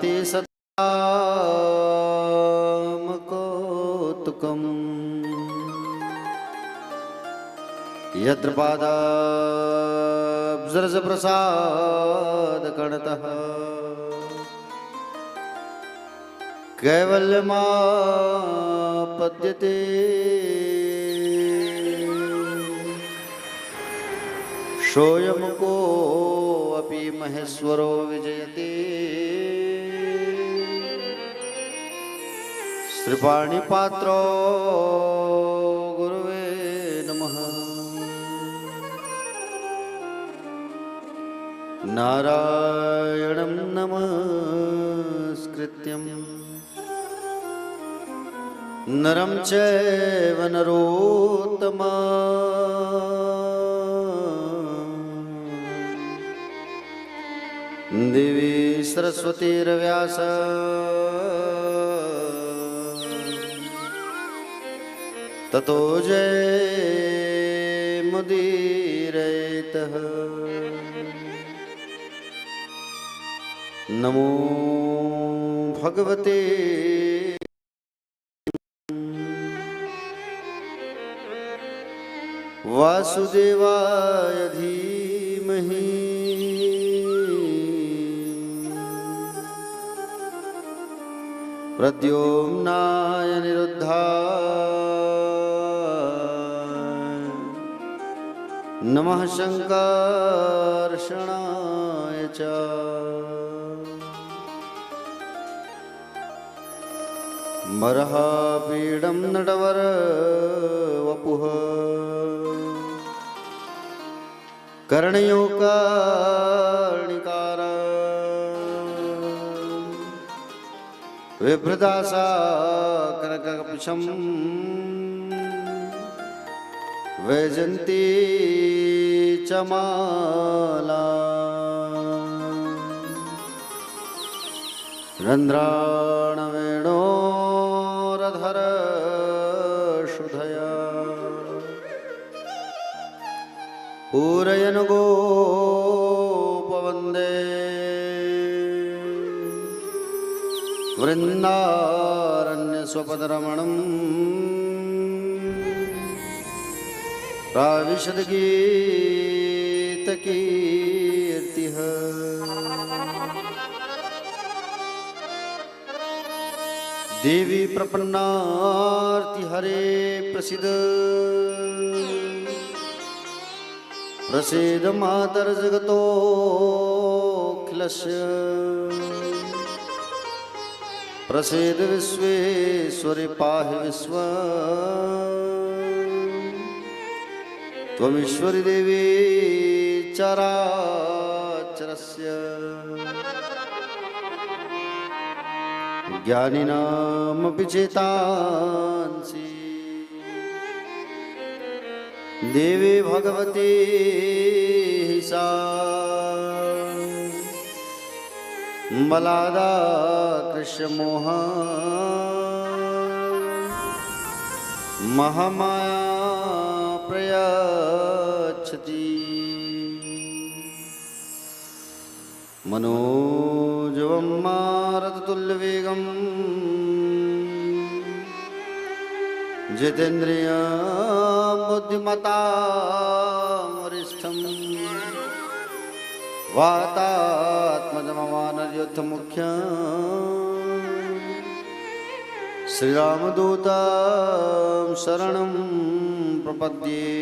ते सतामकौतुकम् यत्र पादाब्जरजप्रसादकणतः कैवल्यमापद्यते सोऽयं कोऽपि महेश्वरो विजयते श्रीपाणिपात्रो गुरुवे नमः। नारायणं नमस्कृत्यं नरं चैव नरोत्तमं देवी सरस्वतीर्व्यास ततो जयमुदीरयेतः। नमो भगवते वासुदेवाय धीमहि प्रद्युम्नाय निरुद्धाय नमः शङ्कर्षणाय च। मरहापीडं नटवर वपुः कर्णयो कर्णिकार विभ्रदासा कनकपुषं वैजन्ती च माला रन्ध्राणवेणोरधर शुधया पूरयन् गोपवन्दे वृन्दारण्यस्वपदरमणं प्राविशद्गीतकीर्तिः। देवी प्रपन्नार्तिहरे प्रसीद प्रसीद मातर्जगतोऽखिलस्य प्रसीद विश्वेश्वरि पाहि विश्वं त्वमीश्वरी देवी चराचरस्य ज्ञानिनामपि चेतांसि देवी भगवती सा बलादा कृष्णमोह महामाया प्रयच्छति मनोजवं मारुततुल्यवेगं जितेन्द्रियं बुद्धिमतां वरिष्ठं वातात्मजमवानरयोद्धमुख्यं श्रीरामदूतं शरणं प्रपद्ये।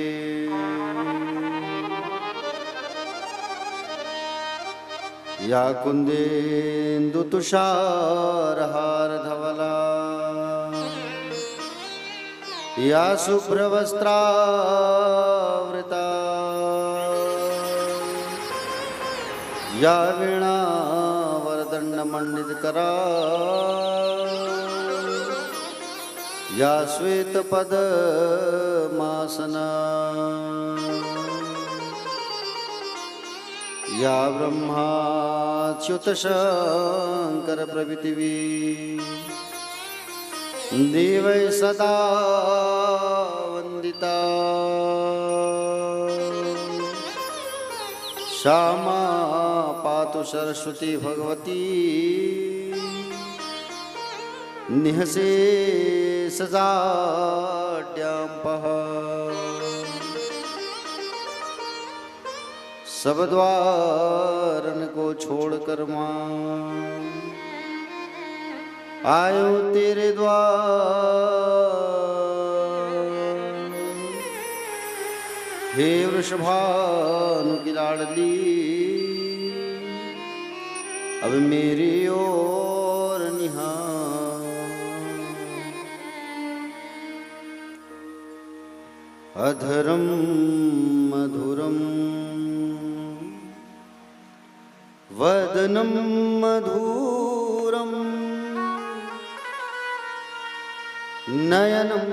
या कुन्देन्दुतुषारहारधवला या शुभ्रवस्त्रावृता या वीणावरदण्डमण्डितकरा या श्वेतपद्मासना या ब्रह्माच्युतशङ्करप्रभृतिवी देवै सदा वन्दिता श्यामा पातु सरस्वती भगवती निहसे सजाड्याम्पः सब द्वारन को छोड़कर मां आयो तेरे द्वार। हे वृषभानु की लाडली अब मेरी ओर निहार। अधरम मधुरम वदनं मधुरम नयनं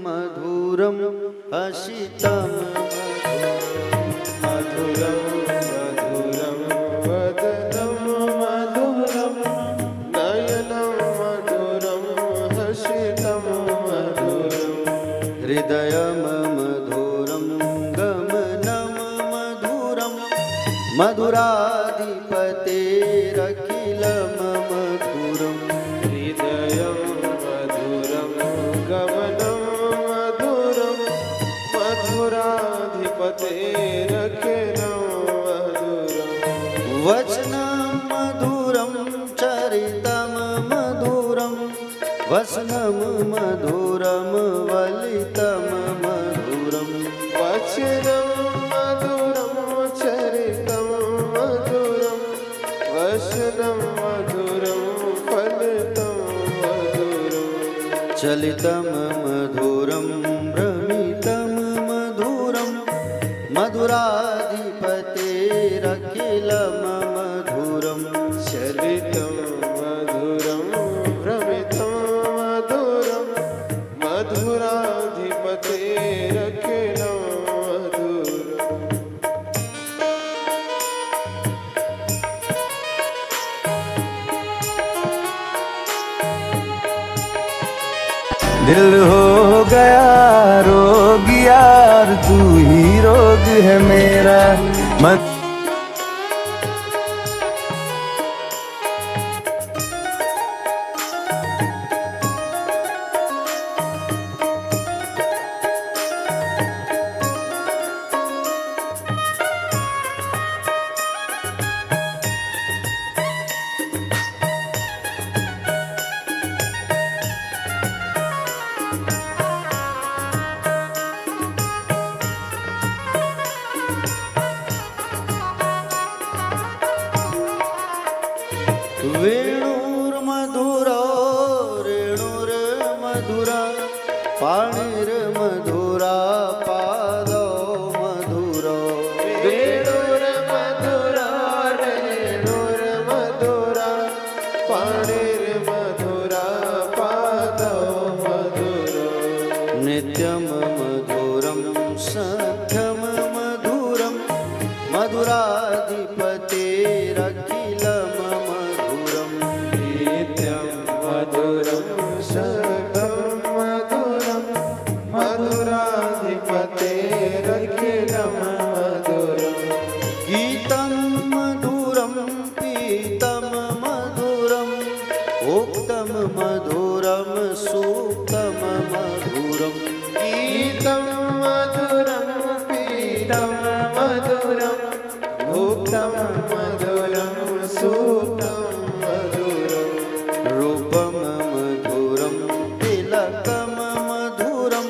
मधुरम हसितं मधुरं मधुरं वदनं मधुरं नयनं मधुरं हसितं मधुरं हृदयं मधुरं गमनं मधुरं मधुराधिपतेरखिलं मधुरं। हृदयं मधुरं गमनं मधुरं मधुराधिपतेरखिलं मधुरं। वचनं मधुरं चरितं मधुरं वसनं मधुरं वलितं मधुरं। वचनं मधुरं चरितं मधुरं वचनं मधुरं फलितं मधुरं। चलितं मधुरं भ्रमितं मधुरं मधुराधिपतेरखिलं मधुरं। चलितं मधुरं भ्रमितं मधुरं मधुराधिपतेरखिलं मधुरम्। दिल हो गया रोग यार तू ही रोग है मेरा मन। वेणुर्मधुरो रेणुर्मधुरा पाणिर्मधुरा पादो मधुरो। वेणुर्मधुरा रेणुर्मधुरा पाणिर्मधुरा पादौ मधुरो। नित्यं मधुरं सख्यं मधुरं मधुराधिपतेरखिलं मधुरं। नित्यं मधुरं सखं मधुरं मधुराधिपतेरखिलं मधुरम्। गीतं मधुरं पीतं मधुरम् उक्तं मधुरं सूक्तं मधुरम्। गीतं मधुरं पीतं मधुरं भुक्तं मधुरं सूक्तं मधुरम्। रूपं मधुरं तिलकं मधुरं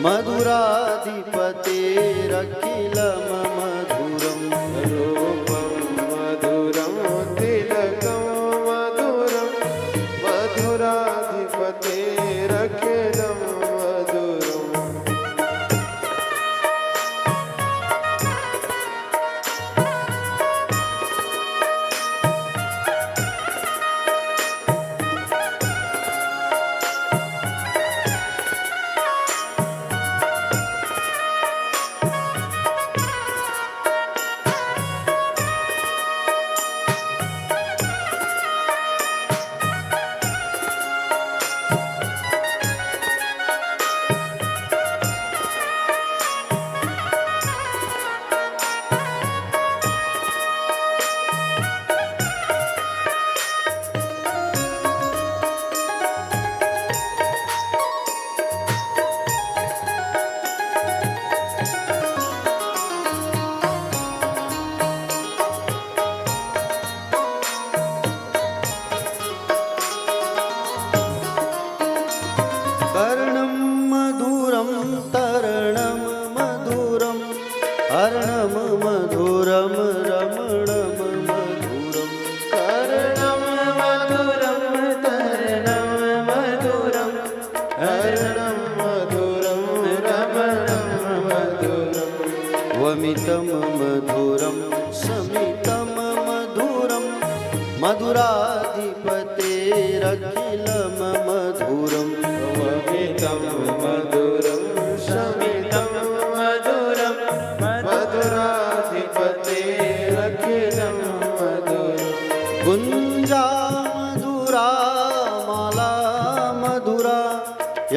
मधुराधिपतेरखिलं मधुरम्। रूपं मधुरं तिलकं मधुरं मधुराधिपतेरखिलं मधुरम्। शमितमधिपतेरखिलं मधुरम् ममितं मधुरं शमितं मधुरं मधुराधिपतेरखिलं मधुरम् गुञ्जा मधुरा माला मधुरा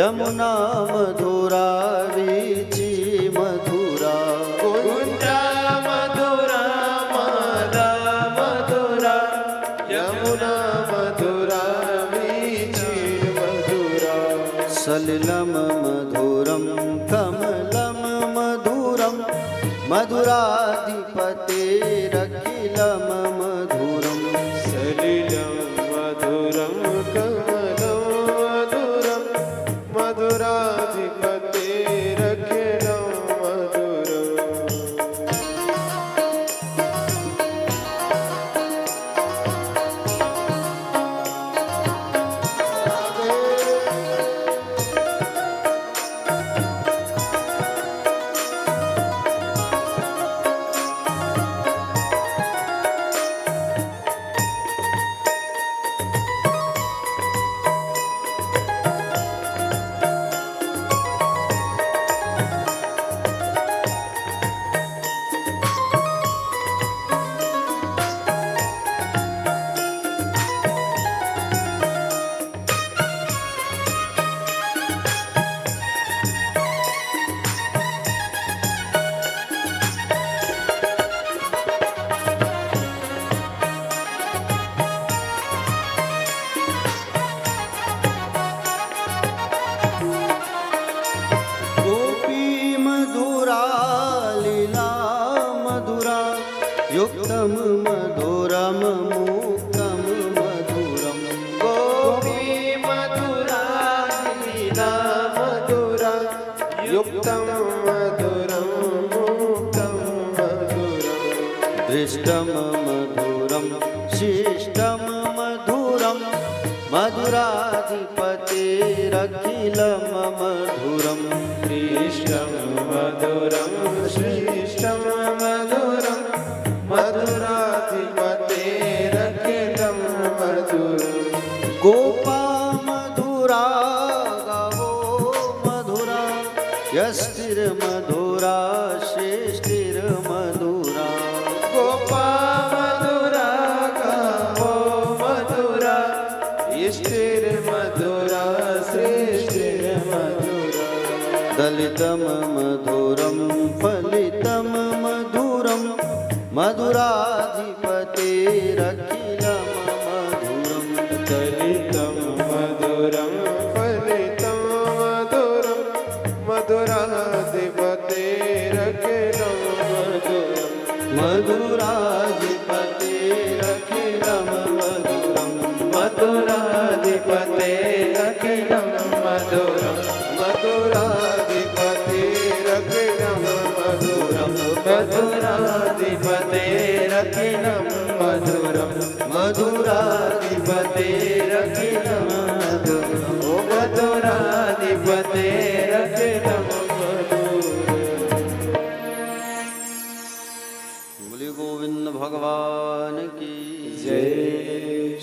यमुना मधुरा वीची मधुरा कुञ्जा मधुरा माला मधुरा यमुना मधुरा वीचिर्मधुरा सलिलं मधुरं कमलं मधुरं मधुराधिपतेरखिलं मधुरम् सलिलं मधुरं कमलं मधुरं मधुराधिपतेरखिलं मधुरम् गोपी मधुरा लीला मधुरा युक्तं मधुरं मुक्तं मधुरम् गोपी मधुरा लीला मधुरा युक्तं मधुरं मुक्तं मधुरम् दृष्टं मधुरं शिष्टं मधुरं मधुराधिपतेरखिलं मधुरम् दृष्टं मधुरं श्रेष्ठं मधुरं मधुराधिपतेरखिलं मधुरम् गोपा मधुरा गावो मधुरा यष्टिर्मधुरा श्रेष्ठिर्मधुरा गोपा मधुरा गावो मधुरा इष्टिर्मधुरा श्रेष्ठिर्मधुरा दलितं मधुरं फलितं मधुरं मधुराधिपतेरखिलं मधुरम् दलितं मधुरं फलितं मधुरं मधुराधिपतेरखिलं मधुरम् मधुराधिपतेरखिलं मधुरम् मधुराधिपतेरखिलं मधुरम् मधुराधिपतेरखिलं मधुरम् मधुराधिपतेरखिलं मधुरम् मधुराधिपतेरखिलं मधुरम् ओ मधुराधिपतेरखिलं मधुरम् बोलिए गोविंद भगवान की जय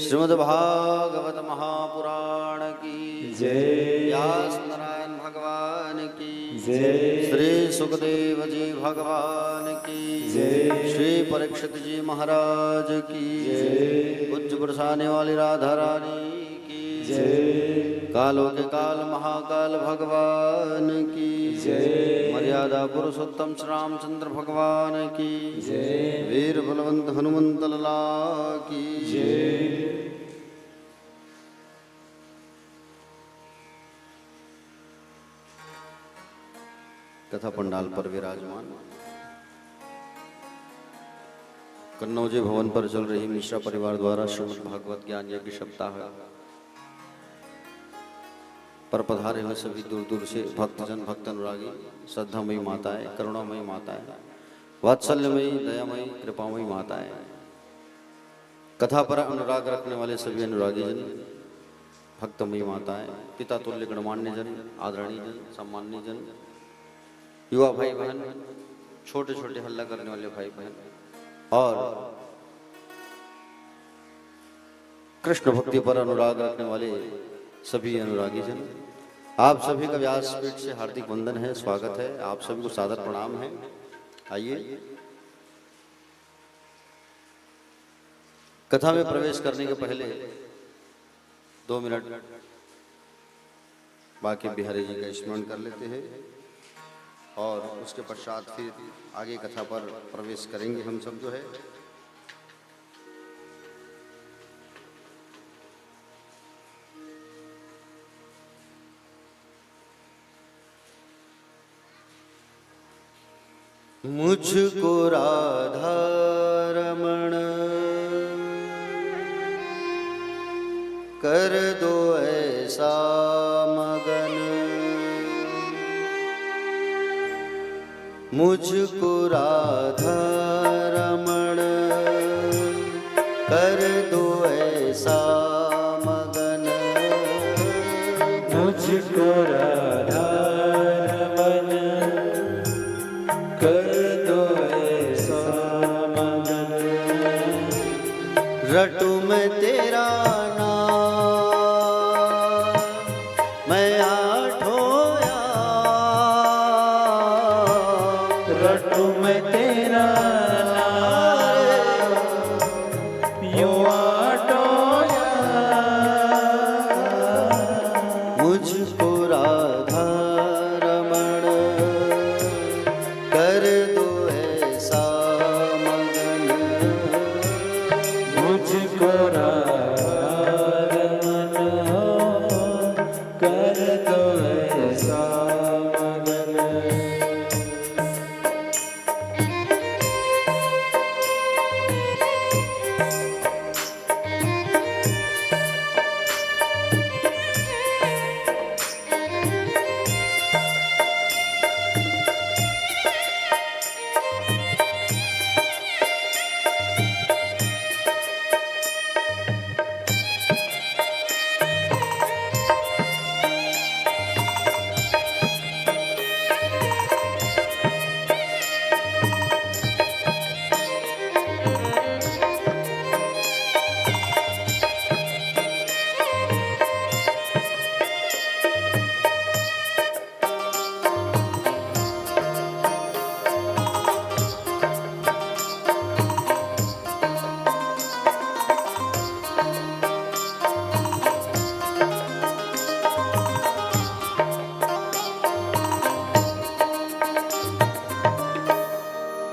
श्रीमद्भागवत महापुराण की जय व्यास नारायण भगवान की जय श्री सुखदेव जी भगवान की जय श्री परीक्षित जी महाराज की जय उच्च बरसाने वाली राधा रानी की जय कालों के काल महाकाल भगवान की जय मर्यादा पुरुषोत्तम श्री रामचंद्र भगवान की जय वीर बलवंत हनुमंत लला की जय कथा पंडाल पर विराजमान कन्नौजे भवन पर चल रही मिश्रा परिवार द्वारा श्रीमद् भागवत ज्ञान यज्ञ सप्ताह पर पधारे हुए सभी दूर दूर से भक्तजन भक्त अनुरागी श्रद्धामयी माताएं करुणामयी माताएं वात्सल्यमयी दयामयी कृपामयी माताएं कथा पर अनुराग रखने वाले सभी अनुरागी जन भक्तमयी माताएं पिता तुल्य गणमान्य जन आदरणीय जन सम्माननीय जन युवा भाई बहन छोटे छोटे हल्ला करने वाले भाई बहन और कृष्ण भक्ति पर अनुराग रखने वाले सभी अनुरागी जन, आप सभी का व्यासपीठ से हार्दिक वंदन है, स्वागत है। आप सभी को सादर प्रणाम है। आइए कथा में प्रवेश करने के पहले 2 मिनट बाकी बिहारी जी का स्मरण कर लेते हैं और उसके पश्चात फिर आगे कथा पर प्रवेश करेंगे हम सब जो है। मुझको राधा रमण कर दो ऐसा मगन, मुझको राधा रमण कर दो ऐसा मगन, मुझको राधा रमन कर दो ऐसा मगन, रटू मैं तेरा नाम मैं आठों याम, रटू मैं तेरा नाम यूं आठों याम, मुझको राधा रमण कर दो ऐसा मगन, मुझको राधा रमन कर दो ऐसा मगन।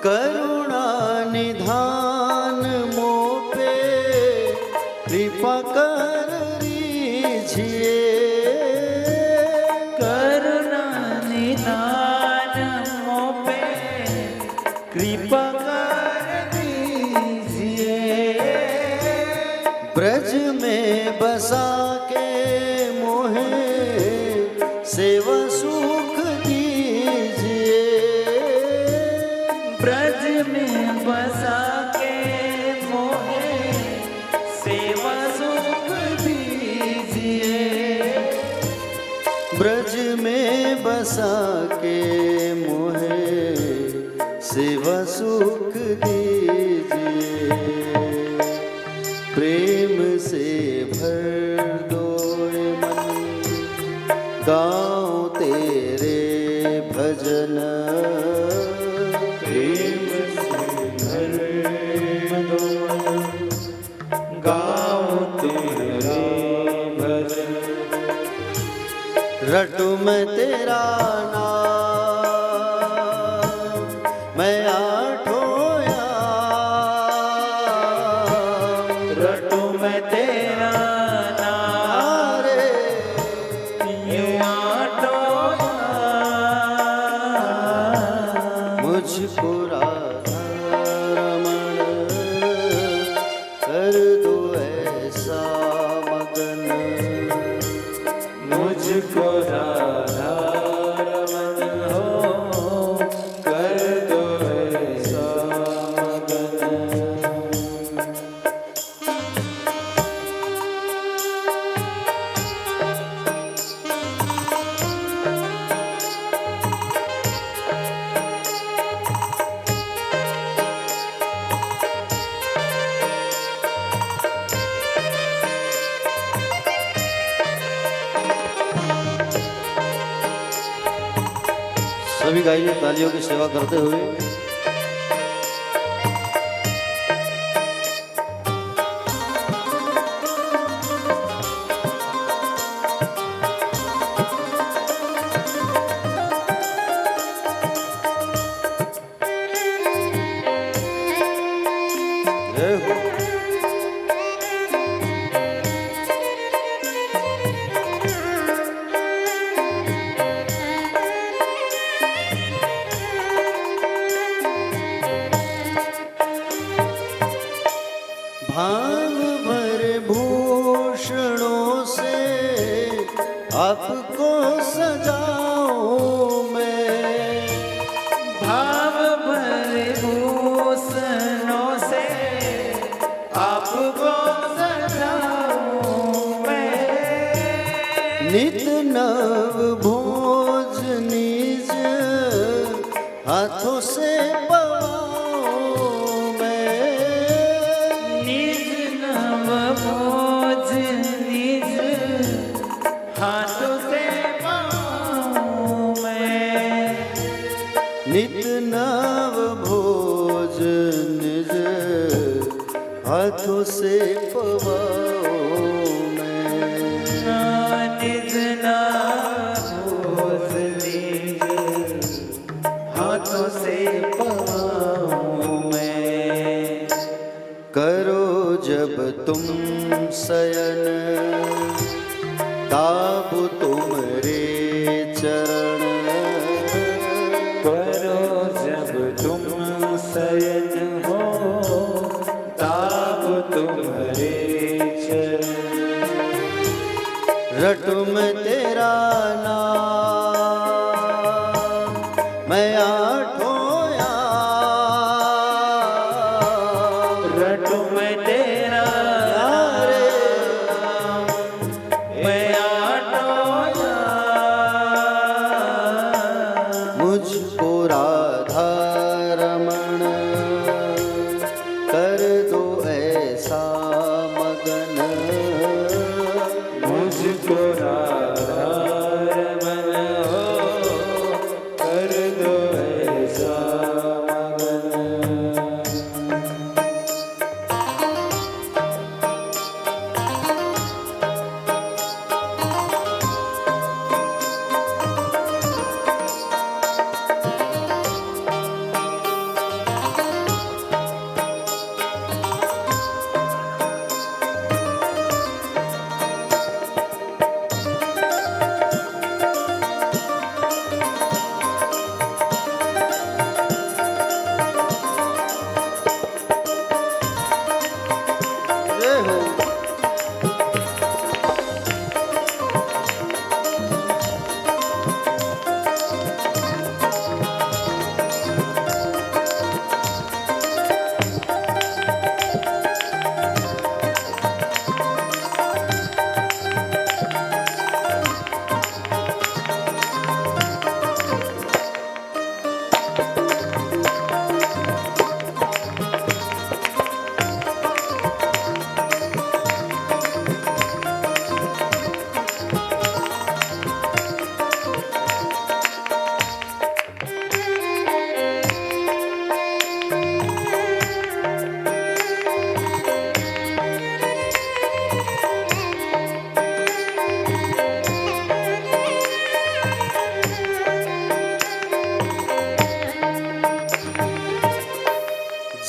करुणा निधान मोह पे कृपा कर लीजिए, करुणा निधान मोह पे कृपा कर दीजिए, ब्रज में बसा के मोहे सेवा सुख दीजिए, ब्रज में बसा के मोहे सेवा सुख दीजिए, ब्रज में बसा के मोहे सेवा सुख दीजिए, प्रेम से भर दो ये मन गाऊं तेरे भजन, प्रेम से भर दो गाऊं तेरे भजन, रटू मैं तेरा नाम मैं आठों याम, रटू मैं तेरा नाम रे यूं आठों याम, मुझको राधा रमण कर दो ऐसा मगन, मुझको राधा रमन हो कर दो ऐसा मगन। सभी गाइए तालियों की सेवा करते हुए। जय हो। भांग भर भूषणों से आपको सजाऊं मैं, भाव भरे भूषणों से आपको सजाऊं मैं। नित नव भोज निज हाथों से पवाऊं मैं, निज नव भोज निज हाथों से पाऊं मैं। नित नव भोज निज हाथों से पवाऊं मैं, निज नव भोज निज हाथों से पाऊं मैं। करो जब तुम शयन ताबू तुमरे चरण, करो जब तुम शयन हो ताप तुम्हारे चरण। रटू मैं तेरा नाम मैं आठों याम, रटू मैं तेरा यारे मैं आठों याम। मुझको राधा रमण कर दो ऐसा मगन, मुझको राधा रमन हो कर दो ऐसा मगन। जय हो।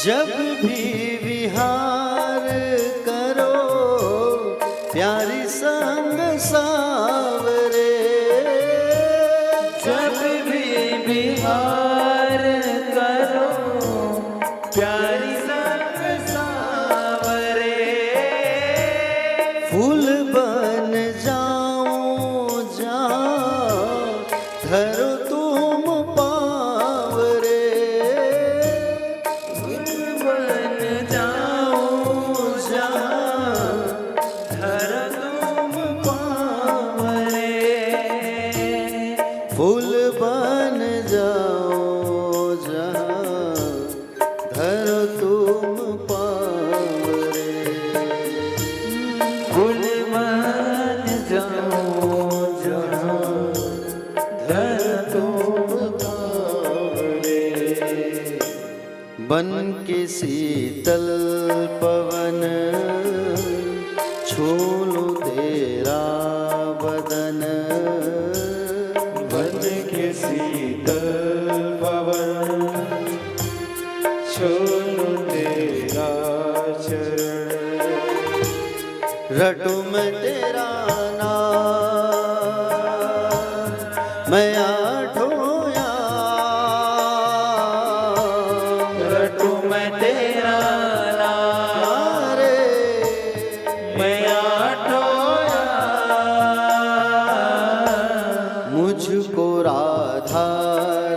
जब भी विहार करो प्यारी संग सावरे, जब भी विहार करो प्यारी संग सावरे। फूल बन जाऊं जहाँ धरो तुम पावरे, बन जाऊं जहाँ धर तुम पावरे। फूल बन जाओ जहाँ धरो तुम पावरे, फूल बन जाऊं जहाँ धर तुम पावरे। बन के शीतल पवन छू लूं तेरा बदन, बन के शीतल पवन छू लूं तेरा चरण। रटूं मैं तेरा नाम, मैं आठों याम, रटूं मैं तेरा नाम रे मैं आठों याम। मुझको राधा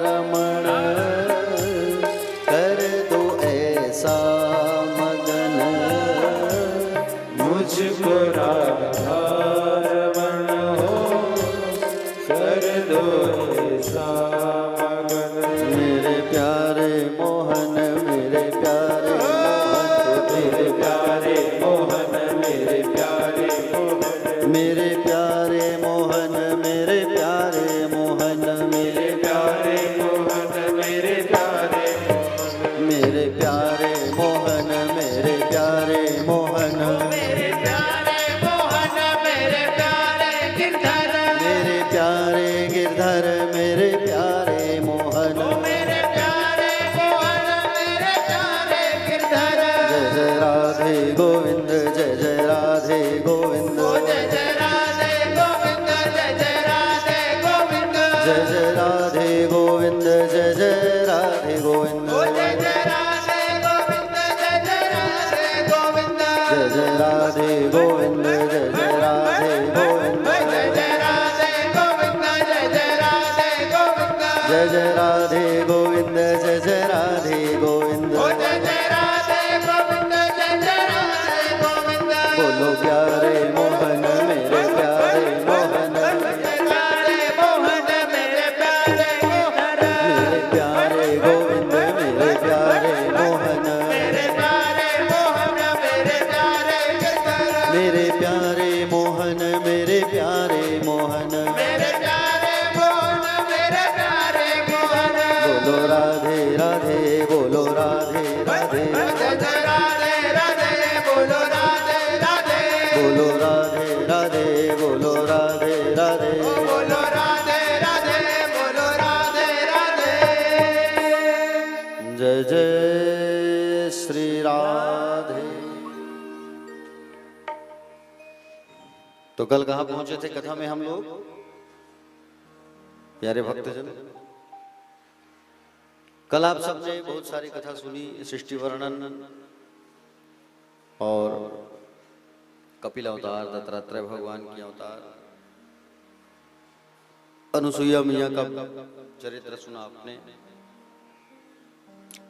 रमण कर दो ऐसा मगन, मुझको राधा रमण हो कर दो ऐसा मगन। मेरे प्यारे मोहन, मेरे प्यारे मोहन, मेरे प्यारे मोहन, मेरे प्यारे मोहन, मेरे प्यारे मोहन, मेरे प्यारे मोहन, मेरे मेरे प्यारे मोहन, मेरे प्यारे मोहन, मेरे प्यारे मोहन, मेरे प्यारे मोहन, मेरे प्यारे गिरधर, मेरे प्यारे मोहन, मेरे प्यारे मोहन, मेरे प्यारे गिरधर। जय जय राधे गोविंद, जय जय राधे गोविंद, जय जय राधे गोविंद, जय जय राधे गोविंद, जय जय राधे गोविंद, जय जय राधे गोविंद, जय जय राधे गोविंद, जय जय राधे गोविंद, जय जय राधे गोविंद, जय जय राधे गोविंद, जय जय राधे गोविंद, जय जय राधे गोविंद, जय जय राधे गोविंद, जय जय राधे गोविंद। जय जय राधे गोविंद, जय जय राधे गोविंद। बोलो प्यारे मोहन, मेरे प्यारे मोहन, मेरे प्यारे मोहन, मेरे प्यारे मोहन, मेरे प्यारे गोविंद, मेरे प्यारे मोहन, मेरे प्यारे मोहन, मेरे प्यारे गिरधर, मेरे प्यारे मोहन, मेरे प्यारे मोहन। मेरे प्यारे मोहन, मेरे प्यारे मोहन। बोलो राधे राधे, बोलो राधे राधे, जय जय राधे राधे, बोलो राधे राधे, बोलो राधे राधे, बोलो राधे राधे। बोलो राधे राधे, बोलो राधे राधे। जय जय श्री राधे। तो कल कहाँ पहुंचे थे कथा में हम लोग, प्यारे भक्तजन? कल आप सबने बहुत सारी कथा सुनी, सृष्टि वर्णन और कपिल अवतार, दत्तात्रेय भगवान की अवतार, अनुसुईया मैया का चरित्र सुना आपने,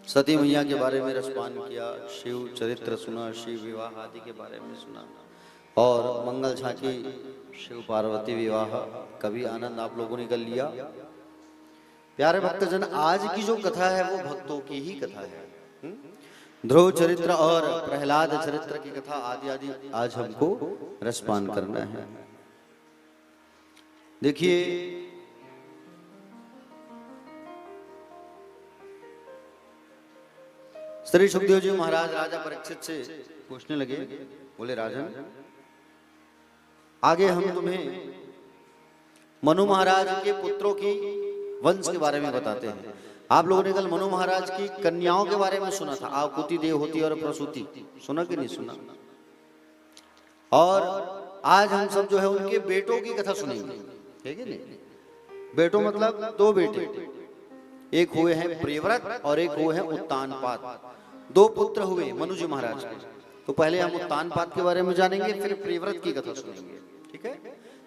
सती मैया के बारे में रसपान किया, शिव चरित्र सुना, शिव विवाह आदि के बारे में सुना, और मंगल झांकी शिव पार्वती विवाह का भी आनंद आप लोगों ने कर लिया। प्यारे भक्तजन, आज की जो कथा है वो भक्तों की ही कथा है। ध्रुव चरित्र और प्रहलाद चरित्र की कथा आदि आदि आज हमको रसपान करना है। देखिए, श्री सुखदेव जी महाराज राजा परीक्षित से पूछने लगे, बोले राजन, आगे हम तुम्हें मनु महाराज के पुत्रों की वंश के बारे में बताते हैं। आप लोगों ने कल मनु महाराज की कन्याओं के बारे में सुना था, आकुति, देवहूति और प्रसूति, सुना कि नहीं सुना? और आज हम सब जो है उनके बेटों की कथा सुनेंगे, ठीक है नहीं? बेटों मतलब दो बेटे, एक हुए हैं प्रियव्रत और एक हुए हैं उत्तानपाद। दो पुत्र हुए मनु जी महाराज के। तो पहले हम उत्तानपाद के बारे में जानेंगे, फिर प्रियव्रत की कथा सुनेंगे, ठीक है?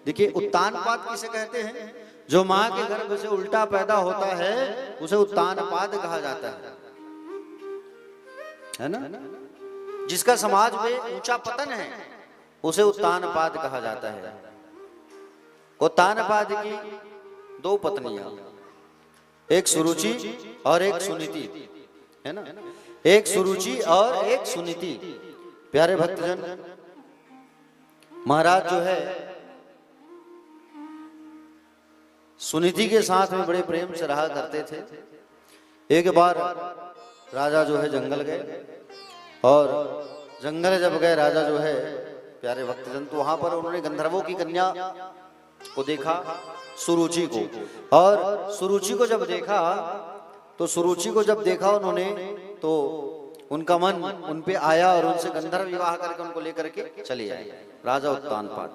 देखिए, उत्तानपाद किसे कहते हैं? जो माँ के गर्भ से उल्टा पैदा होता है उसे उत्तानपाद कहा जाता है ना? जिसका समाज में ऊंचा पतन है उसे उत्तानपाद कहा जाता है। उत्तानपाद की दो पत्नियां, एक सुरुचि और एक सुनीति, है ना? एक सुरुचि और एक सुनीति। प्यारे भक्तजन, महाराज जो है सुनीति के साथ में बड़े प्रेम से रहा करते थे। एक बार राजा जो है जंगल गए, और जंगल जब गए राजा जो है प्यारे भक्तजन, तो वहां पर उन्होंने गंधर्वों की कन्या को देखा, सुरुचि को। और सुरुचि को जब देखा, तो सुरुचि को जब देखा उन्होंने, तो उनका मन उन पे आया और उनसे गंधर्व विवाह करके उनको लेकर के चले आए राजा उत्तानपाद।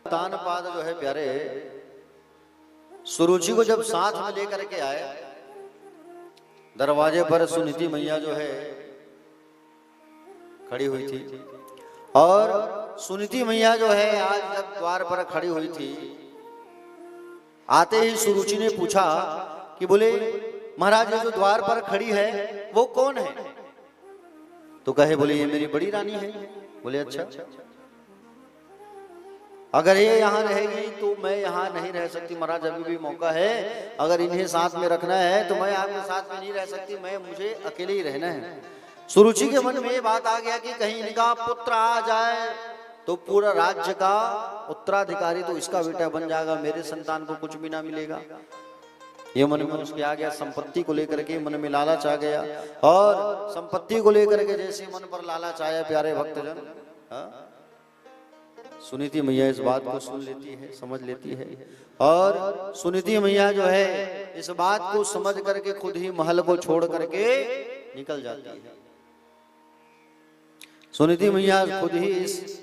उत्तानपाद जो है प्यारे सुरुचि को जब साथ में लेकर के आए, दरवाजे पर सुनीति मैया जो है खड़ी हुई थी, और सुनीति मैया जो है आज जब द्वार पर खड़ी हुई थी, आते ही सुरुचि ने पूछा कि बोले महाराज ये जो द्वार पर खड़ी है वो कौन है? तो कहे बोले ये मेरी बड़ी रानी है। बोले अच्छा, अगर ये यहाँ रहेगी तो मैं यहाँ नहीं रह सकती महाराज, अभी भी मौका है, अगर इन्हें साथ में रखना है तो मैं आपके साथ में नहीं रह सकती, मुझे अकेले ही रहना है। सुरुचि के मन में ये बात आ गया कि कहीं इनका पुत्र आ जाए तो पूरा राज्य का उत्तराधिकारी तो इसका बेटा बन जाएगा, मेरे संतान को कुछ भी ना मिलेगा। ये मन में उसके आ गया, संपत्ति को लेकर के मन में लालच आ गया, और संपत्ति को लेकर के जैसे मन पर लालच आया प्यारे भक्तजन, सुनीति मैया इस बात को सुन लेती है, समझ लेती है, और सुनीति मैया जो है इस बात को समझ करके खुद ही महल को छोड़ करके निकल जाती है। सुनीति मैया खुद ही इस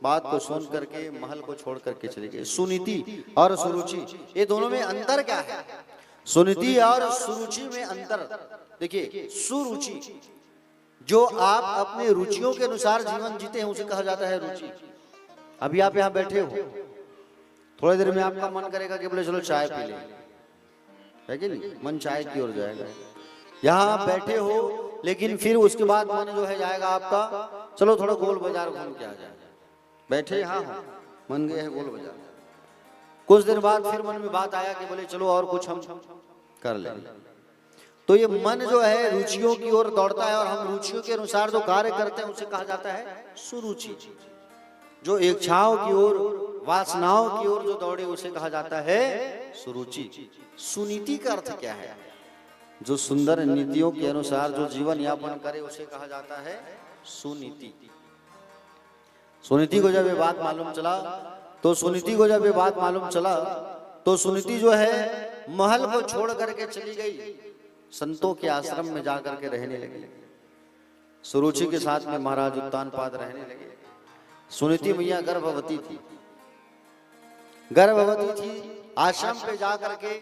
बात को सुन करके महल को छोड़ करके चली गई। सुनीति और सुरुचि, ये दोनों में अंतर क्या है? सुनीति और सुरुचि में अंतर देखिए, सुरुचि जो आप अपने रुचियों के अनुसार जीवन जीते हैं उसे कहा जाता है रुचि। अभी आप यहाँ बैठे हो, थोड़ी देर में आपका मन करेगा कि बोले चलो चाय पी लें, है कि नहीं? मन चाय की ओर जाएगा। यहाँ आप बैठे हो, लेकिन फिर उसके बाद मन जो है जाएगा आपका चलो थोड़ा गोल बाजार घूम के आ जाए। बैठे यहाँ हो, मन गए है गोल बाजार, कुछ देर बाद फिर मन में बात आया कि बोले चलो और कुछ हम कर लें। तो ये मन जो है रुचियों की ओर दौड़ता है, और हम रुचियों के अनुसार जो कार्य करते हैं उसे कहा जाता है सुरुचि। जो इच्छाओं की ओर, वासनाओं की ओर जो दौड़े उसे कहा जाता है सुरुचि। सुनीति का अर्थ क्या है? जो सुंदर नीतियों के अनुसार जो जीवन यापन करे उसे कहा जाता है सुनीति। सुनीति को जब ये बात मालूम चला, तो सुनीति को जब ये बात मालूम चला तो सुनीति जो है महल को छोड़ करके चली गई, संतों के आश्रम में जाकर के रहने लगी। सुरुचि के साथ में महाराज उत्तानपाद रहने लगे। सुनीति मैया गर्भवती थी, गर्भवती थी, आश्रम पे जाकर के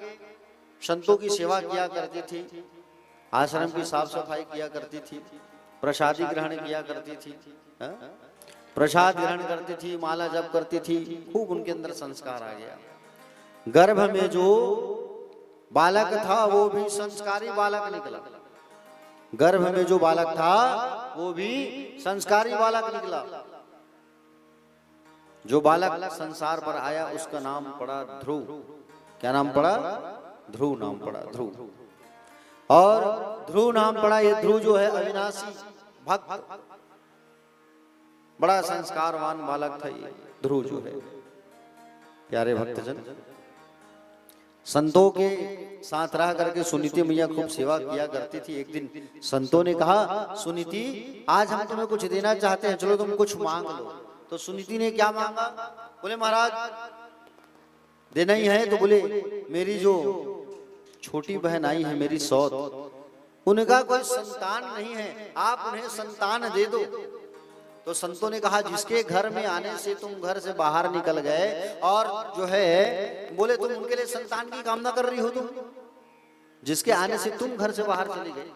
संतों की सेवा किया करती थी, आश्रम की साफ सफाई किया करती थी, प्रसादी ग्रहण किया करती थी, प्रसाद ग्रहण करती थी, माला जप करती थी, खूब उनके अंदर संस्कार आ गया। गर्भ में जो बालक था वो भी संस्कारी बालक निकला, गर्भ में जो बालक था वो भी संस्कारी बालक निकला। जो बालक संसार पर आया उसका नाम पड़ा ध्रुव। क्या नाम पड़ा? ध्रुव नाम पड़ा, ध्रुव। और ध्रुव नाम पड़ा, ये ध्रुव जो है अविनाशी भक्त, बड़ा संस्कारवान बालक था ये ध्रुव जो है। प्यारे भक्तजन, संतों के साथ रह करके सुनीति मैया खूब सेवा किया करती थी। एक दिन संतों ने कहा, सुनीति आज हम तुम्हें कुछ देना चाहते हैं, चलो तुम कुछ मांग लो। तो सुनीति ने क्या मांगा? बोले महाराज देना ही है। तो बोले मेरी जो छोटी बहन आई है, मेरी सौत, उनका कोई संतान नहीं है, आप उन्हें संतान दे दो। तो संतों ने कहा, जिसके घर में आने से तुम घर से बाहर निकल गए और जो है बोले तुम उनके लिए संतान की कामना कर रही हो, तुम जिसके आने से तुम घर से बाहर चले गए,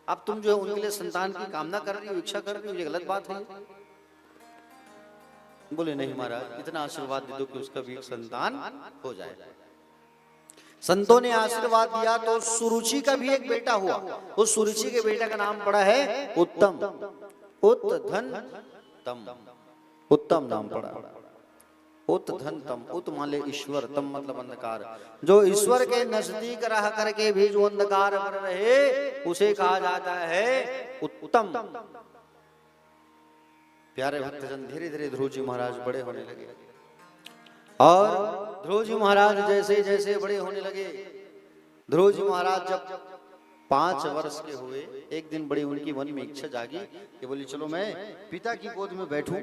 अब तुम जो है उनके लिए संतान की कामना कर रही हो, इच्छा कर रही हो, ये गलत बात है। बोले नहीं महाराज, इतना आशीर्वाद दे दो कि उसका भी एक संतान हो जाए। संतों ने आशीर्वाद दिया तो सुरुचि का भी एक बेटा हुआ। उस सुरुचि के बेटा का नाम पड़ा है उत्तम। उत धन तम, उत्तम नाम पड़ा। उत धन तम, उत माले ईश्वर, तम मतलब अंधकार। जो ईश्वर के नजदीक रह करके भी जो अंधकार में रहे उसे कहा जाता है उत्तम। प्यारे भक्तजन, धीरे धीरे ध्रुव जी महाराज बड़े होने लगे, और ध्रुव जी महाराज जैसे जैसे बड़े होने लगे ध्रुव जी महाराज जब 5 वर्ष के हुए, एक दिन बड़ी उनकी मन में इच्छा जागी कि बोली चलो मैं पिता की गोद में बैठूं,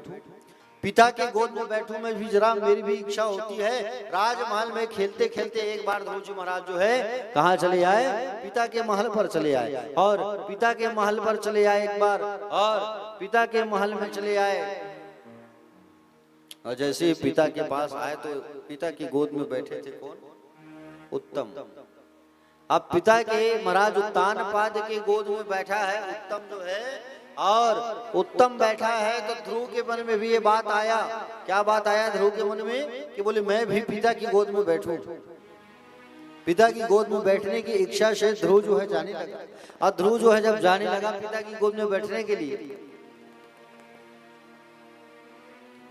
पिता के गोद में बैठूं मैं भी, जरा मेरी भी इच्छा होती है। राजमहल में खेलते खेलते एक बार ध्रुव जी महाराज जो है कहाँ चले आए, पिता के महल पर चले आए। और पिता के महल पर चले आए एक बार, और पिता के महल में चले आए, और जैसे ही पिता के पास आए तो पिता की गोद में बैठे थे कौन, उत्तम। अब पिता के महाराज उत्तानपाद के गोद में बैठा है उत्तम जो है, और उत्तम बैठा है तो ध्रुव के मन में भी ये बात आया। क्या बात आया ध्रुव के मन में कि बोले मैं भी पिता की गोद में बैठूं। पिता की गोद में बैठने की इच्छा से ध्रुव जो है जाने लगा। और ध्रुव जो है जब जाने लगा पिता की गोद में बैठने के लिए,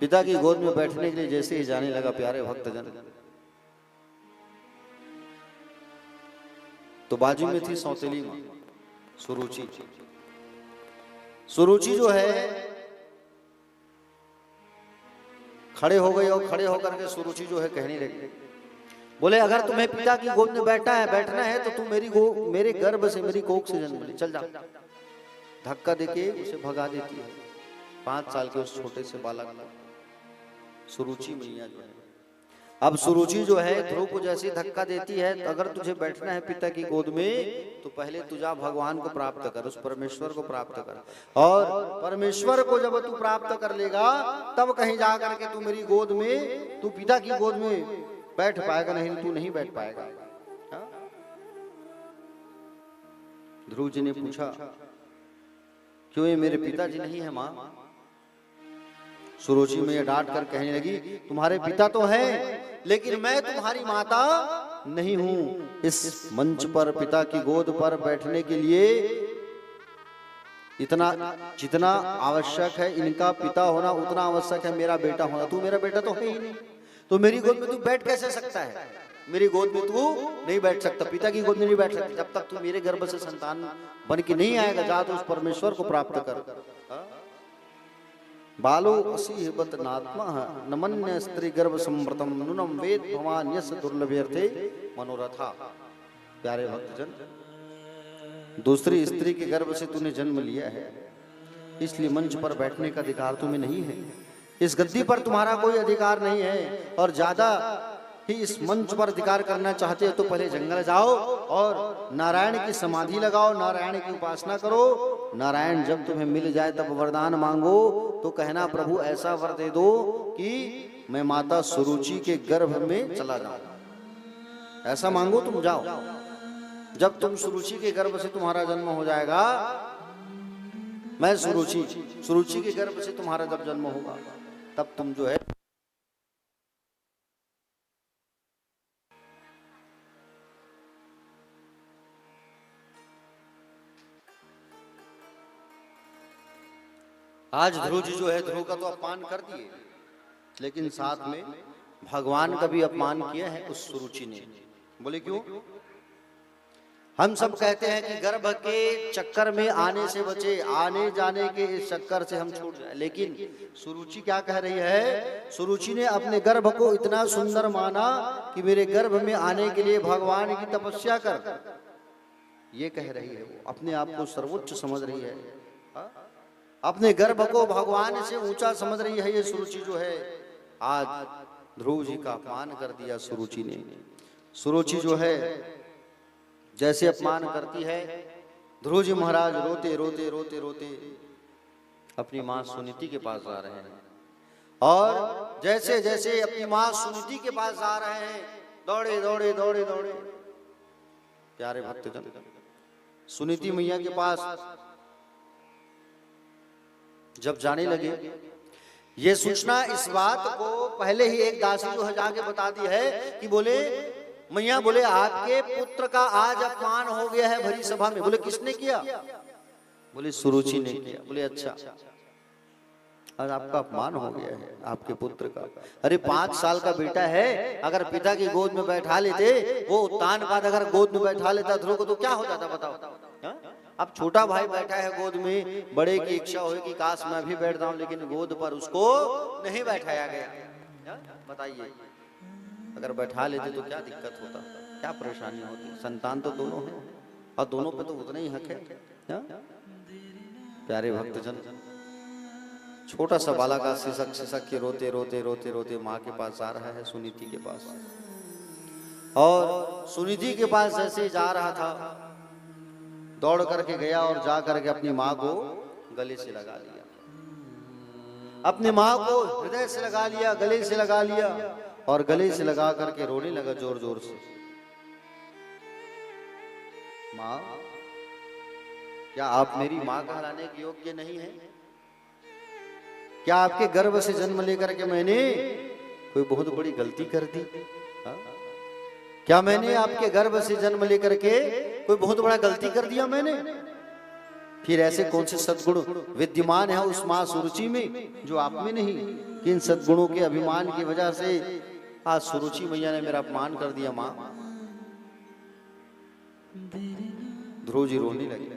पिता की गोद में बैठने के लिए जैसे ही जाने लगा प्यारे भक्तजन, तो बाजू में थी सौतेली मां सुरुचि। सुरुचि जो है खड़े हो गई, और खड़े होकर के सुरुचि जो है कहने लगी, बोले अगर तुम्हें पिता की गोद में बैठना है तो तुम मेरे गर्भ से, मेरी कोख से जन्म ले, चल जा। धक्का देके उसे भगा देती है 5 साल के उस छोटे से बालक को, सुरुचि मैया जो है। अब सुरुचि जो है ध्रुव को जैसे धक्का देती है, तो अगर तुझे बैठना है पिता की गोद में तो पहले तुझा भगवान को प्राप्त कर, उस परमेश्वर को प्राप्त कर, और परमेश्वर को जब तू प्राप्त कर लेगा तब कहीं जा करके तू मेरी गोद में, तू पिता की गोद में बैठ पाएगा, नहीं तू नहीं बैठ पाएगा। ध्रुव जी ने पूछा क्यों ये मेरे पिताजी नहीं है मां? सुरुचि में डांट कर कहने लगी तुम्हारे पिता तो हैं, लेकिन मैं तुम्हारी माता नहीं हूं। इस मंच पर पिता की गोद पर बैठने के लिए इतना जितना आवश्यक है इनका पिता होना, उतना आवश्यक है मेरा बेटा होना। तू मेरा बेटा तो है ही नहीं, तो मेरी गोद में तू बैठ कैसे सकता है? मेरी गोद में तू नहीं बैठ सकता, पिता की गोद में नहीं बैठ सकता जब तक तू मेरे गर्भ से संतान बन के नहीं आएगा। जा तो उस परमेश्वर को प्राप्त कर। बालो असीहबत नात्मा नमन्य स्त्री गर्भ संवृतम नुनम वेद भवान यस दुर्लभ्यर्थे मनोरथा। प्यारे भक्तजन, दूसरी स्त्री के गर्भ से तूने जन्म लिया है, इसलिए मंच पर बैठने का अधिकार तुम्हें नहीं है, इस गद्दी पर तुम्हारा कोई अधिकार नहीं है। और ज्यादा ही इस मंच पर अधिकार करना चाहते हो तो पहले जंगल जाओ और नारायण की समाधि लगाओ, नारायण की उपासना करो। नारायण जब तुम्हें मिल जाए तब वरदान मांगो, तो कहना प्रभु ऐसा वर दे दो कि मैं माता सुरुचि के गर्भ में चला जाऊं। ऐसा मांगो, तुम जाओ। जब तुम सुरुचि के गर्भ से तुम्हारा जन्म हो जाएगा, मैं सुरुचि के गर्भ से तुम्हारा जब जन्म होगा तब तुम जो है आज ध्रुव जी जो है ध्रुव का तो अपमान कर दिए, लेकिन साथ में भगवान का भी अपमान किया है उस सुरुचि ने। बोले क्यों? हम सब कहते हैं कि गर्भ के चक्कर में आने से बचे, आने जाने के इस चक्कर से हम छूट जाए, लेकिन सुरुचि क्या कह रही है? सुरुचि ने अपने गर्भ को इतना सुंदर माना कि मेरे गर्भ में आने के लिए भगवान की तपस्या कर, ये कह रही है। वो अपने आप को सर्वोच्च समझ रही है, अपने गर्भ को भगवान से ऊंचा समझ रही है ये सुरुचि जो है। आज ध्रुव जी का अपमान कर दिया सुरुचि ने। सुरुचि जो है जैसे अपमान करती है, ध्रुव जी महाराज रोते रोते रोते रोते अपनी मां सुनीति के पास जा रहे हैं, और जैसे जैसे अपनी मां सुनीति के पास जा रहे हैं, दौड़े दौड़े दौड़े दौड़े प्यारे भक्तजन सुनीति मैया के पास जब जाने लगे, ये सूचना इस बात को पहले ही एक दासी जो है जाके बता दी है कि बोले मैया, बोले आपके पुत्र का आज अपमान हो गया है भरी सभा में। बोले किसने किया? बोले सुरुचि ने किया। बोले अच्छा, आज आपका अपमान हो गया है आपके पुत्र का। अरे 5 साल का बेटा है, अगर पिता की गोद में बैठा लेते, वो उत्तानपाद अगर गोद में बैठा लेता ध्रुव को, तो क्या हो जाता बताओ। अब छोटा भाई बैठा है गोद में, बड़े की इच्छा हुई कि काश मैं भी बैठ जाऊं, लेकिन गोद पर उसको नहीं बैठाया गया। बताइए, अगर बैठा लेते तो क्या दिक्कत होता। क्या परेशानी होती? संतान तो दोनों है और दोनों पे तो उतना ही हक है। हाँ? प्यारे भक्तजन, छोटा सा बालक का सिसक सिसक के रोते रोते रोते रोते माँ के पास आ रहा है, सुनीति के पास। और सुनीति के पास जैसे जा रहा था, दौड़ करके गया और जा करके अपनी माँ को गले से लगा लिया। अपनी माँ को हृदय से लगा लिया, गले से लगा लिया और गले से लगा करके रोने लगा जोर जोर से। माँ, क्या आप मेरी माँ कहलाने के योग्य नहीं है? क्या आपके गर्भ से जन्म लेकर के मैंने कोई बहुत बड़ी गलती कर दी? हा? क्या मैंने आपके गर्भ से जन्म लेकर के कोई बहुत बड़ा गलती कर दिया मैंने? फिर ऐसे कौन से सद्गुण विद्यमान है उस मां सुरुचि में जो आप में नहीं? किन सद्गुणों के अभिमान की वजह से आज सुरुचि मैया ने मेरा अपमान कर दिया? मां, ध्रुव जी रोने लगे।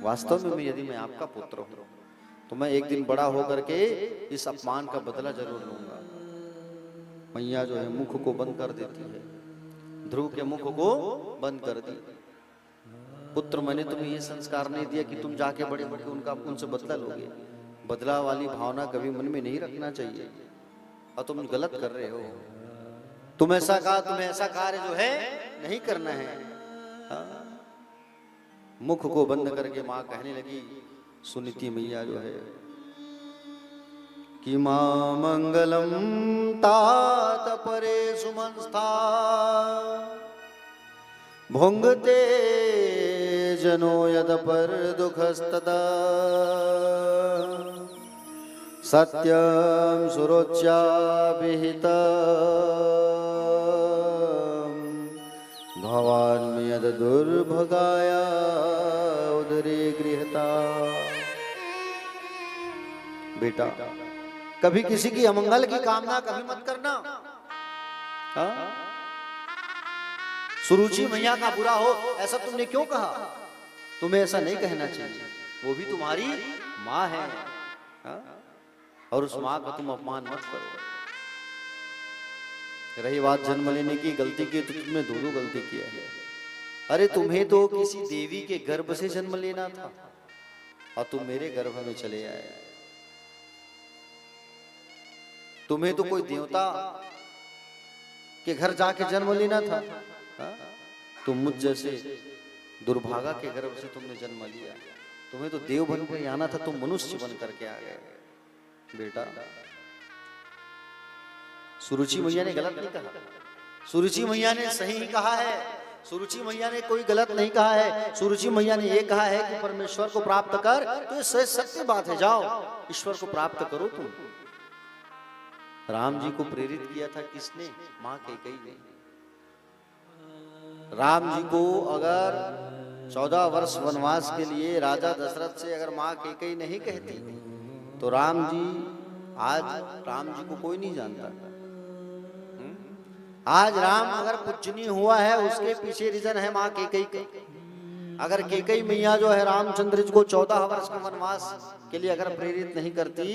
वास्तव में यदि मैं आपका पुत्र हूं तो मैं एक दिन बड़ा होकर के इस अपमान का बदला जरूर लूंगा। मैया जो है मुख को बंद कर देती है, ध्रुव के मुख को बंद कर दी। पुत्र, मैंने तुम्हें ये संस्कार नहीं दिया कि तुम जाके बड़े होकर उनका उनसे बदला लोगे। बदला वाली भावना कभी मन में नहीं रखना चाहिए और तुम गलत कर रहे हो। तुम ऐसा कहा, तुम्हें ऐसा कार्य जो है नहीं करना है। हाँ? मुख को बंद करके मां कहने लगी, सुनीति मैया जो है कि मां मंगलम तात परे सुमंस्था भुंगते जनो यद पर दुखस्तदा सत्यम सुरोच्या विहित भवान यद दुर्भगाया उदरे गृहता। बेटा, कभी किसी की अमंगल की कामना कभी मत करना। हाँ? सुरुचि मैया का बुरा हो ऐसा तुमने क्यों कहा? तुम्हें ऐसा नहीं कहना चाहिए, वो भी तुम्हारी माँ है। हाँ? और उस माँ का तुम अपमान मत करो। रही बात जन्म लेने की, गलती की तो तुमने दो गलती किया है। अरे तुम्हें तो किसी देवी के गर्भ से जन्म लेना था और तुम मेरे गर्भ में चले आए। तुम्हें तो कोई देवता के घर जाके जन्म लेना था। हा? तुम मुझ जैसे दुर्भागा के गर्भ से तुमने जन्म लिया। तुम्हें तो देव बन के आना था, तुम मनुष्य बन करके आ गए। बेटा, सुरुचि मैया ने गलत नहीं कहा, सुरुचि मैया ने सही ही कहा है। सुरुचि मैया ने कोई गलत नहीं कहा है। सुरुचि मैया ने यह कहा है कि परमेश्वर को प्राप्त कर, तो ये सत्य बात है। जाओ ईश्वर को प्राप्त करो। तुम राम जी को प्रेरित किया था किसने? मां कैकेयी ने। राम जी को अगर 14 वर्ष वनवास के लिए राजा दशरथ से अगर मां कैकेयी नहीं कहती तो राम जी राम जी को कोई नहीं जानता। आज राम अगर पूजनीय हुआ है उसके पीछे रीजन है मां कैकेयी का। अगर कैकेयी मैया जो है रामचंद्र जी को 14 वर्ष का वनवास के लिए अगर प्रेरित नहीं करती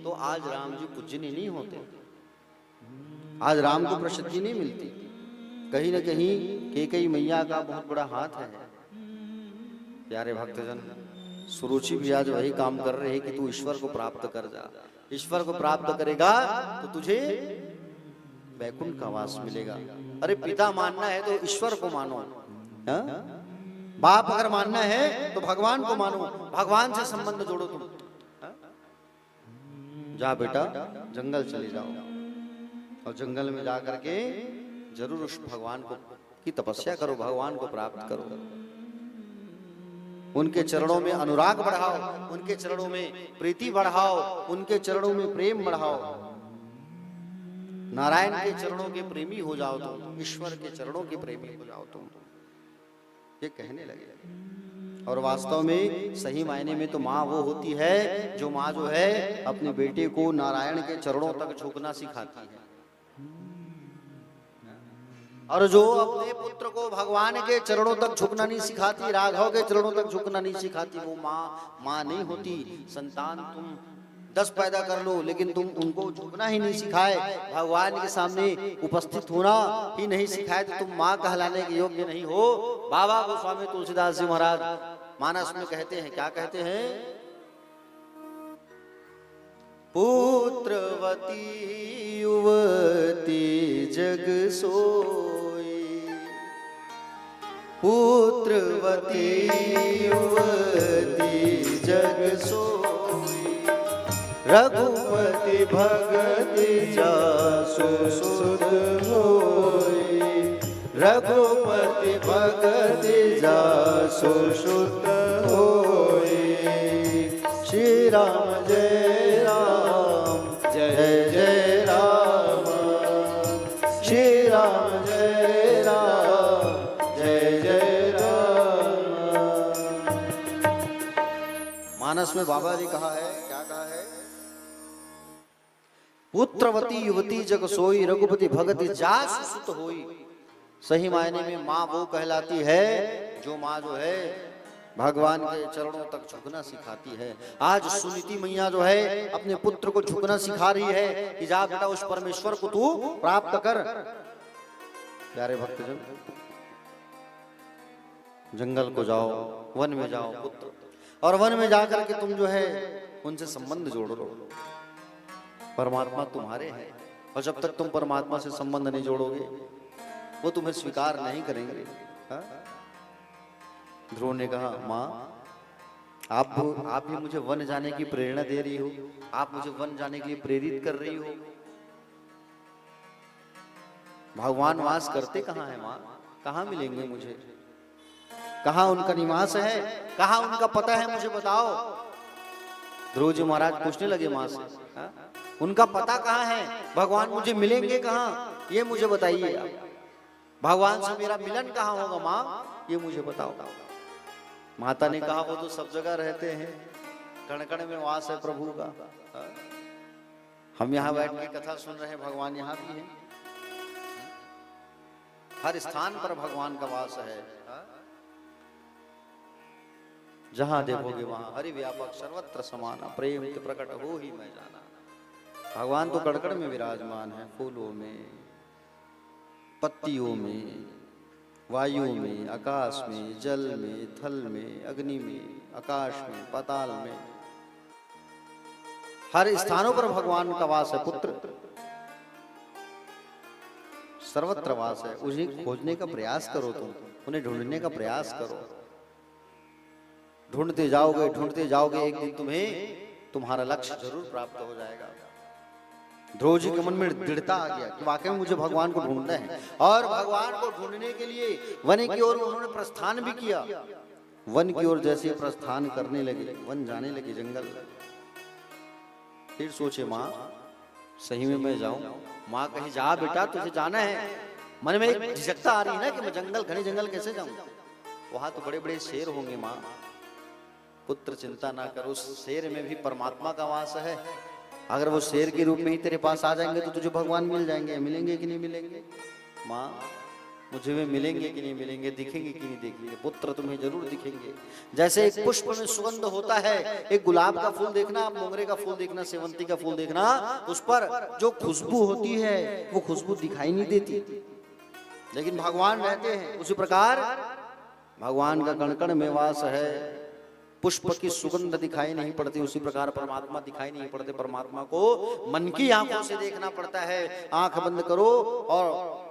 तो आज राम जी पूजनीय नहीं होते, आज राम को प्रसिद्धि नहीं मिलती। कहीं न कहीं कैकेयी मैया का बहुत बड़ा हाथ है। प्यारे भक्तजन, सुरुचि भी आज वही काम कर रहे हैं कि तू ईश्वर को प्राप्त कर जा। ईश्वर को प्राप्त करेगा तो तुझे वैकुंठ का वास मिलेगा। अरे पिता मानना है तो ईश्वर को मानो। हा? बाप अगर मानना है तो भगवान को मानो, भगवान से संबंध जोड़ो तुम। हा? जा बेटा, जंगल चले जाओ और जंगल में जा करके जरूर उस भगवान को की तपस्या करो, भगवान को प्राप्त करो। उनके चरणों में अनुराग बढ़ाओ, उनके चरणों में प्रीति बढ़ाओ, उनके चरणों में प्रेम बढ़ाओ। नारायण के चरणों के प्रेमी हो जाओ तुम, ईश्वर के चरणों के प्रेमी हो जाओ तुम, ये कहने लगे। और वास्तव में सही मायने में तो माँ वो होती है जो माँ जो है अपने बेटे को नारायण के चरणों तक झुकना सिखाती है, और जो अपने पुत्र को भगवान के चरणों तक झुकना नहीं सिखाती, राघव के चरणों तक झुकना नहीं सिखाती, वो माँ नहीं होती। संतान तुम 10 पैदा कर लो, लेकिन तुम उनको झुकना ही नहीं सिखाए, भगवान के सामने उपस्थित होना ही नहीं सिखाए, तो तुम माँ कहलाने के योग्य नहीं हो। बाबा गोस्वामी तुलसीदास जी महाराज मानस में कहते हैं, क्या कहते हैं? पुत्रवती युवती जग सोई, पुत्रवती युवती जग सोई, रघुपति भगति जासु सुध होई, रघुपति भगति जासु सुध होई। श्री राम जय राम, जय जय राम, श्री राम जय राम, जय जय राम। मानस में बाबा ने कहा है, क्या कहा है? पुत्रवती युवती जग सोई, रघुपति भगति जासु सुत होई। सही मायने में माँ वो कहलाती है जो माँ जो है भगवान के चरणों तक झुकना सिखाती है। आज सुनीति मैया जो है अपने पुत्र को झुकना सिखा रही है कि जा बेटा उस परमेश्वर को तू प्राप्त कर। प्यारे भक्तजन, जंगल को जाओ, वन में जाओ पुत्र, और वन में जाकर के तुम जो है उनसे संबंध जोड़ लो। परमात्मा तुम्हारे हैं, और जब तक तुम परमात्मा से संबंध नहीं जोड़ोगे वो तुम्हें स्वीकार नहीं करेंगे। हा? ध्रुव ने कहा, माँ आप भी मुझे वन जाने की प्रेरणा दे रही हो, आप मुझे वन जाने के लिए प्रेरित कर रही हो। भगवान वास करते कहाँ है माँ? कहाँ मिलेंगे मुझे? कहाँ उनका निवास है? कहाँ उनका पता है? मुझे बताओ। ध्रुव जी महाराज पूछने लगे माँ से, हा? उनका पता कहाँ है? भगवान मुझे मिलेंगे कहाँ? ये मुझे बताइए आप। भगवान से मेरा मिलन कहाँ होगा माँ? ये मुझे बताओ। माता ने कहा, वो तो सब जगह रहते हैं, कण कण में वास है प्रभु का। हम यहाँ बैठ के कथा सुन रहे हैं, भगवान यहाँ भी है। हर स्थान पर भगवान का वास है। जहां देखोगे वहां हरि व्यापक सर्वत्र समाना, प्रेम के प्रकट हो ही मैं जाना। भगवान तो कड़कड़ में विराजमान है, फूलों में, पत्तियों में, वायु में, आकाश में, जल में, थल में, अग्नि में, आकाश में, पाताल में, हर स्थानों पर भगवान का वास है। पुत्र सर्वत्र वास है। उन्हें खोजने का प्रयास करो, तुम उन्हें ढूंढने का प्रयास करो। ढूंढते जाओगे, एक दिन तुम्हें तुम्हारा लक्ष्य जरूर प्राप्त हो जाएगा। ध्रुव जी के मन में दृढ़ता आ गया कि वाकई में मुझे भगवान को ढूंढना है, और भगवान को ढूंढने के लिए वन की ओर उन्होंने प्रस्थान भी किया। वन की ओर जैसे प्रस्थान करने लगे, वन जाने लगे जंगल। फिर सोचे, माँ सही में मैं जाऊं? माँ कहीं, जा बेटा तुझे जाना है। मन में एक झिझकता आ रही है ना कि मैं जंगल, घने जंगल कैसे जाऊं? वहां तो बड़े बड़े शेर होंगे। माँ पुत्र चिंता ना करो, उस शेर में भी परमात्मा का वास है। अगर वो शेर के रूप में ही तेरे पास आ जाएंगे तो तुझे भगवान मिल जाएंगे। मिलेंगे कि नहीं मिलेंगे? माँ मुझे वे मिलेंगे कि नहीं मिलेंगे, दिखेंगे कि नहीं दिखेंगे? पुत्र तुम्हें जरूर दिखेंगे। जैसे एक पुष्प में सुगंध होता है, एक गुलाब का फूल देखना, आप मोगरे का फूल देखना, सेवंती का फूल देखना, उस पर जो खुशबू होती है वो खुशबू दिखाई नहीं देती, लेकिन भगवान रहते हैं। उसी प्रकार भगवान का कण कण में वास है। पुष्प की सुगंध दिखाई नहीं पड़ती, उसी प्रकार परमात्मा दिखाई नहीं पड़ते। परमात्मा को मन की आंखों से देखना पड़ता है। आंख बंद करो और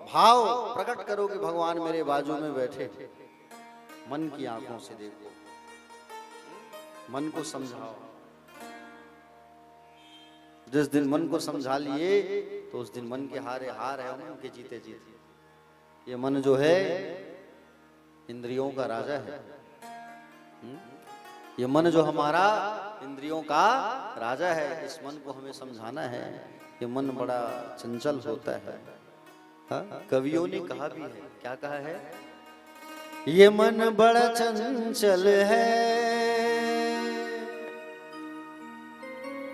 भाव प्रकट करो कि भगवान मेरे बाजू में बैठे। मन की आंखों से देखो, मन को समझाओ। जिस दिन मन को समझा लिए तो उस दिन मन के हारे हार है, मन के जीते जीते। ये मन जो है इंद्रियों का राजा है। ये मन जो हमारा इंद्रियों का राजा है, इस मन को हमें समझाना है। ये मन बड़ा चंचल होता है। कवियों ने कहा भी है, क्या कहा है? ये मन बड़ा चंचल है,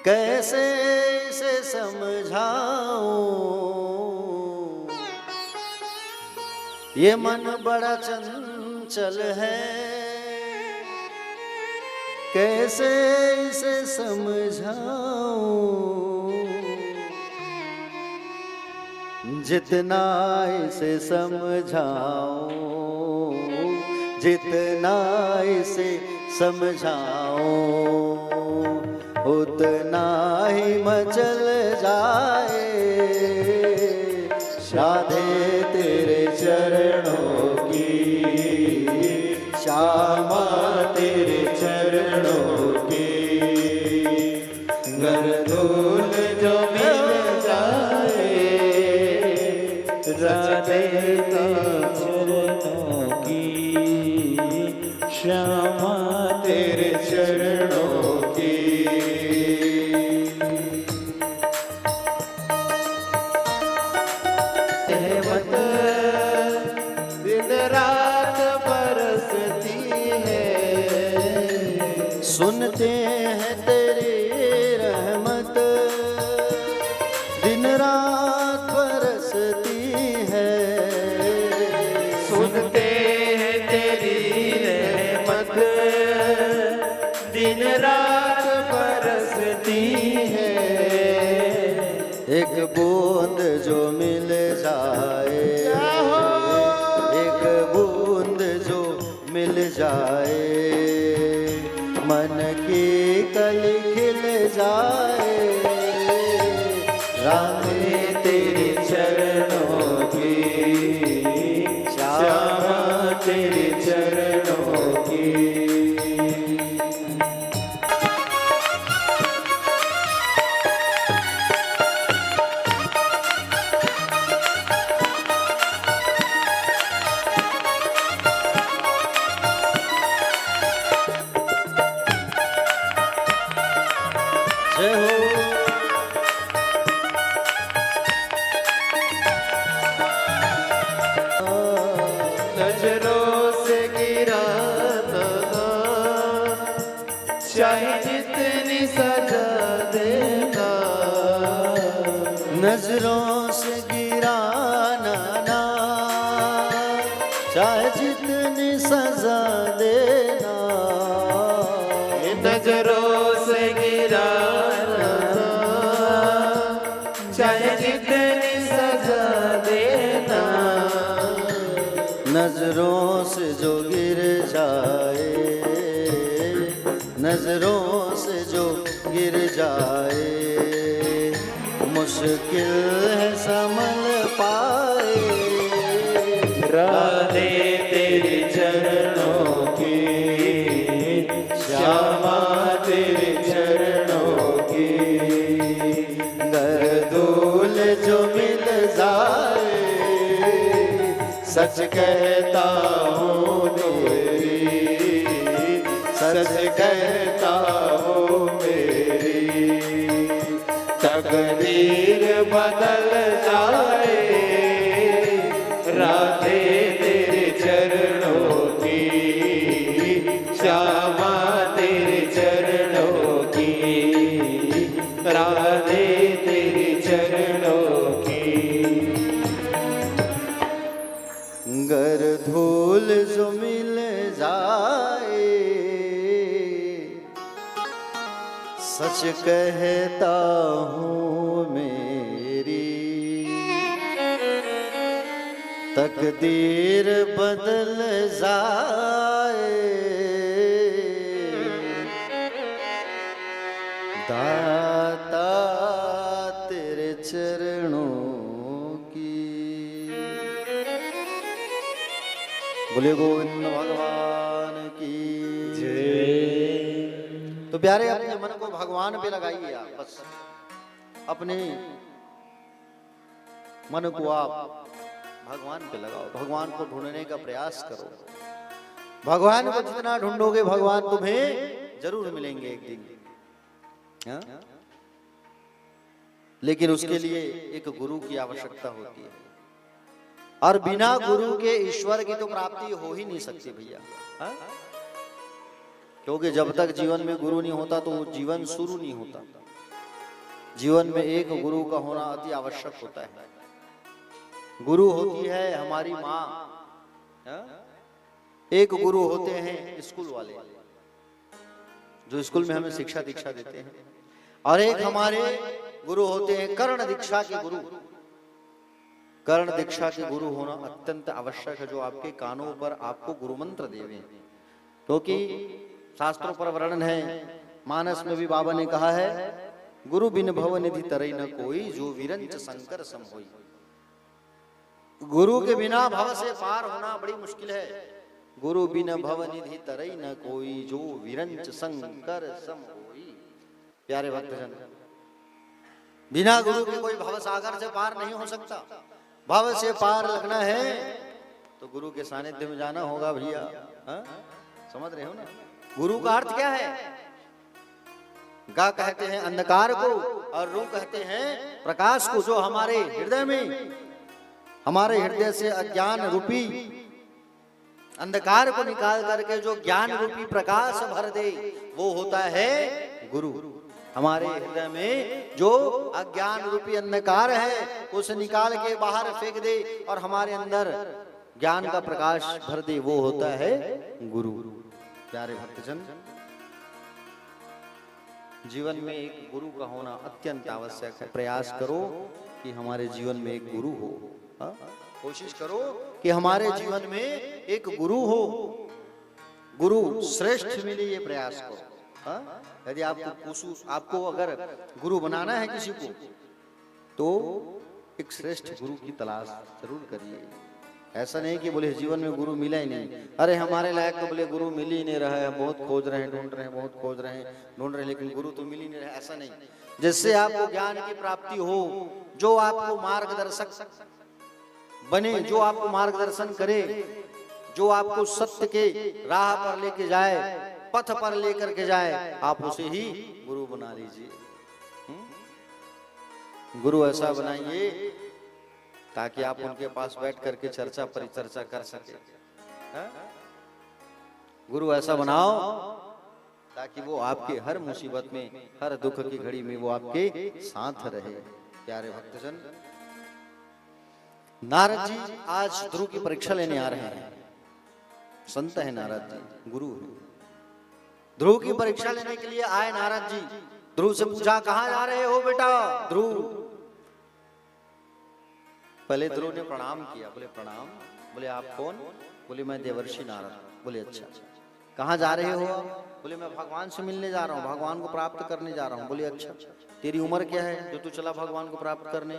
कैसे इसे समझाऊं। ये मन बड़ा चंचल है, कैसे इसे समझाऊं, जितना इसे समझाऊं, जितना इसे समझाऊं, उतना ही मचल जाए राधे तेरे चरणों की, श्यामा तेरे चरणों की। गरदूल जो मिल जाए राधे चरणों की, श्यामा तेरे चरणों की। रहमत दिन रात बरसती है, सुनते हैं तेरी रहमत दिन रात बरसती है, सुनते हैं तेरी रहमत दिन रात बरसती है। एक बूंद जो मिल जाए, एक बूंद जो मिल जाए, मन की कली खिल जाए राधे तेरे चरणों की, श्यामा तेरे चरणों की। जय हो। नजरों से गिरा चाहे जितनी सजा देना, नजरों से गिराना ना, चाहे जितनी सजा देना, नजरों से गिराना चाहे जितनी सजा देना। नजरों से जो गिर जाए, नजरों से जो गिर जाए, मुश्किल है संभल पाए राधे तेरे चरणों की, श्यामा तेरे चरणों की। गरदूल जो मिल जाए, सच कहता हूँ तेरी, सच कहता हूँ मेरी, तकदीर बदल जाए राधे तेरे चरणों की, श्यामा तेरे चरणों की। राधे तेरे चरणों की। गर धूल जो मिल जाए, सच कहता हूँ मेरी, तकदीर बदल जाए दाता तेरे चरणों की। बोले गोविंद भगवान की जय। तो प्यारे अपने मन को भगवान पे लगाइए आप, बस अपने मन को आप भगवान पे लगाओ, भगवान को ढूंढने का प्रयास करो। भगवान को जितना ढूंढोगे भगवान तुम्हें जरूर मिलेंगे एक दिन, हाँ? लेकिन उसके लिए एक गुरु की आवश्यकता होती है, और बिना गुरु के ईश्वर की तो प्राप्ति हो ही नहीं सकती भैया, हाँ? क्योंकि जब तक जीवन में गुरु नहीं होता तो जीवन शुरू नहीं होता। जीवन में एक गुरु का होना अति आवश्यक होता है। गुरु होती है हमारी माँ, एक गुरु होते हैं स्कूल वाले, जो स्कूल में हमें शिक्षा दीक्षा देते हैं, और एक हमारे गुरु होते हैं कर्ण दीक्षा के गुरु। कर्ण दीक्षा के गुरु होना अत्यंत आवश्यक है, जो आपके कानों पर आपको गुरु मंत्र देवे, क्योंकि शास्त्रों पर वर्णन है, मानस में भी बाबा ने कहा है, गुरु बिन भव निधि तरई न कोई, जो विरंच शंकर सम होई। गुरु के बिना भव से पार होना बड़ी मुश्किल है। गुरु बिन भव निधि तरई न कोई, जो विरंच शंकर सम होई। प्यारे भक्तजन, बिना गुरु के कोई भव सागर से पार नहीं हो सकता। भव से पार लगना है तो गुरु के सानिध्य में जाना होगा भैया। समझ रहे हो ना? गुरु का अर्थ क्या है? गा कहते हैं अंधकार को और रू कहते हैं प्रकाश को, जो हमारे हृदय में, हमारे हृदय से अज्ञान रूपी अंधकार को निकाल करके जो ज्ञान रूपी प्रकाश भर दे, वो होता है गुरु। हमारे हृदय में जो अज्ञान रूपी अंधकार है उसे निकाल के बाहर फेंक दे और हमारे अंदर ज्ञान का प्रकाश भर दे, वो होता है गुरु। प्यारे भक्तजन, जीवन में एक गुरु का होना अत्यंत आवश्यक है। प्रयास करो कि हमारे जीवन में एक गुरु हो। कोशिश करो कि हमारे जीवन में एक गुरु हो, गुरु श्रेष्ठ मिले, ये प्रयास करो। यदि आपको अगर गुरु बनाना है किसी को, तो एक श्रेष्ठ गुरु की तलाश जरूर करिए। ऐसा नहीं कि बोले जीवन में गुरु मिला ही नहीं, अरे हमारे लायक तो बोले गुरु मिल ही नहीं रहा है, बहुत खोज रहे हैं, ढूंढ रहे हैं, बहुत खोज रहे हैं, ढूंढ रहे हैं, लेकिन गुरु तो मिल ही नहीं रहा। ऐसा नहीं, जिससे आपको ज्ञान की प्राप्ति हो, जो आपको मार्गदर्शक बने, जो आपको मार्गदर्शन करे, जो आपको सत्य के राह पर लेके जाए, पथ पर लेकर के जाए, आप उसे ही गुरु बना लीजिए। गुरु ऐसा बनाइए ताकि आप उनके पास बैठ करके चर्चा परिचर्चा कर सके। गुरु ऐसा बनाओ ताकि वो आपके हर मुसीबत में, हर दुख की घड़ी में वो आपके साथ रहे। प्यारे भक्तजन, नारद जी आज ध्रुव की परीक्षा लेने आ रहे हैं। संत है नारद जी, गुरु है। ध्रुव की परीक्षा लेने के लिए आए नारद जी। ध्रुव से पूछा, कहां जा रहे हो बेटा? ध्रुव, पहले ध्रुव ने प्रणाम किया। बोले प्रणाम। बोले आप कौन? बोले मैं देवर्षि नारद। बोले अच्छा, कहां जा रहे हो? बोले मैं भगवान से मिलने जा रहा हूँ, भगवान को प्राप्त करने जा रहा हूँ। बोले अच्छा, तेरी उम्र क्या है जो तू चला भगवान को प्राप्त करने?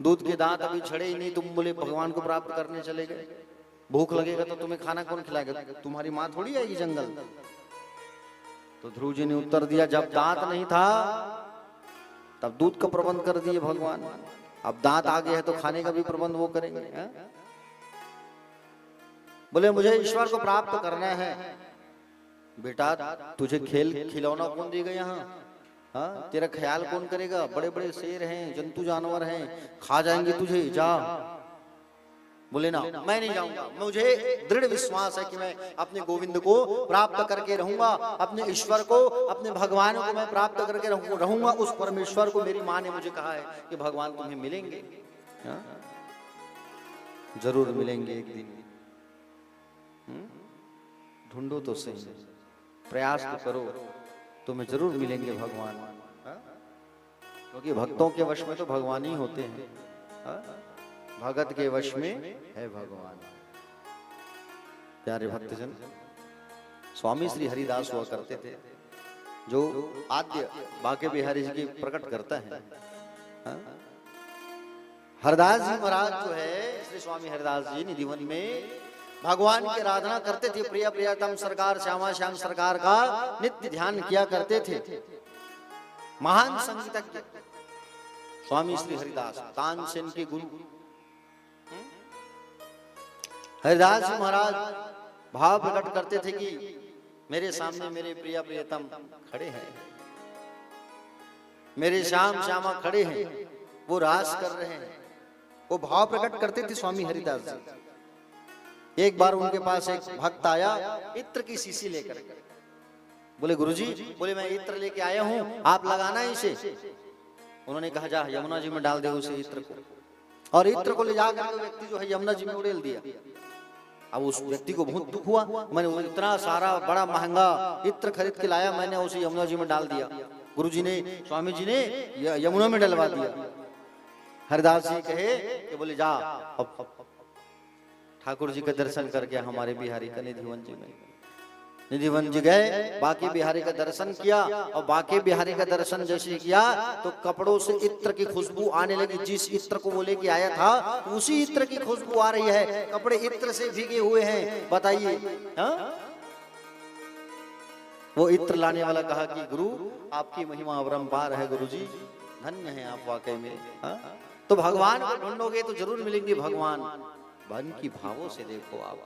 दूध के दांत अभी छड़े ही नहीं, तुम बोले भगवान को प्राप्त करने चले गए। भूख लगेगा तो तुम्हें खाना कौन खिलाएगा? तुम्हारी माँ थोड़ी आएगी जंगल। तो ध्रुव जी ने उत्तर दिया, जब दांत नहीं था तब दूध का प्रबंध कर दिए भगवान, अब दांत आ गए हैं तो खाने का भी प्रबंध वो करेंगे। बोले मुझे ईश्वर को प्राप्त करना है। बेटा तुझे खेल खिलौना कौन देगा यहाँ? तेरा ख्याल कौन करेगा? बड़े बड़े शेर हैं, जंतु जानवर हैं, खा जाएंगे तुझे, जा। बोले ना, मैं नहीं जाऊंगा। मुझे दृढ़ विश्वास है कि मैं अपने गोविंद को प्राप्त करके रहूंगा, अपने ईश्वर को, अपने भगवान को मैं प्राप्त करके रहूंगा। उस परमेश्वर को मेरी माँ ने मुझे कहा है कि भगवान तुम्हें मिलेंगे, जरूर मिलेंगे एक दिन। ढूंढो तो सही, प्रयास तो करो, तुम्हें जरूर मिलेंगे भगवान, क्योंकि भक्तों के वश में तो भगवान ही होते हैं। भगत के वश में है भगवान। प्यारे भक्तजन, स्वामी श्री हरिदास हुआ करते थे, जो आद्य बांके बिहारी जी की प्रकट करता है। हरदास जी महाराज जो है, श्री स्वामी हरदास जी निधिवन में भगवान की आराधना करते थे। प्रिय प्रियतम सरकार, श्यामा श्याम सरकार का नित्य ध्यान किया करते थे। महान संगीतज्ञ स्वामी श्री हरिदास, तानसेन के गुरु हरिदास जी महाराज भाव प्रकट करते थे कि मेरे सामने मेरे प्रिय प्रियतम खड़े हैं, मेरे श्याम श्यामा खड़े हैं, वो रास कर रहे हैं। वो भाव प्रकट करते थे स्वामी हरिदास जी। एक बार उनके पास एक भक्त आया इत्र की शीशी लेकर। बोले गुरुजी, बोले मैं इत्र लेके आया हूं, आप लगाना इसे। उन्होंने कहा जा यमुना जी में डाल दे उसे इत्र को। और इत्र को ले जाकर व्यक्ति जो है यमुना जी में उड़ेल दिया। अब उस व्यक्ति को बहुत दुख हुआ, मैंने वो इतना सारा बड़ा महंगा इत्र खरीद के लाया, मैंने उसे यमुना जी में डाल दिया। गुरुजी ने, स्वामी जी ने यमुना में डलवा दिया। हरिदास जी कहे कि बोले जा अब ठाकुर जी का दर्शन करके हमारे बिहारी का निधिवन जी में। निधिवन जी गए, बाकी बिहारी का दर्शन किया, और बाकी बिहारी का दर्शन जैसे किया तो कपड़ों से इत्र की खुशबू आने लगी। जिस इत्र को वो लेके आया था उसी इत्र की खुशबू आ रही है, कपड़े इत्र से भीगे हुए हैं। बताइए, हाँ? वो इत्र लाने वाला कहा कि गुरु आपकी महिमा अपरंपार है, गुरु जी धन्य है आप वाकई में। हाँ? तो भगवान को ढूंढोगे तो जरूर मिलेंगे भगवान। मन की भावों से देखो, आप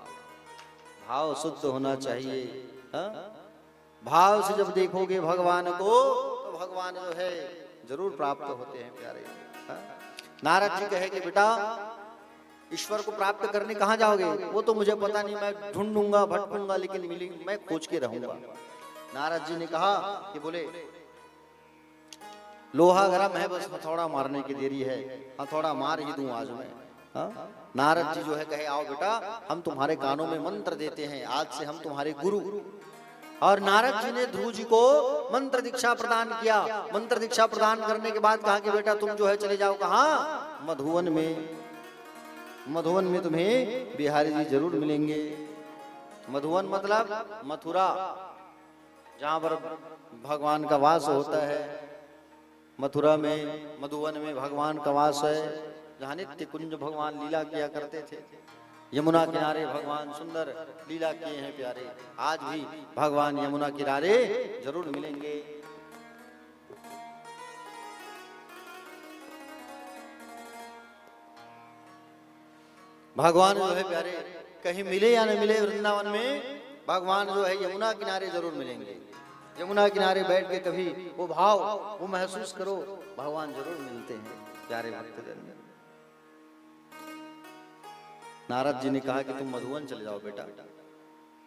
भाव शुद्ध होना चाहिए। हाँ? भाव से जब देखोगे भगवान को तो भगवान जो है जरूर प्राप्त होते हैं प्यारे। हाँ? नारद जी कहे कि बेटा ईश्वर को प्राप्त करने कहाँ जाओगे? वो तो मुझे पता नहीं, मैं ढूंढूंगा भटकूंगा लेकिन मिलेंगे, मैं खोज के रहूंगा। नारद जी ने कहा कि बोले लोहा गरम है, बस हथौड़ा मारने की देरी है, हथौड़ा मार ही दूं आज मैं। हाँ? नारद जी जो है कहे आओ बेटा हम तुम्हारे कानों में मंत्र देते हैं, आज से हम तुम्हारे गुरु। और नारद जी ने ध्रुव जी को मंत्र दीक्षा प्रदान किया। मंत्र दीक्षा प्रदान करने के बाद कहा कि बेटा तुम जो है चले जाओ कहाँ? मधुवन में। मधुवन में तुम्हें बिहारी जी जरूर मिलेंगे। मधुवन मतलब मथुरा, जहां पर भगवान का वास होता है। मथुरा में, मधुवन में भगवान का वास है, जहाँ नित्य कुंज भगवान लीला किया करते थे। यमुना किनारे भगवान सुंदर लीला किए हैं प्यारे। आज भी भगवान यमुना किनारे जरूर मिलेंगे। भगवान जो है प्यारे कहीं मिले या न मिले, वृंदावन में भगवान जो है यमुना किनारे जरूर मिलेंगे। यमुना किनारे बैठ के कभी वो भाव वो महसूस करो, भगवान जरूर मिलते हैं प्यारे भक्तजन। नारद जी ने कहा कि तुम मधुवन चले जाओ बेटा,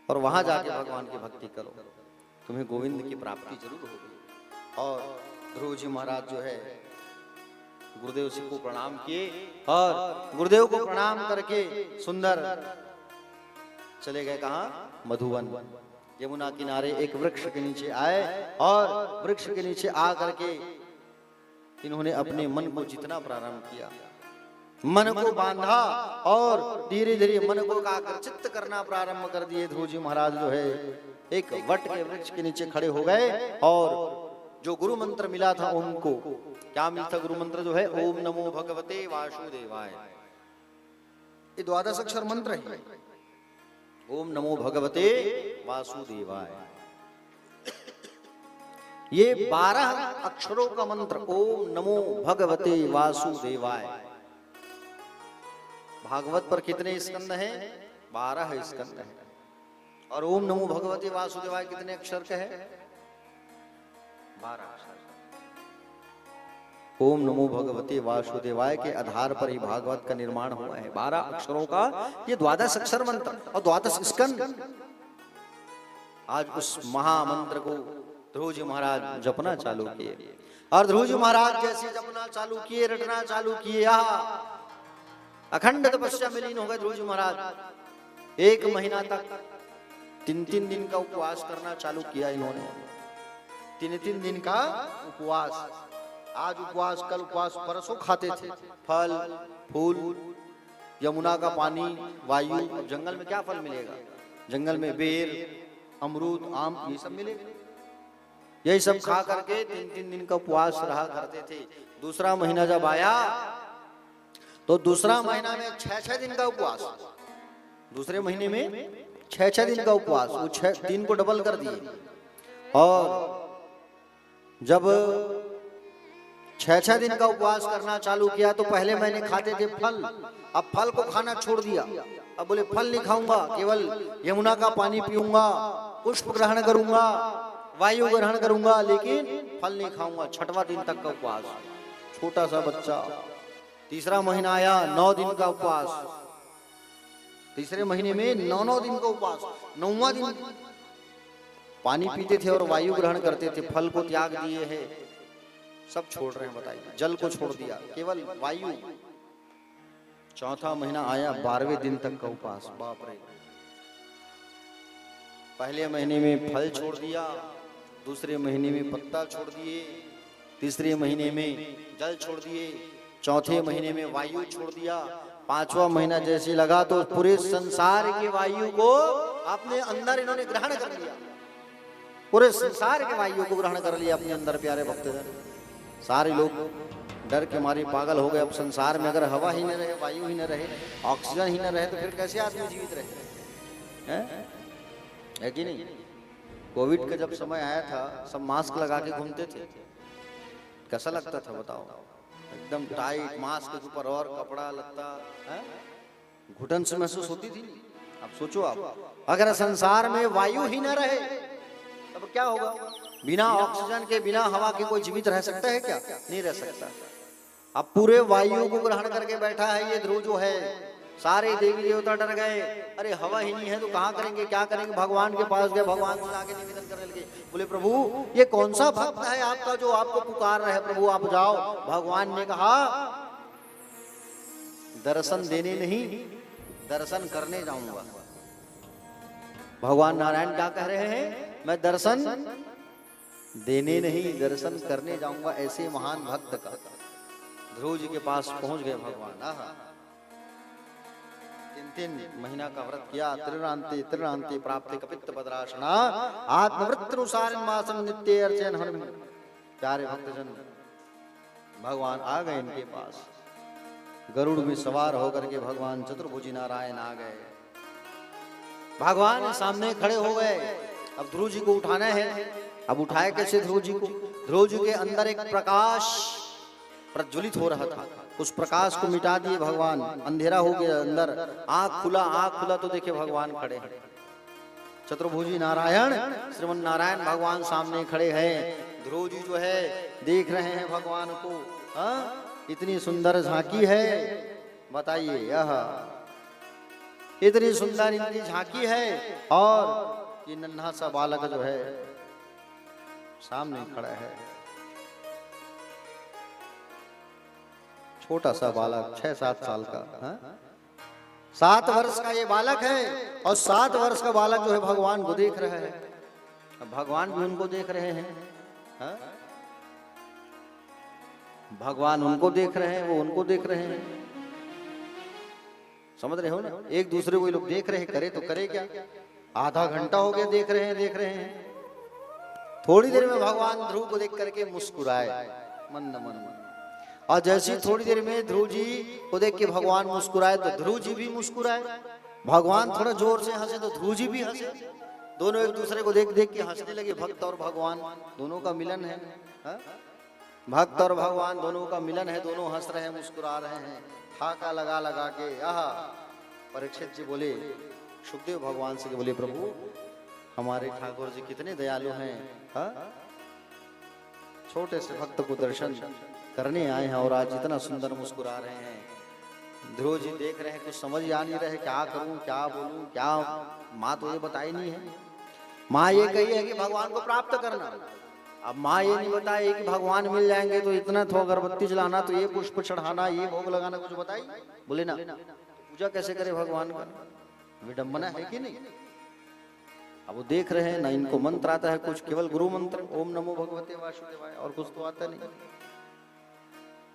और वहां जाके भगवान की भक्ति करो, तुम्हें गोविंद की प्राप्ति जरूर होगी। और ध्रुव जी महाराज जो है गुरुदेव जी को प्रणाम किए, और गुरुदेव को प्रणाम करके सुंदर चले गए कहाँ? मधुवन। यमुना किनारे एक वृक्ष के नीचे आए, और वृक्ष के नीचे आ करके इन्होंने अपने मन को जितना प्रारंभ किया, मन को बांधा, और धीरे धीरे मन को आकर्षित करना प्रारंभ कर दिए। ध्रुव जी महाराज जो है एक वट के वृक्ष के नीचे खड़े हो गए, और जो गुरु मंत्र मिला था उनको, क्या मिलता गुरु मंत्र जो है? ओम नमो भगवते वासुदेवाय। ये द्वादश अक्षर मंत्र है, ओम नमो भगवते वासुदेवाय। ये 12 अक्षरों का मंत्र, ओम नमो भगवते वासुदेवाय। भागवत पर कितने स्कंद हैं? 12 स्कंद हैं। और ओम नमो भगवते वासुदेवाय कितने अक्षर का है? 12 अक्षर। ओम नमो भगवते वासुदेवाय के आधार पर ही भागवत का निर्माण हुआ है। 12 अक्षरों का ये द्वादश अक्षर मंत्र और द्वादश स्कंद। आज उस महामंत्र को ध्रुव जी महाराज जपना चालू किए, और ध्रुव जी महाराज जैसे जपना चालू किए, रटना चालू किए, अखंड तपस्या में लीन हो गए ध्रुव जी महाराज। 1 महीना तक 3-3 दिन का उपवास करना चालू किया इन्होंने। 3-3 दिन का उपवास, आज उपवास कल उपवास, परसों खाते थे फल फूल, यमुना का पानी, वायु। जंगल में क्या फल मिलेगा? जंगल में बेर, अमरूद, आम, ये सब मिलेगा। यही सब खा करके 3-3 दिन का उपवास रहा करते थे। दूसरा महीना जब आया तो दूसरा महीना में 6-6 दिन का उपवास। दूसरे महीने में 6-6 दिन का उपवास, वो 6 दिन को डबल कर दिए। और जब 6-6 दिन का उपवास करना चालू किया तो पहले महीने खाते थे फल, अब फल को खाना छोड़ दिया। अब बोले फल नहीं खाऊंगा, केवल यमुना का पानी पीऊंगा, पुष्प ग्रहण करूंगा, वायु ग्रहण करूंगा, लेकिन फल नहीं खाऊंगा। 6वां दिन तक का उपवास, छोटा सा बच्चा। तीसरा महीना आया, 9 दिन का उपवास। तीसरे महीने में 9 दिन का उपवास। 9वां दिन पानी पीते थे और वायु ग्रहण करते थे, फल को त्याग दिए हैं, सब छोड़ रहे हैं। बताइए, जल को छोड़ दिया, केवल वायु। चौथा महीना आया, 12वें दिन तक का उपवास। बाप रे, पहले महीने में फल छोड़ दिया, दूसरे महीने में पत्ता छोड़ दिए, तीसरे महीने में जल छोड़ दिए, चौथे महीने में वायु छोड़ दिया, पांचवा महीना जैसे लगा तो पूरे संसार की वायु को अपने अंदर इन्होंने ग्रहण कर लिया। पूरे संसार के वायु को ग्रहण कर लिया अपने अंदर। प्यारे भक्तजन, सारे लोग डर के मारे पागल हो गए। अब संसार में अगर हवा ही न रहे, वायु ही न रहे, ऑक्सीजन ही न रहे तो फिर कैसे आदमी जीवित रहे? है कि नहीं? कोविड का जब समय आया था, सब मास्क लगा के घूमते थे, कैसा लगता था बताओ? एकदम टाइट मास्क के ऊपर और कपड़ा लत्ता, घुटन से महसूस होती थी। अब सोचो आप, अगर संसार में वायु ही न रहे तब क्या होगा? बिना ऑक्सीजन के, बिना हवा के कोई जीवित रह सकता है क्या? नहीं रह सकता। अब पूरे वायु को ग्रहण करके बैठा है ये ध्रुव जो है। सारे देवी देवता डर गए, अरे हवा ही नहीं है तो कहाँ करेंगे, क्या करेंगे? भगवान के पास गए, भगवान से जाके निवेदन करने लगे, बोले प्रभु ये कौन सा भक्त है आपका जो आपको पुकार रहे, प्रभु आप जाओ। भगवान ने कहा दर्शन देने नहीं, दर्शन करने जाऊंगा। भगवान नारायण क्या कह रहे हैं? मैं दर्शन देने नहीं, दर्शन करने जाऊंगा। ऐसे महान भक्त का ध्रुव जी के पास पहुंच गए भगवान। 3 महीना का व्रत किया। त्रिनांते प्राप्ते कपित्त पदराशना आत्मवृत्तनुसार मासम नित्य अर्चन हनुम। प्यारे भक्तजन, भगवान आ गए इनके पास। गरुड़ में सवार होकर के भगवान चतुर्भुजी नारायण आ गए। भगवान सामने खड़े हो गए। अब ध्रुव जी को उठाना है। अब उठाए कैसे ध्रुव जी को? ध्रुव जी के अंदर एक प्रकाश प्रज्वलित हो रहा था, उस प्रकाश को मिटा दिए भगवान। अंधेरा हो गया अंदर, आंख खुला तो देखे भगवान खड़े हैं। चतुर्भुजी नारायण श्रीमन नारायण भगवान सामने खड़े हैं। ध्रुव जी जो है देख रहे हैं भगवान को। इतनी सुंदर झांकी है, बताइए, यह इतनी सुंदर इनकी झांकी है और ये नन्हा सा बालक जो है सामने खड़ा है। छोटा सा बालक 6-7 साल का, 7 वर्ष का ये बालक है और 7 वर्ष का बालक जो है भगवान को देख रहा है। अब भगवान भी उनको देख रहे हैं। भगवान उनको देख रहे हैं, वो उनको देख रहे हैं। समझ रहे हो ना? एक दूसरे को ये लोग देख रहे हैं, करे तो करे क्या? आधा घंटा हो गया देख रहे हैं। थोड़ी देर में भगवान ध्रुव को देख करके मुस्कुराए मंद मन। और जैसी थोड़ी देर में ध्रुव जी को देख के भगवान मुस्कुराए तो ध्रुव जी भी मुस्कुराए। भगवान थोड़ा जोर से हंसे तो ध्रुव जी भी हंसे। दोनों एक दूसरे को देख देख के हंसने लगे। भक्त और भगवान दोनों का मिलन है। भक्त और भगवान दोनों का मिलन है। दोनों हंस रहे हैं, मुस्कुरा रहे हैं, ठाका लगा लगा के। परीक्षित जी बोले सुखदेव भगवान से, बोले प्रभु हमारे ठाकुर जी कितने दयालु हैं। छोटे से भक्त को दर्शन करने आए हैं और आज इतना सुंदर मुस्कुरा रहे हैं। ध्रुव जी देख रहे हैं, कुछ समझ आ नहीं रहे, क्या करूं, क्या बोलूं, क्या। माँ तो ये बताई नहीं है। माँ ये कही है कि भगवान को प्राप्त करना। अब माँ ये नहीं बताई कि भगवान मिल जाएंगे तो इतना तो अगरबत्ती जलाना, तो ये पुष्प चढ़ाना, ये भोग लगाना, कुछ बताई बोले ना। पूजा कैसे करे भगवान का? विडंबना है कि नहीं? अब वो देख रहे हैं ना, इनको मंत्र आता है कुछ, केवल गुरु मंत्र ओम नमो भगवते वासुदेवाय, और कुछ तो आता नहीं।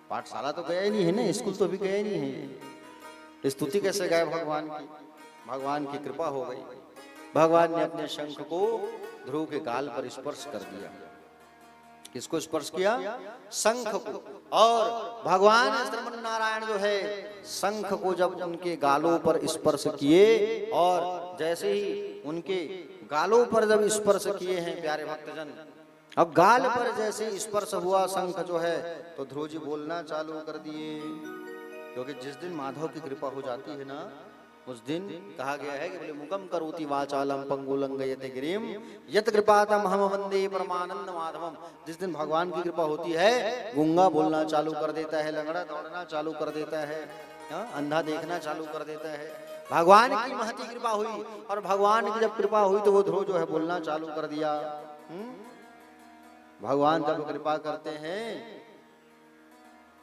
पाठशाला तो गया ही नहीं है ना, स्कूल तो भी गया ही नहीं है। स्तुति कैसे गाए भगवान की? भगवान की कृपा हो गई। भगवान ने अपने शंख को ध्रुव के गाल पर स्पर्श कर दिया। किसको स्पर्श किया? शंख को। और भगवान श्रीमन नारायण जो है शंख को जब उनके गालों पर स्पर्श किए, और जैसे ही उनके गालों पर जब स्पर्श किए हैं प्यारे भक्तजन, अब गाल पर जैसे स्पर्श हुआ शंख जो है, तो ध्रुव जी बोलना चालू कर दिए। क्योंकि जिस दिन माधव की कृपा हो जाती है ना, उस दिन कहा गया है कि बोले मुखम करोति वाचालम पंगुलंग यते गिरिम यत कृपातम हम वंदे परमानंद माधवम। जिस दिन भगवान की कृपा होती है, गूंगा बोलना चालू कर देता है, लंगड़ा दौड़ना चालू कर देता है, अंधा देखना चालू कर देता है। भगवान की महती कृपा हुई, और भगवान की जब कृपा हुई तो वो ध्रुव जो है बोलना चालू कर दिया। भगवान जब कृपा करते हैं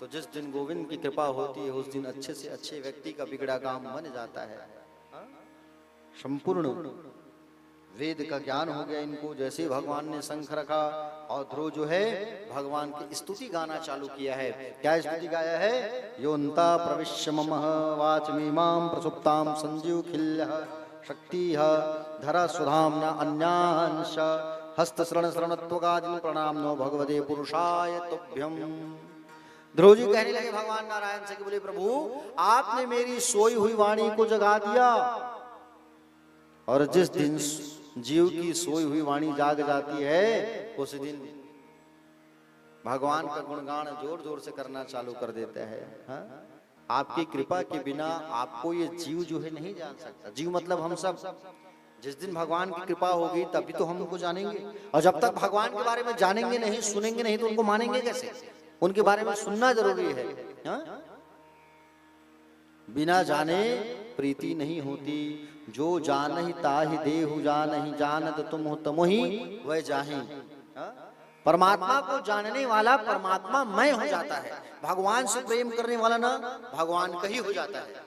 तो जिस दिन गोविंद की कृपा होती है, उस दिन अच्छे से अच्छे व्यक्ति का बिगड़ा काम बन जाता है। संपूर्ण वेद का ज्ञान हो गया इनको। जैसे भगवान ने शंख रखा और ध्रुव जो है भगवान की स्तुति गाना चालू किया है। क्या स्तुति गाया है? योन्ता प्रविश्य मम वाचमीमां प्रसुप्तां संजीवखिल्यः शक्तिः धरा सुधाम्ना अन्यांश हस्तश्रण शरणत्वगादिं प्रणामो भगवते पुरुषाय तुभ्यम्। ध्रुव जी कहने लगे भगवान नारायण से कि बोले प्रभु आपने मेरी सोई हुई वाणी को जगा दिया, और जिस दिन जीव की सोई हुई वाणी जाग जाती है उस दिन भगवान का गुणगान जोर जोर से करना चालू कर देता है। हाँ? आपकी कृपा के बिना आपको ये जीव जो है नहीं जान सकता। जीव मतलब हम सब। जिस दिन भगवान की कृपा होगी तभी तो हम उनको जानेंगे, और जब तक भगवान के बारे में जानेंगे नहीं, सुनेंगे नहीं, तो उनको मानेंगे कैसे? उनके बारे में सुनना जरूरी है। हाँ? बिना जाने प्रीति नहीं होती। जो जानहि ताहि देहु जानहि, जानत तुम हो तमोहि वह जाहि। परमात्मा को जानने वाला परमात्मा मैं हो जाता है। भगवान से प्रेम करने वाला ना भगवान का ही हो जाता है।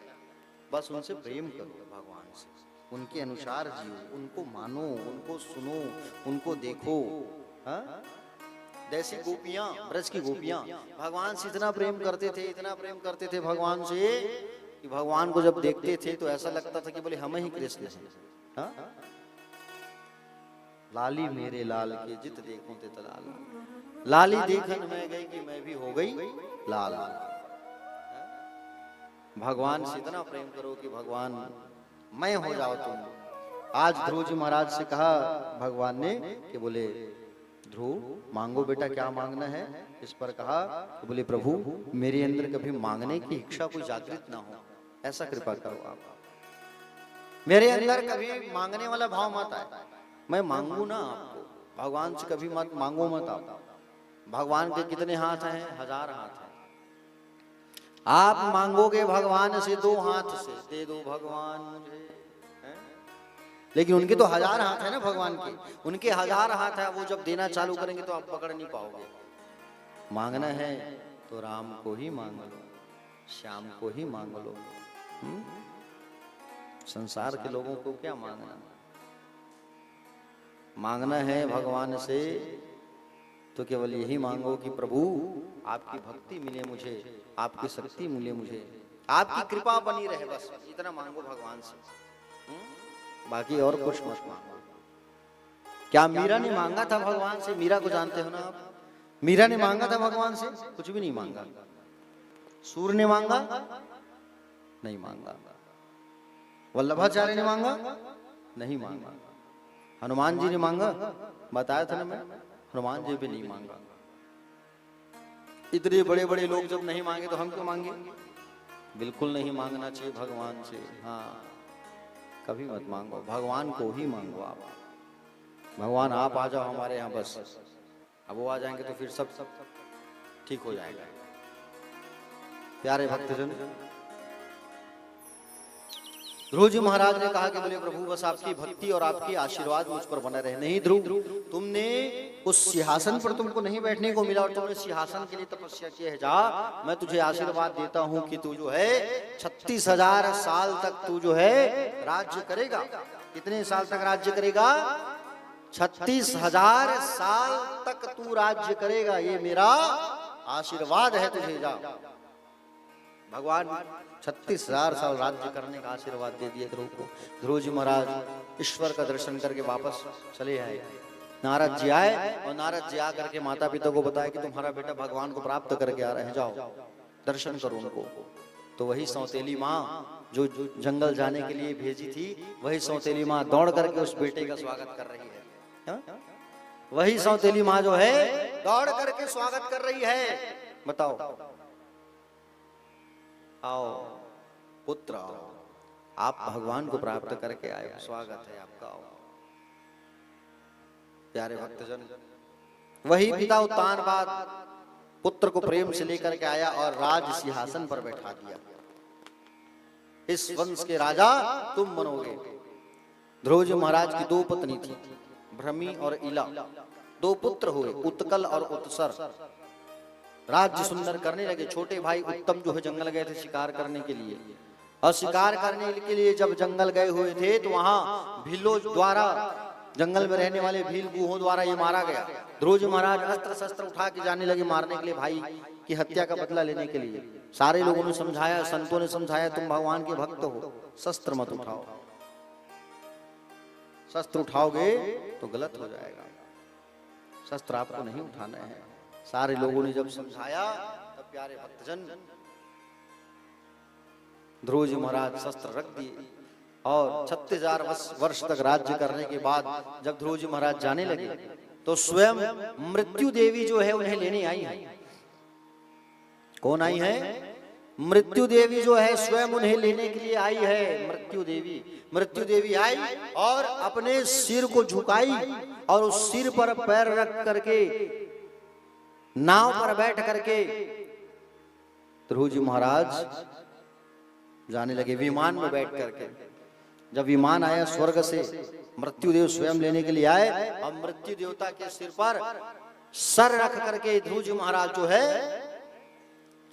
बस उनसे प्रेम करो, भगवान से उनके अनुसार जियो, उनको मानो, उनको सुनो, उनको देखो। हाँ? जैसी गोपियां, ब्रज की गोपियां भगवान से इतना प्रेम करते थे, इतना प्रेम करते थे भगवान से कि भगवान को जब देखते थे तो ऐसा लगता था कि बोले हम ही कृष्ण हैं। हाँ? लाली मेरे लाल के जित देखूं तित लाल, लाली देखन मैं गई कि मैं भी हो गई लाल। भगवान से इतना प्रेम करो कि भगवान मैं हो जाओ तुम। आज ध्रुव जी महाराज से कहा भगवान ने कि बोले ध्रुव मांगो बेटा, क्या मांगना है? इस पर कहा कि बोले प्रभु मेरे अंदर कभी मांगने की इच्छा कोई जागृत ना हो, ऐसा कृपा करो आप। मेरे अंदर कभी मांगने वाला भाव मत आए। मैं मांगू ना आपको, भगवान से कभी मत मांगो मत आप। भगवान के कितने हाथ हैं? 1000 हाथ हैं। आप मांगोगे भगवान से 2 हाथ से, दे दो भगवान मुझे, लेकिन उनके तो 1000 हाथ है ना भगवान के। उनके 1000 हाथ है, वो जब देना चालू करेंगे तो आप पकड़ नहीं पाओगे। मांगना है तो राम को ही मांग लो, श्याम को ही मांग लो। संसार के लोगों को क्या मांगना? मांगना है भगवान से तो केवल यही मांगो कि प्रभु आपकी भक्ति मिले मुझे, आपकी शक्ति मिले मुझे, आपकी कृपा बनी रहे, बस इतना मांगो भगवान से। बाकी और कुछ मत मांगो। क्या मीरा ने मांगा था भगवान से? मीरा को जानते हो ना आप? मीरा ने मांगा था भगवान से? कुछ भी नहीं मांगा। सूर्य ने मांगा? नहीं मांगा। वल्लभाचार्य ने मांगा? नहीं मांगा। हनुमान जी ने मांगा? बताया था ना मैं, हनुमान जी भी नहीं मांगा। इतने बड़े बड़े लोग जब नहीं मांगे तो हम क्यों मांगे? बिल्कुल नहीं मांगना चाहिए भगवान से। हाँ, कभी मत मांगो, भगवान को ही मांगो आप। भगवान आप आ जाओ हमारे यहाँ बस। अब वो आ जाएंगे तो फिर सब ठीक हो जाएगा। प्यारे भक्तजन, ध्रुव जी महाराज ने कहा कि बोले प्रभु बस आपकी भक्ति और आपकी आशीर्वाद मुझ पर बना रहे। नहीं ध्रुव, तुमने उस सिंहासन पर तुमको नहीं बैठने को मिला और तुमने सिंहासन के लिए तपस्या की है। जा, मैं तुझे आशीर्वाद देता हूं कि तू जो है 36,000 साल तक तू जो है राज्य करेगा। कितने साल तक राज्य करेगा? 36,000 साल तक तू राज्य करेगा, ये मेरा आशीर्वाद है तुझे। जा, भगवान 36,000 साल राज्य करने का आशीर्वाद दे दिया ध्रुव को। ध्रुव जी महाराज ईश्वर का दर्शन करके वापस चले आए। नारद जी आए और नारद जी आकर के माता पिता को बताया कि तुम्हारा बेटा भगवान को प्राप्त करके आ रहे हैं, जाओ दर्शन करो उनको। तो वही सौतेली माँ जो जंगल जाने के लिए भेजी थी, वही सौतेली माँ दौड़ करके उस बेटे का स्वागत कर रही है। हा? वही सौतेली माँ जो है दौड़ करके स्वागत कर रही है। बताओ, आओ पुत्र आओ, आप भगवान को प्राप्त करके आए, स्वागत है आपका। आओ प्यारे भक्तजन, वही पिता उत्तान बाद पुत्र को प्रेम से लेकर के आया और राज सिंहासन पर बैठा दिया। इस वंश के राजा तुम बनोगे। ध्रुव जी महाराज की 2 पत्नी थी, भ्रमी और इला। 2 पुत्र हुए, उत्कल और उत्सर। राज्य सुंदर करने लगे। छोटे भाई उत्तम जो है जंगल गए थे शिकार करने के लिए, और शिकार करने के लिए जब जंगल गए हुए थे तो वहां भीलों द्वारा जंगल में रहने वाले भील गुहों द्वारा ये मारा गया। ध्रुव जी महाराज अस्त्र शस्त्र उठा के जाने लगे मारने के लिए, भाई की हत्या का बदला लेने के लिए। सारे लोगों ने समझाया, संतों ने समझाया, तुम भगवान के भक्त हो, शस्त्र मत उठाओ, शस्त्र उठाओगे तो गलत हो जाएगा, शस्त्र आपको नहीं उठाना है। सारे लोगों ने जब समझाया तब प्यारे भक्तजन ध्रुव जी महाराज शस्त्र रख दिए और 36,000 वर्ष तक राज्य करने के बाद जब ध्रुव जी महाराज जाने लगे तो स्वयं मृत्यु देवी जो है उन्हें लेने आई है। कौन आई है? मृत्यु देवी जो है स्वयं उन्हें लेने के लिए आई है। मृत्यु देवी आई और अपने सिर को झुकाई और उस सिर पर पैर रख करके नाव पर बैठ करके ध्रुव जी महाराज जाने लगे विमान में बैठ करके। जब विमान आया स्वर्ग से, मृत्युदेव स्वयं लेने के लिए आए और मृत्यु देवता के सिर पर सर रख करके ध्रुव जी महाराज जो है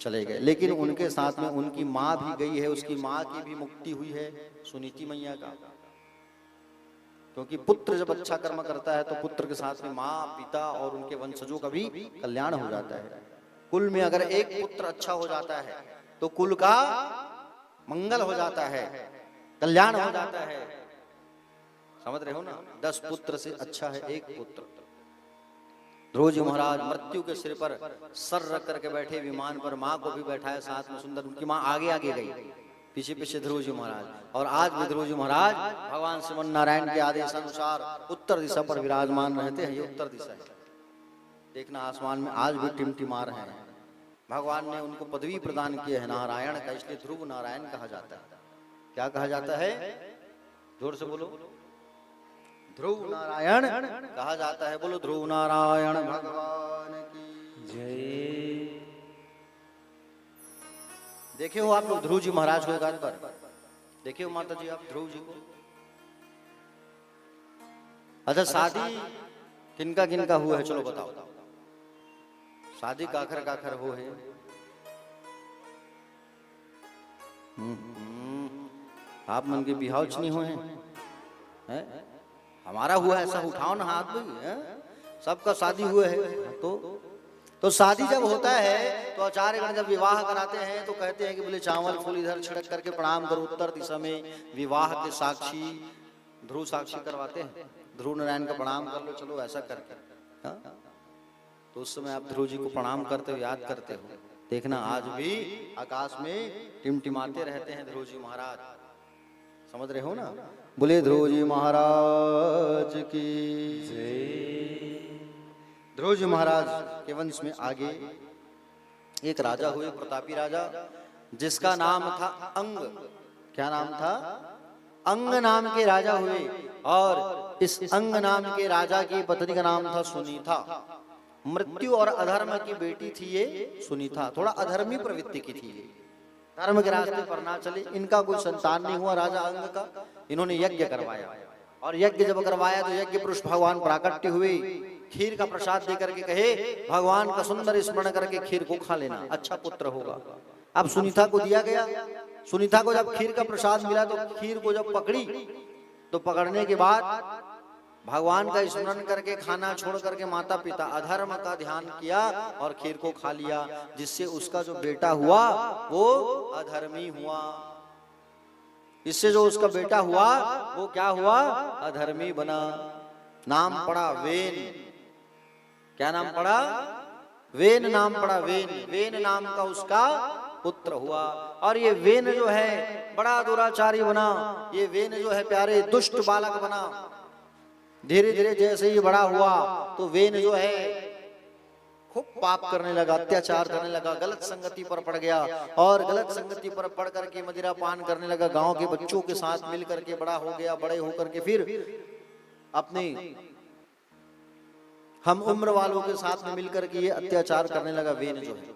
चले गए। लेकिन उनके साथ में उनकी मां भी गई है, उसकी मां की भी मुक्ति हुई है, सुनीति मैया का। क्योंकि पुत्र जब अच्छा कर्म करता है तो पुत्र के साथ में मां, पिता और उनके वंशजों का भी कल्याण हो जाता है। कुल में अगर एक पुत्र अच्छा हो जाता है तो कुल का मंगल हो जाता है, कल्याण हो जाता है। समझ रहे हो ना? 10 पुत्र से अच्छा है एक पुत्र। ध्रुव जी महाराज मृत्यु के सिर पर सर रख करके बैठे विमान पर, मां को भी बैठाया साथ में सुंदर। उनकी मां आगे आगे गई, पीछे पीछे ध्रुव जी महाराज। और आज भी ध्रुव जी महाराज भगवान श्रीमन नारायण के आदेश अनुसार उत्तर दिशा पर विराजमान रहते हैं। ये उत्तर दिशा है, देखना आसमान में आज भी टिमटिमा रहे हैं। भगवान ने उनको पदवी प्रदान की है नारायण का, इसलिए ध्रुव नारायण कहा जाता है। क्या कहा जाता है? जोर से बोलो। ध्रुव नारायण कहा जाता है। बोलो ध्रुव नारायण भगवान की जय। देखे हो आप लोग ध्रुव जी महाराज को एक आध बार? देखे हो माता जी आप ध्रुव जी को? अच्छा, शादी किनका किनका हुआ है? चलो बताओ। शादी काखर हो है? आप मन के बिहाव नहीं हुए हैं? हमारा हुआ है, सब उठाओ ना हाथ में। सबका शादी हुआ है। तो शादी जब होता है तो आचार्य गण जब विवाह कराते हैं तो कहते हैं कि बोले चावल फूल इधर छिड़क करके प्रणाम करो। उत्तर दिशा में विवाह के साक्षी ध्रुव साक्षी करवाते हैं, ध्रुव नारायण का प्रणाम कर लो, चलो ऐसा करके। तो उस समय आप ध्रुव जी को प्रणाम करते हो, याद करते हो। देखना आज भी आकाश में टिमटिमाते रहते हैं ध्रुव जी महाराज। समझ रहे हो ना? बोले ध्रुव जी महाराज की जय। ध्रुव जी महाराज के वंश में आगे एक राजा हुए, प्रतापी राजा, जिसका नाम था अंग। क्या नाम था? अंग नाम के राजा हुए। और इस अंग नाम के राजा की पत्नी का नाम था सुनीता। मृत्यु और अधर्म की बेटी थी ये सुनीता। थोड़ा अधर्मी प्रवृत्ति की थी, धर्म के रास्ते पर ना चले। इनका कोई संतान नहीं हुआ राजा अंग का। इन्होंने यज्ञ करवाया और यज्ञ जब करवाया तो यज्ञ पुरुष भगवान प्राकट्य हुए। खीर का प्रसाद देकर के कहे भगवान का सुंदर स्मरण करके खीर को खा लेना, अच्छा पुत्र होगा। अब सुनीता को दिया गया। सुनीता को जब खीर का प्रसाद मिला तो खीर को जब पकड़ी तो पकड़ने के बाद भगवान का स्मरण करके खाना छोड़ करके माता पिता अधर्म का ध्यान किया और खीर को खा लिया, जिससे उसका जो बेटा हुआ वो अधर्मी हुआ। इससे जो उसका बेटा हुआ वो क्या हुआ? अधर्मी बना। नाम पड़ा वेन। क्या नाम पड़ा? वेन नाम पड़ा। वेन नाम का उसका पुत्र हुआ। और ये वेन जो है बड़ा दुराचारी बना। ये वेन जो है प्यारे दुष्ट बालक बना। धीरे धीरे जैसे ही बड़ा हुआ तो वेन जो है खूब पाप करने लगा, अत्याचार करने लगा, गलत संगति पर पड़ गया। और गलत संगति पर पड़ करके मदिरा पान करने लगा। गांव के बच्चों के साथ मिल करके बड़ा हो गया। बड़े होकर के फिर अपने हम उम्र वालों के साथ में मिलकर के ये अत्याचार करने लगा वेन जो है।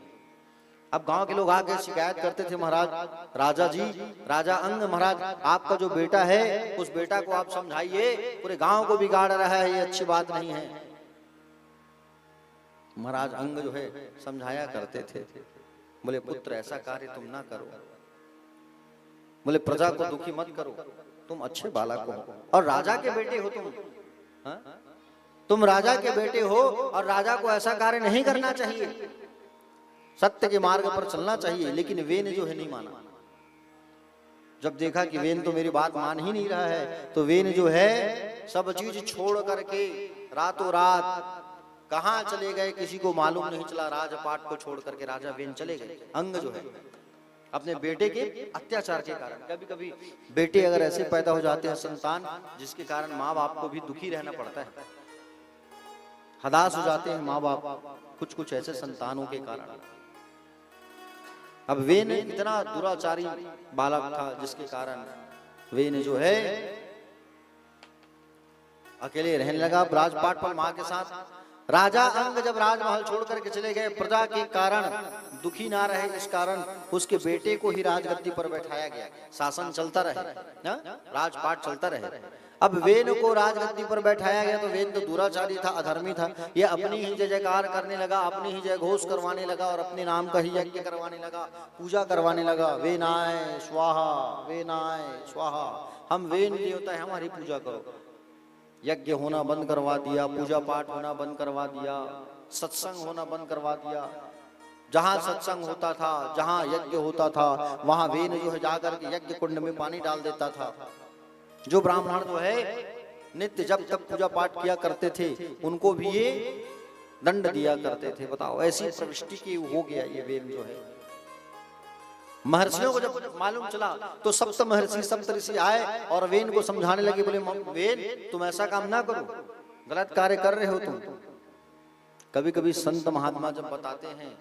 अब गांव के लोग आके शिकायत करते थे, महाराज राजा जी, राजा अंग महाराज, आपका जो बेटा है उस बेटा को आप समझाइए, पूरे गांव को बिगाड़ रहा है, ये अच्छी बात नहीं है। महाराज अंग जो है समझाया करते थे। बोले पुत्र ऐसा कार्य तुम ना करो, बोले प्रजा को दुखी मत करो, तुम अच्छे बालक हो और राजा के बेटे हो तुम, हाँ? तुम राजा के बेटे हो और राजा को ऐसा कार्य नहीं करना चाहिए, सत्य के मार्ग पर चलना चाहिए। लेकिन वे ने जो है नहीं माना। जब देखा कि वेन तो मेरी बात मान ही नहीं रहा है, तो वेन जो है सब चीज छोड़ करके रातों रात कहां चले गए किसी को मालूम नहीं चला। राजपाट को छोड़ करके राजा वेन चले गए। अंग जो है अपने बेटे के अत्याचार के कारण, कभी कभी बेटे अगर ऐसे पैदा हो जाते हैं संतान जिसके कारण माँ बाप को भी दुखी रहना पड़ता है, हदास हो जाते हैं माँ बाप कुछ कुछ ऐसे संतानों के कारण। अब वेन इतना दुराचारी बालक था जिसके कारण वेन जो है अकेले रहने लगा राजपाट पर मां के साथ। राजा अंग जब राजमहल छोड़ करके चले गए, प्रजा के कारण दुखी ना रहे, इस कारण उसके बेटे को ही राजगद्दी पर बैठाया गया, शासन चलता रहे, राजपाट चलता रहे। अब वेन को राजगद्दी पर बैठाया गया तो वेन तो दुराचारी था, अधर्मी था। ये अपनी ही जय जयकार करने लगा, अपनी ही जय घोष करवाने लगा और अपने नाम का ही यज्ञ करवाने लगा, पूजा करवाने लगा। वेनाय स्वाहा, वेनाय स्वाहा, हम वेन देवता है, हमारी पूजा करो। यज्ञ होना बंद करवा दिया, पूजा पाठ होना बंद करवा दिया, सत्संग होना बंद करवा दिया। जहां सत्संग होता था, जहां यज्ञ होता था, वहां वेन जो है जाकर के यज्ञ कुंड में पानी डाल देता था। जो ब्राह्मण जो है नित्य जब तक पूजा पाठ किया करते थे उनको भी ये दंड दिया करते थे। बताओ ऐसी प्रविष्टि की हो गया ये वेन जो है। महर्षियों को जब मालूम चला तो सप्त महर्षि सप्त ऋषि आए और वेन को समझाने लगे, बोले वेन तुम ऐसा काम ना करो, गलत कार्य कर रहे हो तुम। कभी कभी संत महात्मा जब बताते हैं,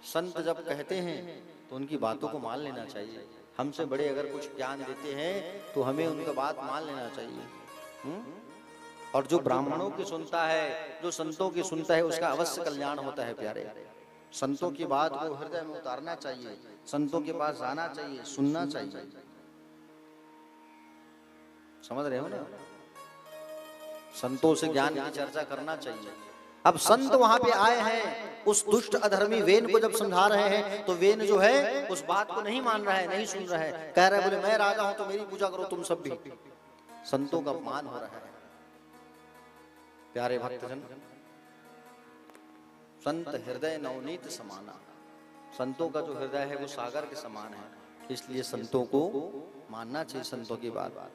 संत जब कहते हैं तो उनकी बातों को मान लेना चाहिए। हमसे बड़े अगर कुछ ज्ञान देते हैं तो हमें उनका बात मान लेना चाहिए। और जो ब्राह्मणों की सुनता है, जो संतों की सुनता है, उसका अवश्य कल्याण होता है प्यारे। संतों की बात को हृदय में उतारना चाहिए, संतों के पास जाना चाहिए, सुनना चाहिए। समझ रहे हो ना? संतों से ज्ञान की चर्चा करना चाहिए। अब संत वहां पे आए हैं, उस दुष्ट अधर्मी वेन को जब समझा रहे हैं तो वेन जो है उस बात को नहीं मान रहा है, नहीं सुन रहा है। कह रहा है बोले मैं राजा हूं तो मेरी पूजा करो तुम सब भी। संतों का अपमान हो रहा है। प्यारे भक्तजन, संत हृदय नवनीत समाना, संतों का जो हृदय है वो सागर के समान है। इसलिए संतों को मानना चाहिए, संतों की बात,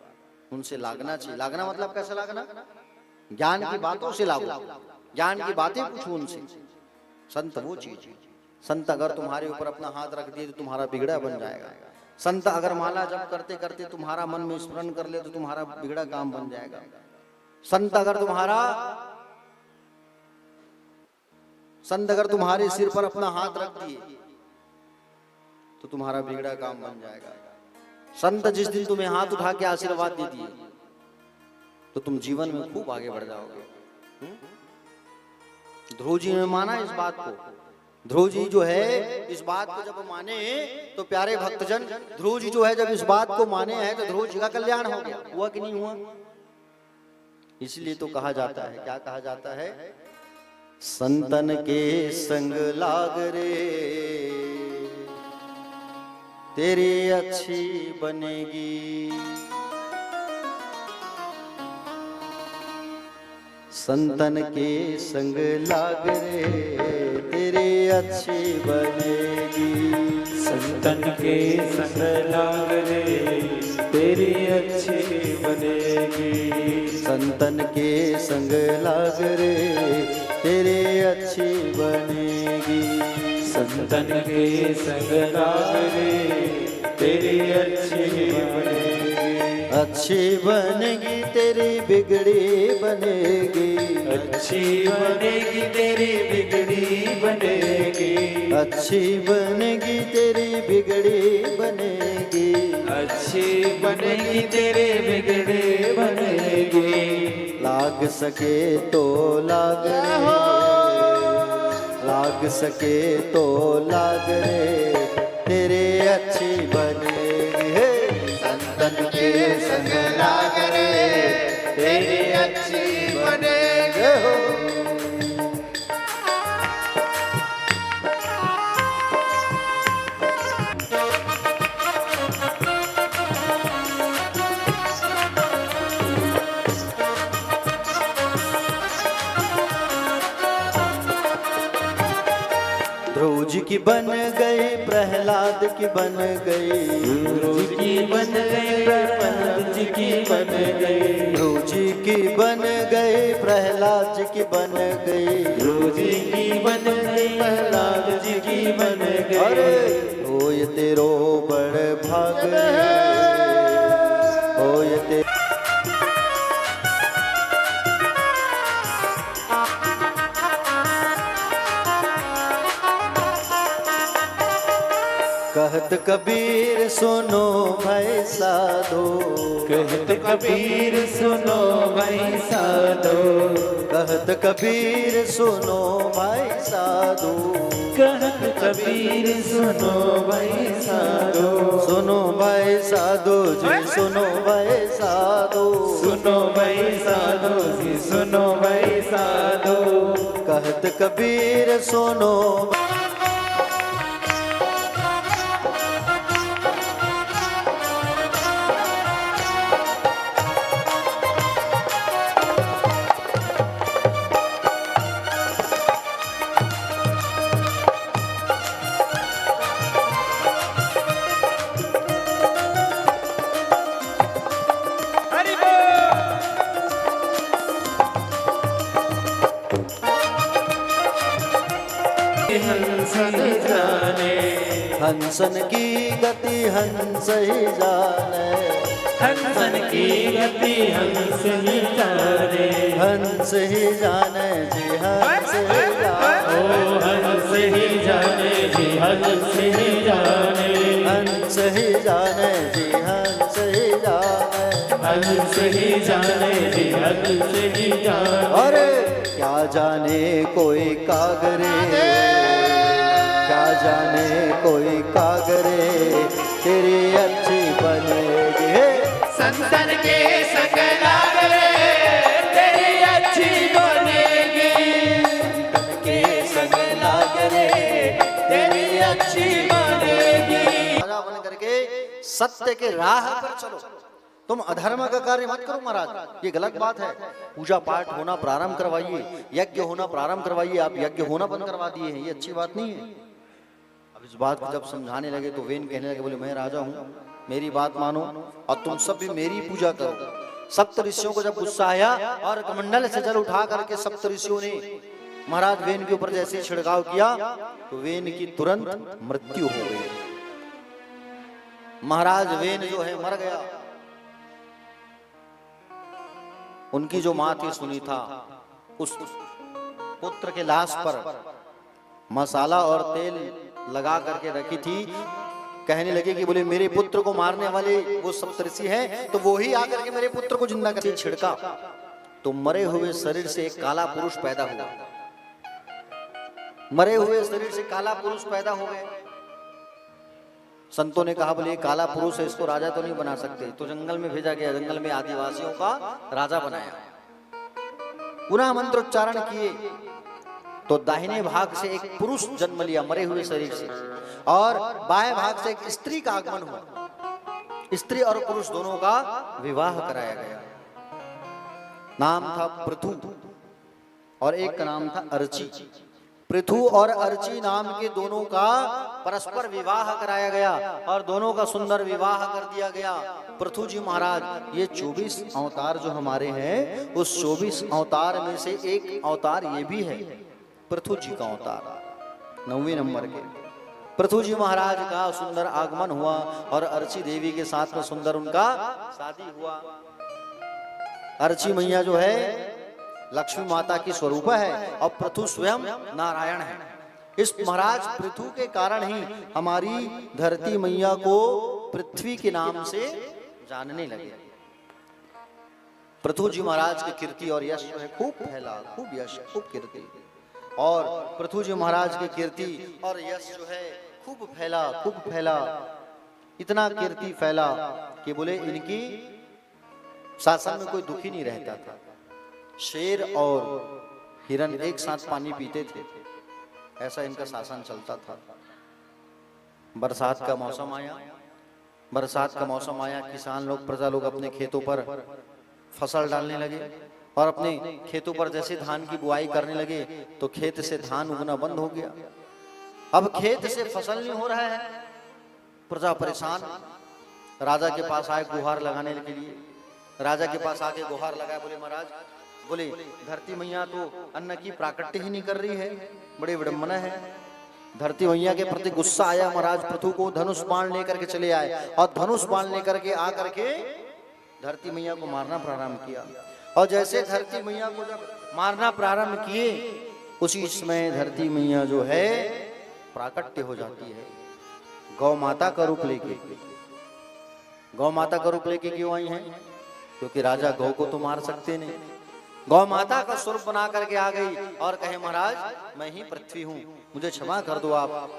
उनसे लागना चाहिए। लागना मतलब कैसे लागना? ज्ञान की बातों से लागो, ज्ञान की बातें पूछो उनसे। संत वो चीज, संत अगर तुम्हारे ऊपर अपना हाथ रख दिए तो तुम्हारा बिगड़ा बन जाएगा। संत अगर माला जप करते करते तुम्हारा मन में स्मरण कर ले तो तुम्हारा बिगड़ा काम बन जाएगा। संत अगर तुम्हारे सिर पर अपना हाथ रख दिए तो तुम्हारा बिगड़ा काम बन जाएगा। संत जिस दिन तुम्हें हाथ उठा के आशीर्वाद दे दिए तो तुम जीवन में खूब आगे बढ़ जाओगे। ध्रुव जी ने माना इस बात को। ध्रुव जी जो है इस बात को जब माने तो प्यारे भक्तजन, ध्रुव जी जो है जब इस बात को माने हैं तो ध्रुव जी का कल्याण हो गया। हुआ कि नहीं हुआ? इसलिए तो कहा जाता है, क्या कहा जाता है? संतन के संग लाग रे तेरी अच्छी बनेगी। संतन के संग लाग रे तेरी अच्छी बनेगी। संतन के संग लाग रे तेरी अच्छी बनेगी। संतन के संग लाग रे तेरी अच्छी बनेगी। संतन के संग लाग रे तेरी अच्छी बनेगी। अच्छी बनेगी तेरी बिगड़ी बनेगी। अच्छी बनेगी तेरी बिगड़ी बनेगी। अच्छी बनेगी तेरी बिगड़ी बनेगी। अच्छी बनेगी तेरी बिगड़ी बनेगी। लाग सके तो लाग रे, लाग सके तो लाग रे तेरे अच्छी बनेगी। संतन के संग लाग रे तेरी अच्छी बनेगी। रोज की बन गई प्रहलाद की बन गई, रोज की बन गई प्रहलाद जी की बन गई, रोज की बन गई प्रहलाद जी की बन गई, रोज की बन गई प्रहलाद जी की बन अरे गई। होय तेरो बड़ भाग होय ते कहत कबीर सुनो भाई साधो, कहत कबीर सुनो भाई साधो, कहत कबीर सुनो भाई साधो, कहत कबीर सुनो भाई साधो, सुनो भाई साधो जी सुनो भाई साधो, सुनो भाई साधो जी सुनो भाई साधो। कहत कबीर सुनो हंसन जाने, हंसन की गति हंस ही जाने, हंसन की गति हंस ही जाने, हंस ही जाने जी हंस ही जाने, ओ हंस ही जाने जी हंस ही जाने, हंस ही जाने जी हंस ही जाने, हंस ही जाने जी हंस ही जाने। अरे क्या जाने कोई कागरे, क्या जाने कोई कागरे तेरी अच्छी बनेगी, हे संतन के संग लाग रे तेरी अच्छी बनेगी, तन के संग लाग रे तेरी अच्छी बनेगी। राजा बन करके सत्य के राह पर चलो, तुम अधर्म का कार्य मत करो महाराज, ये गलत बात है। पूजा पाठ होना प्रारंभ करवाइए, यज्ञ होना प्रारंभ करवाइए, आप यज्ञ होना बंद करवा दिए हैं, ये अच्छी बात नहीं है। अब इस बात को जब समझाने लगे तो वेन कहने लगे, बोले मैं राजा हूँ, मेरी बात मानो और तुम सब भी मेरी पूजा करो। सप्त ऋषियों को जब गुस्सा आया और कमंडल से जल उठा करके सप्त ऋषियों ने महाराज वेन के ऊपर जैसे छिड़काव किया तो वेन की तुरंत मृत्यु हो गई। महाराज वेन जो है मर गया। उनकी जो मां थी सुनीता, उस पुत्र के लाश पर मसाला और तेल लगा करके रखी थी। कहने लगे कि बोले मेरे पुत्र को मारने वाले वो सप्तऋषि हैं, तो वो ही आकर के मेरे पुत्र को जिंदा करके छिड़का तो मरे हुए शरीर से एक काला पुरुष पैदा हुआ। मरे हुए शरीर से काला पुरुष पैदा हो गए। संतों ने कहा बोले काला पुरुष है, इसको राजा तो नहीं बना सकते, तो जंगल में भेजा गया। जंगल में आदिवासियों का राजा बनाया। पुनः मंत्रोच्चारण किए तो दाहिने भाग से एक पुरुष जन्म लिया मरे हुए शरीर से, और बाएं भाग से एक स्त्री का आगमन हुआ। स्त्री और पुरुष दोनों का विवाह कराया गया। नाम था पृथु और एक का नाम था अर्ची। पृथु और अर्ची नाम के दोनों का परस्पर विवाह कराया गया और दोनों का सुंदर विवाह कर दिया गया। पृथु जी महाराज ये 24 अवतार जो हमारे हैं, उस 24 अवतार में से एक अवतार ये भी है पृथु जी का अवतार, 9वें नंबर के। पृथु जी महाराज का सुंदर आगमन हुआ और अर्ची देवी के साथ में सुंदर उनका शादी हुआ। अर्ची मैया जो है लक्ष्मी माता की स्वरूप है और पृथु स्वयं नारायण है। इस महाराज पृथु के कारण ही हमारी धरती मैया को पृथ्वी के नाम से जानने लगे। पृथु जी महाराज की कीर्ति और यश है खूब फैला, खूब यश, खूब कीर्ति। और पृथु जी महाराज की कीर्ति और यश जो है खूब फैला, खूब फैला। इतना कीर्ति फैला कि बोले इनकी शासन में कोई दुखी नहीं रहता था। शेर और हिरन एक साथ पानी पीते थे, ऐसा इनका शासन चलता था। बरसात का मौसम आया, बरसात का मौसम आया, किसान लोग, प्रजा लोग अपने खेतों पर फसल डालने लगे और अपने खेतों पर जैसे धान की बुआई करने लगे तो खेत से धान उगना बंद हो गया। अब खेत से फसल नहीं हो रहा है, प्रजा परेशान। राजा के पास आए गुहार लगाने के लिए। राजा के पास आके गुहार लगाए, बोले महाराज, बोले धरती मैया तो अन्न की प्राकट्य ही नहीं कर रही है, बड़े विडंबना है। धरती मैया के प्रति गुस्सा आया महाराज पृथु को, धनुष बाण लेकर के चले आए और धनुष बाण लेकर के आकर के धरती मैया को मारना प्रारंभ किया। और जैसे धरती मैया को जब मारना प्रारंभ किए, उसी समय धरती मैया जो है प्राकट्य हो जाती है, गौ माता का रूप लेके। गौ माता का रूप लेके क्यों आई है? क्योंकि राजा गौ को तो मार सकते नहीं। गौ माता का स्वरूप बना करके आ गई और कहे महाराज मैं ही पृथ्वी हूं, मुझे क्षमा कर दो आप।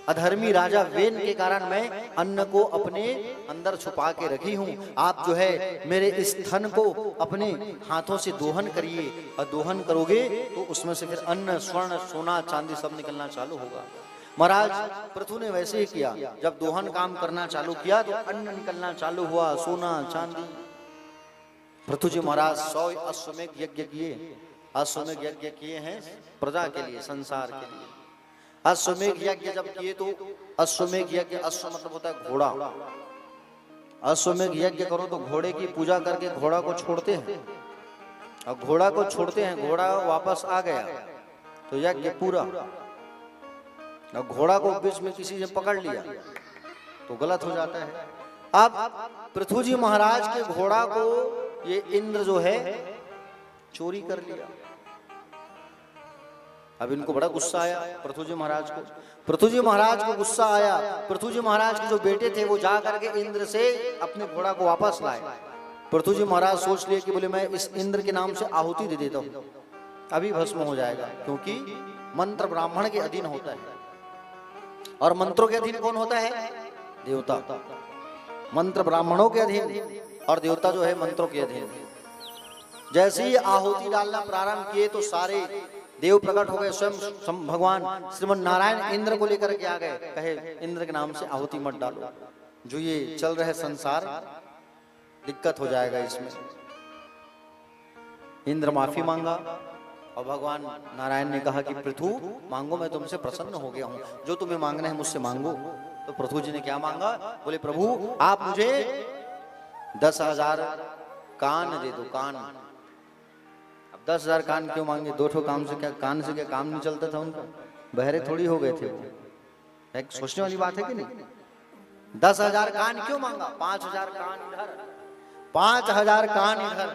अधर्मी राजा वेन के कारण मैं अन्न को अपने अंदर छुपा के रखी हूं। आप जो है मेरे इस धन को अपने हाथों से दोहन करिए, और दोहन करोगे तो उसमें से फिर अन्न, स्वर्ण, सोना, चांदी सब निकलना चालू होगा। महाराज पृथु ने वैसे ही किया, जब दोहन काम करना चालू किया तो अन्न निकलना चालू हुआ, सोना, चांदी। पृथु जी महाराज 100 अश्वमेध यज्ञ किए। अश्वमेध यज्ञ किए हैं प्रजा के लिए, संसार के लिए। अश्वमेध यज्ञ जब किए तो अश्वमेध यज्ञ, अश्व मतलब होता है घोड़ा। अश्वमेध यज्ञ करो तो घोड़े की पूजा करके घोड़ा को छोड़ते हैं, और घोड़ा को छोड़ते हैं, घोड़ा वापस आ गया तो यज्ञ पूरा। और घोड़ा को बीच में किसी ने पकड़ लिया तो गलत हो जाता है। अब पृथु जी महाराज के घोड़ा को ये इंद्र जो है चोरी कर लिया। अब इनको बड़ा गुस्सा आया पृथु जी महाराज को। पृथु जी महाराज को गुस्सा आया। पृथु जी महाराज के जो बेटे थे वो जा करके इंद्र से अपने घोड़ा को वापस लाए। पृथु जी महाराज सोच लिए कि बोले मैं इस इंद्र के नाम से आहुति दे देता हूं, अभी भस्म हो जाएगा। क्योंकि मंत्र ब्राह्मण के अधीन होता है, और मंत्रों के अधीन कौन होता है? देवता। मंत्र ब्राह्मणों के अधीन और देवता जो है मंत्रों के अधीन। जैसे ही आहुति डालना प्रारंभ किए तो सारे देव प्रकट हो गए। स्वयं भगवान श्रीमन नारायण इंद्र को लेकर के आ गए, कहे इंद्र के नाम से आहुति मत डालो, जो ये चल रहे संसार दिक्कत हो जाएगा इसमें। इंद्र माफी मांगा और भगवान नारायण ने कहा कि पृथु मांगो, मैं तुमसे प्रसन्न हो गया हूं, जो तुम्हें मांगना है मुझसे मांगो। तो पृथु जी ने क्या मांगा? बोले प्रभु आप मुझे 10,000 कान दे दो, कान। अब 10,000 कान क्यों मांगे? 2 ठो काम से क्या, कान से क्या काम नहीं चलता था उनका? बहरे थोड़ी हो गए थे वो। एक सोचने वाली बात है कि नहीं? 10,000 कान क्यों मांगा? 5,000 कान इधर, 5,000 कान इधर।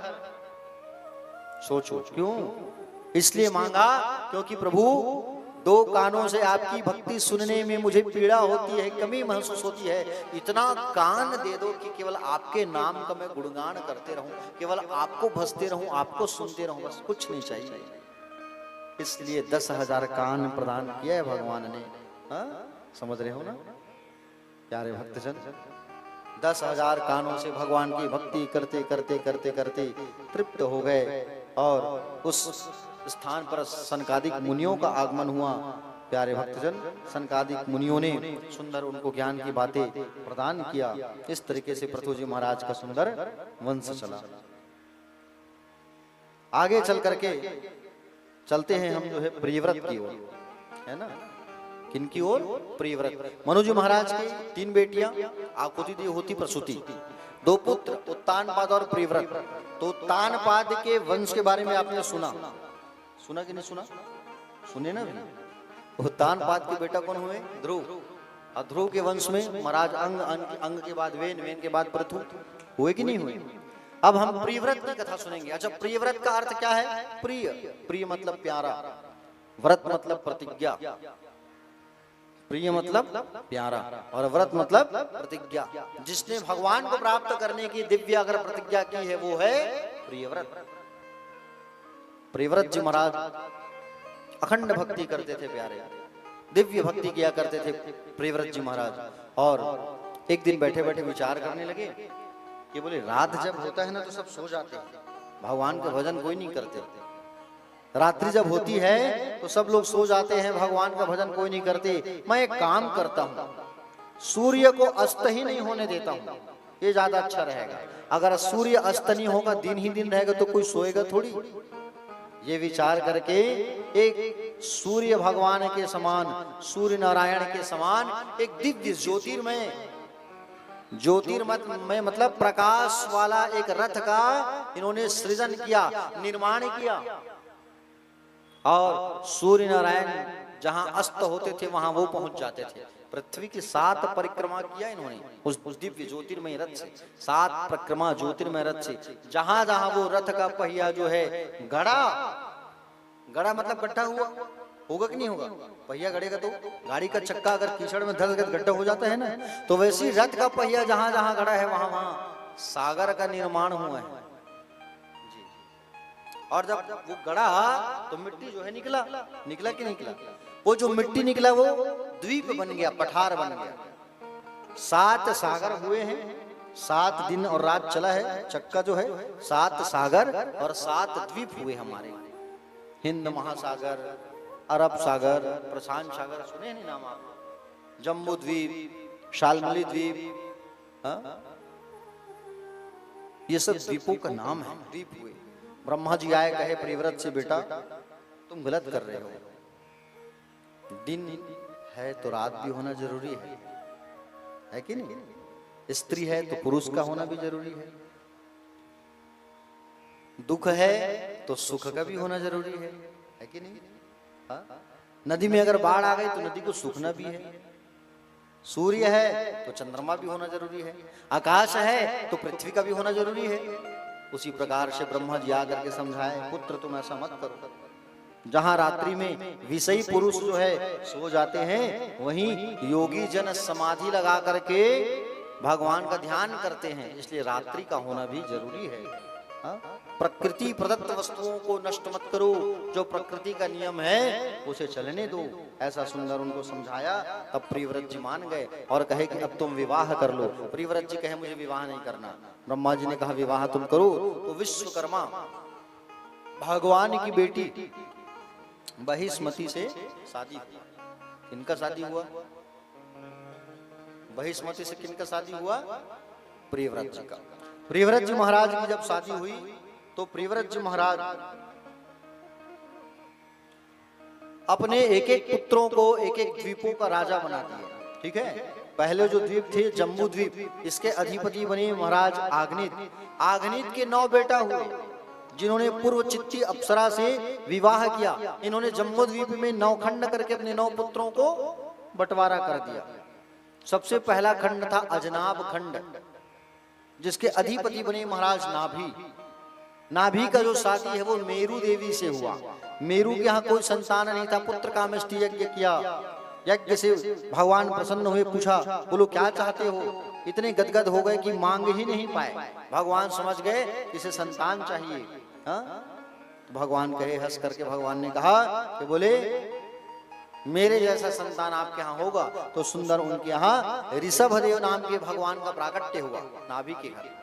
सोचो क्यों? इसलिए मांगा क्योंकि प्रभु 2 कानों से आपकी भक्ति सुनने में मुझे पीड़ा होती है, कमी महसूस होती है। इतना कान दे दो कि केवल आपके नाम का मैं गुणगान करते रहूं, केवल आपको भजते रहूं, आपको सुनते रहूं, बस कुछ नहीं चाहिए। इसलिए 10,000 कान प्रदान किया है भगवान ने। समझ रहे हो ना प्यारे भक्तजन? 10,000 कानों से भगवान की भक्ति करते करते करते करते तृप्त हो गए, और उस स्थान पर सनकादिक मुनियों का आगमन हुआ। प्यारे भक्तजन, सनकादिक मुनियों ने सुंदर उनको ज्ञान की बातें प्रदान किया। इस तरीके से पृथु जी महाराज का सुंदर वंश चला। आगे चल करके चलते हैं हम जो है प्रियव्रत की ओर, है ना? किनकी ओर? प्रियव्रत। मनु जी महाराज की 3 बेटियां, आकुति दी होती प्रसूति, 2 पुत्र उत्तानपाद और प्रियव्रत। तो उत्तानपाद के वंश के बारे में आपने सुना कि नहीं सुना? सुने ना भी। उत्तानपाद के बेटा कौन हुए? ध्रुव। और ध्रुव के वंश में महाराज अंग के बाद वेन, वेन के बाद पृथु। हुए कि नहीं हुए? अब हम प्रियव्रत की कथा सुनेंगे। अच्छा, प्रियव्रत का अर्थ क्या है? प्रिय। प्रिय मतलब प्यारा, व्रत मतलब प्रतिज्ञा। प्रिय मतलब प्यारा और व्रत मतलब प्रतिज्ञा। जिसने भगवान को प्राप्त करने की दिव्य अगर प्रतिज्ञा की है वो है प्रियव्रत। प्रियव्रत जी महाराज अखंड भक्ति करते थे प्यारे, दिव्य भक्ति किया करते थे प्रियव्रत जी महाराज। और एक दिन बैठे बैठे विचार करने लगे कि बोले रात जब होता है ना तो सब सो जाते हैं, भगवान का भजन कोई नहीं करते। रात्रि जब होती है तो सब लोग सो जाते हैं, भगवान का भजन कोई नहीं करते। मैं एक काम करता हूं, सूर्य को अस्त ही नहीं होने देता हूं, ये ज्यादा अच्छा रहेगा। अगर सूर्य अस्त नहीं होगा, दिन ही दिन रहेगा तो कोई सोएगा थोड़ी। ये विचार करके एक सूर्य भगवान के समान, सूर्य नारायण के समान एक दिव्य ज्योतिर्मय मतलब प्रकाश वाला एक रथ का इन्होंने सृजन किया, निर्माण किया। और सूर्य नारायण जहां अस्त होते थे वहां वो पहुंच जाते थे। पृथ्वी की 7 परिक्रमा किया इन्होंने उस दिव्य ज्योतिर्मय रथ से, 7 परिक्रमा ज्योतिर्मय रथ से। जहां जहां वो रथ का पहिया जो है गड़ा मतलब गड्ढा हुआ होगा कि नहीं होगा? पहिया गड़ेगा तो गाड़ी का चक्का अगर कीचड़ में धस गया गड्ढा हो जाता है ना, तो वैसी रथ का पहिया जहां जहां गड़ा है वहां वहां सागर का निर्माण हुआ है। और जब वो गड़ा तो मिट्टी जो है निकला कि निकला? वो जो मिट्टी निकला वो द्वीप बन गया, पठार बन गया। 7 सागर हुए हैं, 7 दिन और रात चला है चक्का जो है। 7 सागर और 7 द्वीप हुए हमारे। हिंद महासागर, अरब सागर, प्रशांत सागर, सुने नहीं नाम आप? जम्बू द्वीप, शालमली द्वीप, ये सब द्वीपों का नाम है। द्वीप हुए। ब्रह्मा जी आए, कहे प्रियव्रत से, बेटा तुम गलत कर रहे हो। दिन है तो रात भी होना जरूरी है कि नहीं? स्त्री है तो पुरुष का होना भी जरूरी है। दुख है तो सुख का भी होना जरूरी है कि नहीं? हाँ? नदी में अगर बाढ़ आ गई तो नदी को सूखना भी है। सूर्य है तो चंद्रमा भी होना जरूरी है। आकाश है तो पृथ्वी का भी होना जरूरी है। उसी प्रकार से ब्रह्मा जी आकर के समझाए, पुत्र तुम ऐसा मत करो। जहां रात्रि में विषयी पुरुष जो है सो जाते हैं, वहीं योगी जन समाधि लगा करके भगवान का ध्यान करते हैं। इसलिए रात्रि का होना भी जरूरी है। हाँ? प्रकृति प्रदत्त वस्तुओं को नष्ट मत करो, जो प्रकृति का नियम है उसे चलने दो। ऐसा सुंदर उनको समझाया। तब प्रियव्रत जी मान गए और कहे कि अब तुम विवाह कर लो। प्रियव्रत जी कहे मुझे विवाह नहीं करना। ब्रह्मा जी ने कहा विवाह तुम करो। तो विश्वकर्मा भगवान की बेटी बहिष्मति से शादी हुई। किनका शादी हुआ? बहिष्मति से किनका शादी हुआ? प्रियव्रत जी का। प्रियव्रत जी महाराज की जब शादी हुई तो प्रियव्रत जी महाराज अपने एक एक पुत्रों को एक एक द्वीपों का राजा बना दिया। ठीक है? पहले जो द्वीप थे जम्बू द्वीप, इसके अधिपति बने महाराज आग्नित। आग्नित के 9 बेटा हुए जिन्होंने पूर्व चित्ती अप्सरा से विवाह किया। इन्होंने जम्बू द्वीप में 9 खंड करके अपने 9 पुत्रों को बंटवारा कर दिया। सबसे पहला खंड था अजनाब खंड, जिसके अधिपति बने महाराज नाभि। नाभि का जो शादी है वो मेरू देवी से हुआ। मेरू के यहाँ कोई संतान नहीं था। पुत्र कामेष्टि यज्ञ किया। यज्ञ से भगवान प्रसन्न हुए, पूछा बोलो क्या चाहते हो? इतने गदगद हो गए कि मांग ही नहीं पाए। भगवान समझ गए इसे संतान चाहिए। हाँ? तो भगवान कहे, हंस करके भगवान ने कहा कि बोले मेरे जैसा संतान आपके यहाँ होगा। तो सुंदर उनके यहाँ ऋषभदेव नाम के भगवान का प्राकट्य हुआ नाभि के घर।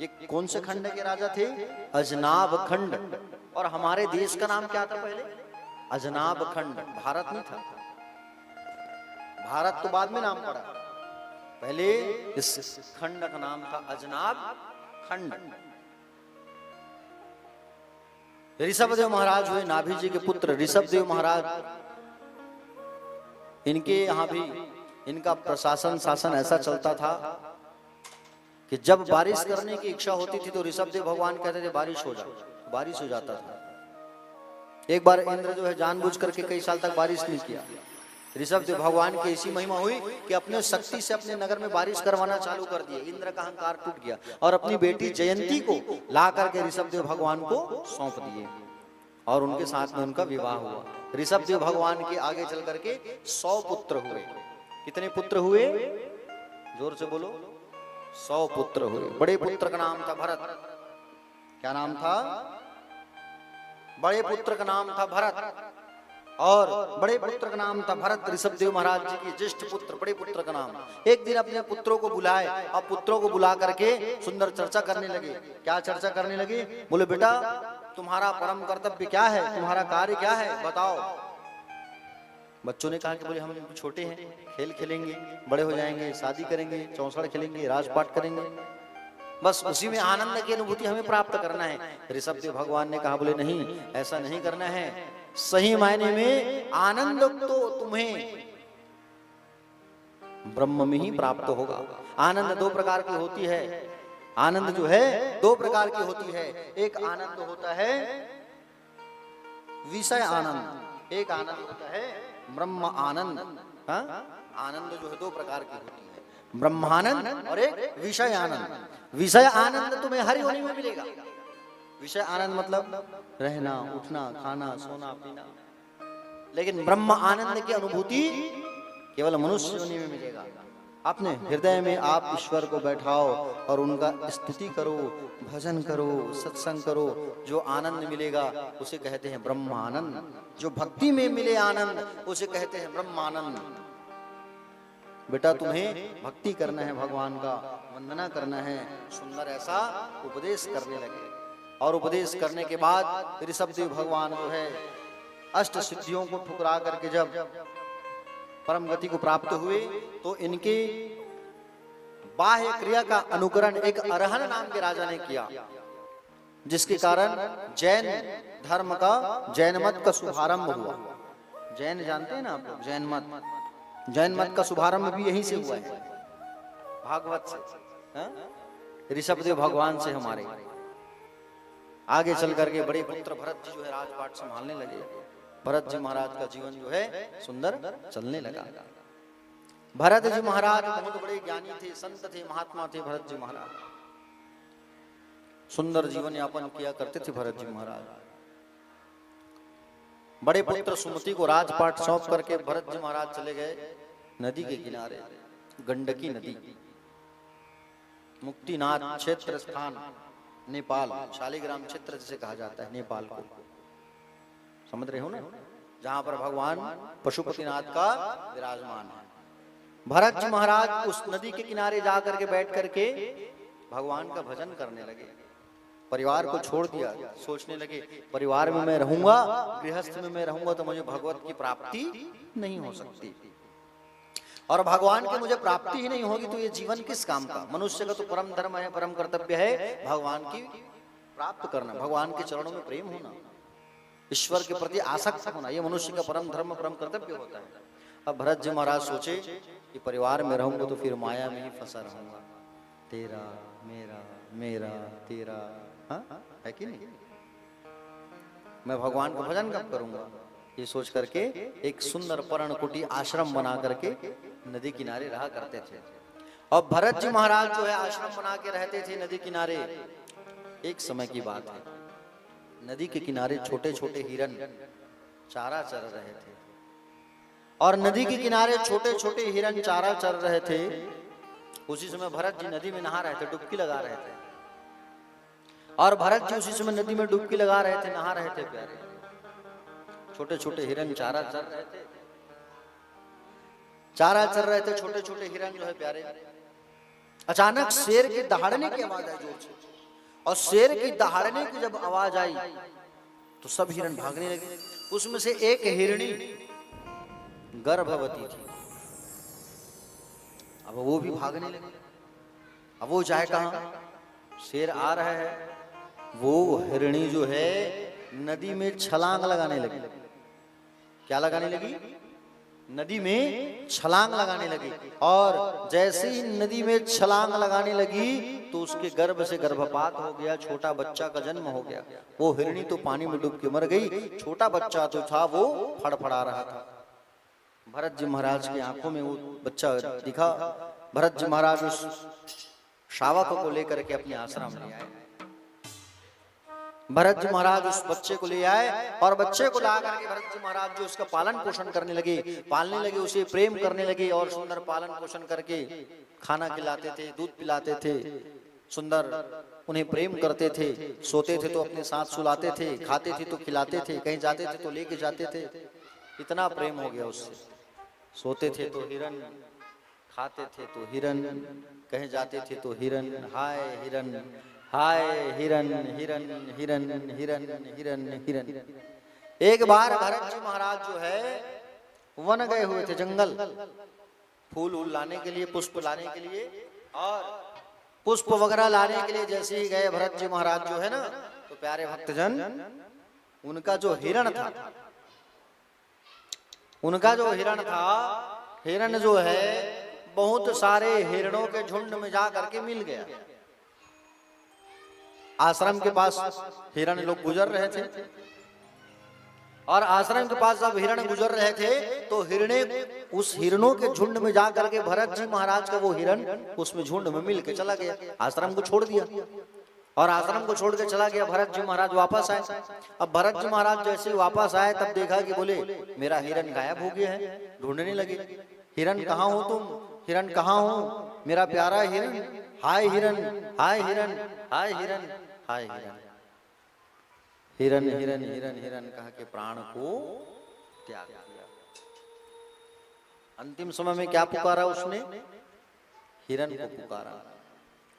ये कौन से खंड के राजा थे? अजनाब खंड। और हमारे देश का नाम क्या था पहले? अजनाब खंड। भारत नहीं था। भारत तो बाद में नाम पड़ा। पहले इस खंड का नाम था अजनाब खंड। ऋषभदेव महाराज हुए नाभि जी के पुत्र। ऋषभदेव महाराज, इनके यहाँ भी इनका प्रशासन शासन ऐसा चलता था कि जब बारिश करने की इच्छा होती थी तो ऋषभदेव भगवान कहते थे बारिश हो जा, बारिश हो जाता था। एक बार इंद्र जो है जानबूझ करके कई साल तक बारिश नहीं किया। ऋषभदेव भगवान की ऐसी महिमा हुई कि अपने शक्ति से अपने नगर में बारिश करवाना चालू कर दिया। इंद्र का अहंकार टूट गया और अपनी बेटी जयंती को ला करके ऋषभदेव भगवान को सौंप दिए और उनके साथ में उनका विवाह हुआ। ऋषभदेव भगवान के आगे चल करके 100 पुत्र हुए। कितने पुत्र हुए? जोर से बोलो। 100 पुत्र हुए। बड़े पुत्र का नाम था भरत। क्या नाम था? बड़े पुत्र का नाम था भरत। और बड़े पुत्र का नाम था भरत। ऋषभदेव महाराज जी के ज्येष्ठ पुत्र, बड़े पुत्र का नाम। एक दिन अपने पुत्रों को बुलाए और पुत्रों को बुला करके सुंदर चर्चा करने लगे। क्या चर्चा करने लगे? बोले बेटा तुम्हारा परम कर्तव्य क्या है? तुम्हारा कार्य क्या है? बताओ। बच्चों ने कहा कि बोले हम छोटे हैं, खेल खेलेंगे, बड़े हो जाएंगे शादी करेंगे, चौसड़ खेलेंगे, राजपाट करेंगे। बस उसी में आनंद की अनुभूति हमें प्राप्त करना है। ऋषभदेव भगवान ने कहा, बोले नहीं, ऐसा नहीं करना है। सही मायने में आनंद तो तुम्हें ब्रह्म में ही प्राप्त होगा। आनंद दो प्रकार की होती है। आनंद जो है दो प्रकार की होती है। एक आनंद होता है विषय आनंद, एक आनंद होता है ब्रह्म आनंद। हाँ? आनंद जो है दो प्रकार की होती है, ब्रह्मानंद और एक विषय आनंद। विषय आनंद तुम्हें हर योनि में मिलेगा। विषय आनंद मतलब रहना, उठना, खाना, सोना, पीना। लेकिन ब्रह्म आनंद की अनुभूति केवल मनुष्य योनि में मिलेगा। अपने हृदय में आप ईश्वर को बैठाओ और उनका स्तुति करो, भजन करो, सत्संग करो। जो आनंद मिलेगा उसे कहते हैं ब्रह्मानंद। जो भक्ति में मिले आनंद उसे कहते हैं ब्रह्मानंद। बेटा तुम्हें भक्ति करना है, भगवान का वंदना करना है, सुंदर ऐसा उपदेश करने लगे। और उपदेश करने के बाद ऋषभदेव भगवान जो है अष्ट सिद्धियों को ठुकरा करके जब परम गति को प्राप्त हुए तो इनके बाह्य क्रिया का अनुकरण एक अरहन नाम के राजा ने किया, जिसके कारण जैन धर्म का, जैन मत का शुभारंभ हुआ। जैन जानते हैं ना आप लोग, जैन मत। जैन मत का शुभारंभ भी यहीं से हुआ है, भागवत से, ऋषभदेव भगवान से। हमारे आगे चल करके बड़े पुत्र भरत जी जो है राजपाट संभालने लगे। भरत जी महाराज का जीवन जो है सुंदर चलने लगा। भरत जी महाराज बहुत बड़े ज्ञानी थे, संत थे, महात्मा थे। भरत जी महाराज सुंदर जीवन यापन किया करते थे। भरत जी महाराज बड़े पुत्र सुमति को राजपाट सौंप करके भरत जी महाराज चले गए नदी के किनारे, गंडकी नदी, मुक्तिनाथ क्षेत्र स्थान नेपाल, शालिग्राम क्षेत्र जिसे कहा जाता है नेपाल को, समझ रहे हो ना, जहां पर भगवान पशुपतिनाथ का विराजमान है। भरत जी महाराज उस नदी के किनारे जाकर के बैठ करके भगवान का भजन करने लगे। परिवार को छोड़ दिया, सोचने लगे परिवार में मैं रहूंगा, गृहस्थ में मैं रहूंगा तो मुझे भगवत की प्राप्ति नहीं हो सकती, और भगवान की मुझे प्राप्ति ही नहीं होगी तो ये जीवन किस काम का। मनुष्य का तो परम धर्म है, परम कर्तव्य है भगवान की प्राप्त करना, भगवान के चरणों में प्रेम होना, ईश्वर के प्रति आसक्त होना, ये मनुष्य का परम धर्म, परम कर्तव्य होता है। अब भरत जी महाराज सोचे कि परिवार में रहूंगा तो फिर माया में ही फंसा रहूंगा, तेरा मेरा, मेरा तेरा, हाँ है कि नहीं, मैं भगवान का भजन कब करूंगा। ये सोच करके एक सुंदर पर्णकुटी आश्रम बना करके नदी किनारे रहा करते थे। और भरत जी महाराज जो है आश्रम बना के रहते थे नदी किनारे। एक समय की बात है, नदी के किनारे छोटे छोटे हिरन चारा चर रहे थे, और नदी के किनारे छोटे छोटे हिरन चारा चर रहे थे। उसी समय भरत जी नदी में नहा रहे थे, डुबकी लगा रहे थे, और भरत जी उसी समय नदी में डुबकी लगा रहे थे, नहा रहे थे। प्यारे छोटे छोटे हिरन चारा चर रहे थे, चारा चर रहे थे छोटे छोटे हिरन जो है प्यारे। अचानक शेर के दहाड़ने की आवाज आई जोर से, और शेर की दहाड़ने की जब आवाज आई तो सब हिरन भागने लगे। उसमें से एक हिरणी गर्भवती थी, अब वो भी भागने लगे। अब वो जाए कहां, शेर आ रहा है। वो हिरणी जो है नदी में छलांग लगाने लगी। क्या लगाने लगी? नदी में छलांग लगाने लगी। और जैसे ही नदी में छलांग लगाने लगी तो उसके गर्भ से गर्भपात हो गया, छोटा बच्चा का जन्म हो गया। वो हिरणी तो पानी में डूब के मर गई, छोटा बच्चा जो था वो फड़फड़ा रहा था। भरत जी महाराज की आंखों में वो बच्चा दिखा। भरत जी महाराज उस शावक को लेकर के अपने आश्रम में आए। भरत जी महाराज उस बच्चे को ले आए, और बच्चे को ला करके भरत जी महाराज जो उसका पालन पोषण करने लगे, पालने लगे, उसे प्रेम करने लगे, और सुंदर पालन पोषण करके खाना खिलाते थे, दूध पिलाते थे, सुंदर उन्हें प्रेम करते थे। सोते थे तो अपने साथ सुलाते थे, खाते थे तो खिलाते थे, कहीं जाते थे तो लेके जाते थे। इतना प्रेम हो गया उससे। सोते थे तो हिरन, खाते थे तो हिरन, कहीं जाते थे तो हिरन, हाय हिरन, हाय हिरन, हिरन हिरन हिरन हिरन हिरन। एक बार भरत जी महाराज जो है वन गए हुए थे, जंगल, फूल वूल लाने के लिए, पुष्प लाने के लिए, और पुष्प वगैरह लाने के लिए जैसे ही गए भरत जी महाराज जो है ना, तो प्यारे भक्तजन उनका जो हिरण था, हिरण जो है बहुत सारे हिरणों के झुंड में जा करके मिल गया। आश्रम के पास हिरण लोग गुजर रहे थे, और आश्रम के पास जब हिरण गुजर रहे थे तो उस हिरणों के झुंड में जा करके भरत जी महाराज का वो हिरण उसमें झुंड में मिल के चला गया, आश्रम को छोड़ दिया। और आश्रम को छोड़ के चला गया। भरत जी महाराज वापस आए। अब भरत जी महाराज जैसे वापस आए तब देखा कि बोले मेरा हिरण गायब हो गया है। ढूंढने लगे, हिरण कहाँ हो तुम, हिरण कहाँ हो, मेरा प्यारा हिरण, हाय हिरण, हाय हिरण, हाय हिरण, हाय हिरण। हिरण हिरण हिरण हिरण कह के प्राण को त्याग किया। अंतिम समय में क्या पुकारा उसने, हिरण को पुकारा।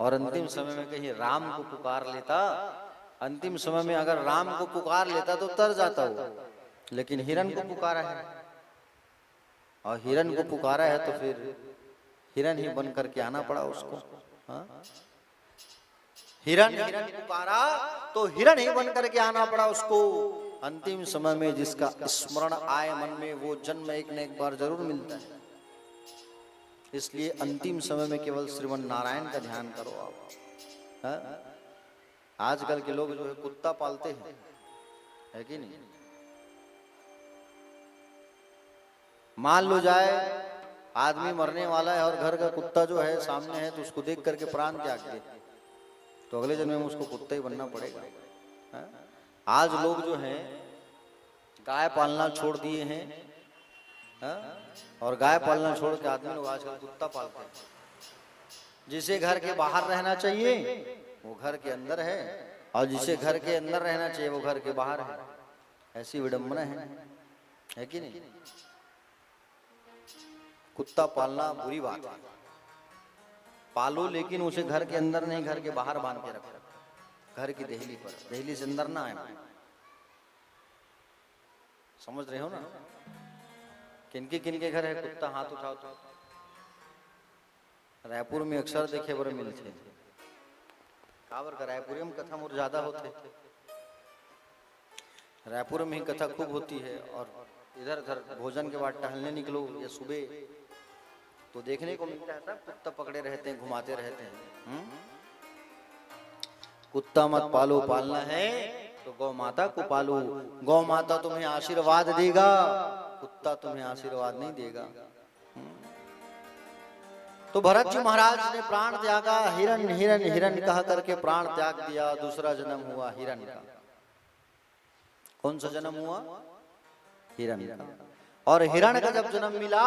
और अंतिम समय में कहीं राम को पुकार लेता, अंतिम समय में अगर राम को पुकार लेता तो तर जाता वो, लेकिन हिरण को पुकारा है। और हिरण को पुकारा है तो फिर हिरण ही बन करके आना पड़ा उसको। हाँ? हिरण हिरण पुकारा तो हिरण ही बन करके आना पड़ा उसको। अंतिम समय में जिसका स्मरण आए मन में वो जन्म एक न एक बार जरूर मिलता है। इसलिए अंतिम समय में केवल श्रीमन नारायण का ध्यान करो आप। हाँ? आजकल के लोग जो है कुत्ता पालते हैं, है कि नहीं। मान लो जाए आदमी मरने वाला है और घर का कुत्ता जो है सामने है तो उसको देख करके प्राण त्याग दे, तो अगले जन्म में उसको कुत्ता ही बनना पड़ेगा। हाँ? आज लोग जो हैं गाय पालना छोड़ दिए हैं। हाँ? और गाय पालना छोड़ के आदमी लोग आजकल कुत्ता पालते हैं। जिसे घर के बाहर रहना चाहिए वो घर के अंदर है, और जिसे घर के अंदर रहना चाहिए वो घर के बाहर है। ऐसी विडंबना है कि नहीं। कुत्ता पालना बुरी बात है, पालो लेकिन उसे घर के अंदर नहीं, घर के बाहर बांध के रखो, घर की देहली पर, देहली से अंदर ना आए। समझ रहे हो ना। किनके घर है कुत्ता, हाथ उठाओ तो। रायपुर में अक्सर देखे बड़े मिलते काबर का रायपुर में कथा मोर ज्यादा होते, रायपुर में ही कथा खूब होती है। और इधर उधर भोजन के बाद टहलने निकलो या सुबह तो देखने को मिलता है सब कुत्ता पकड़े रहते हैं, घुमाते रहते हैं। कुत्ता मत पालो, पालना है तो गौ माता को पालो। गौ माता तुम्हें आशीर्वाद देगा, कुत्ता तुम्हें आशीर्वाद नहीं देगा। तो भरत जी महाराज ने प्राण त्यागा, हिरण हिरण हिरण कह करके प्राण त्याग दिया। दूसरा जन्म हुआ हिरण का। कौन सा जन्म हुआ, हिरण का। और हिरण का जब जन्म मिला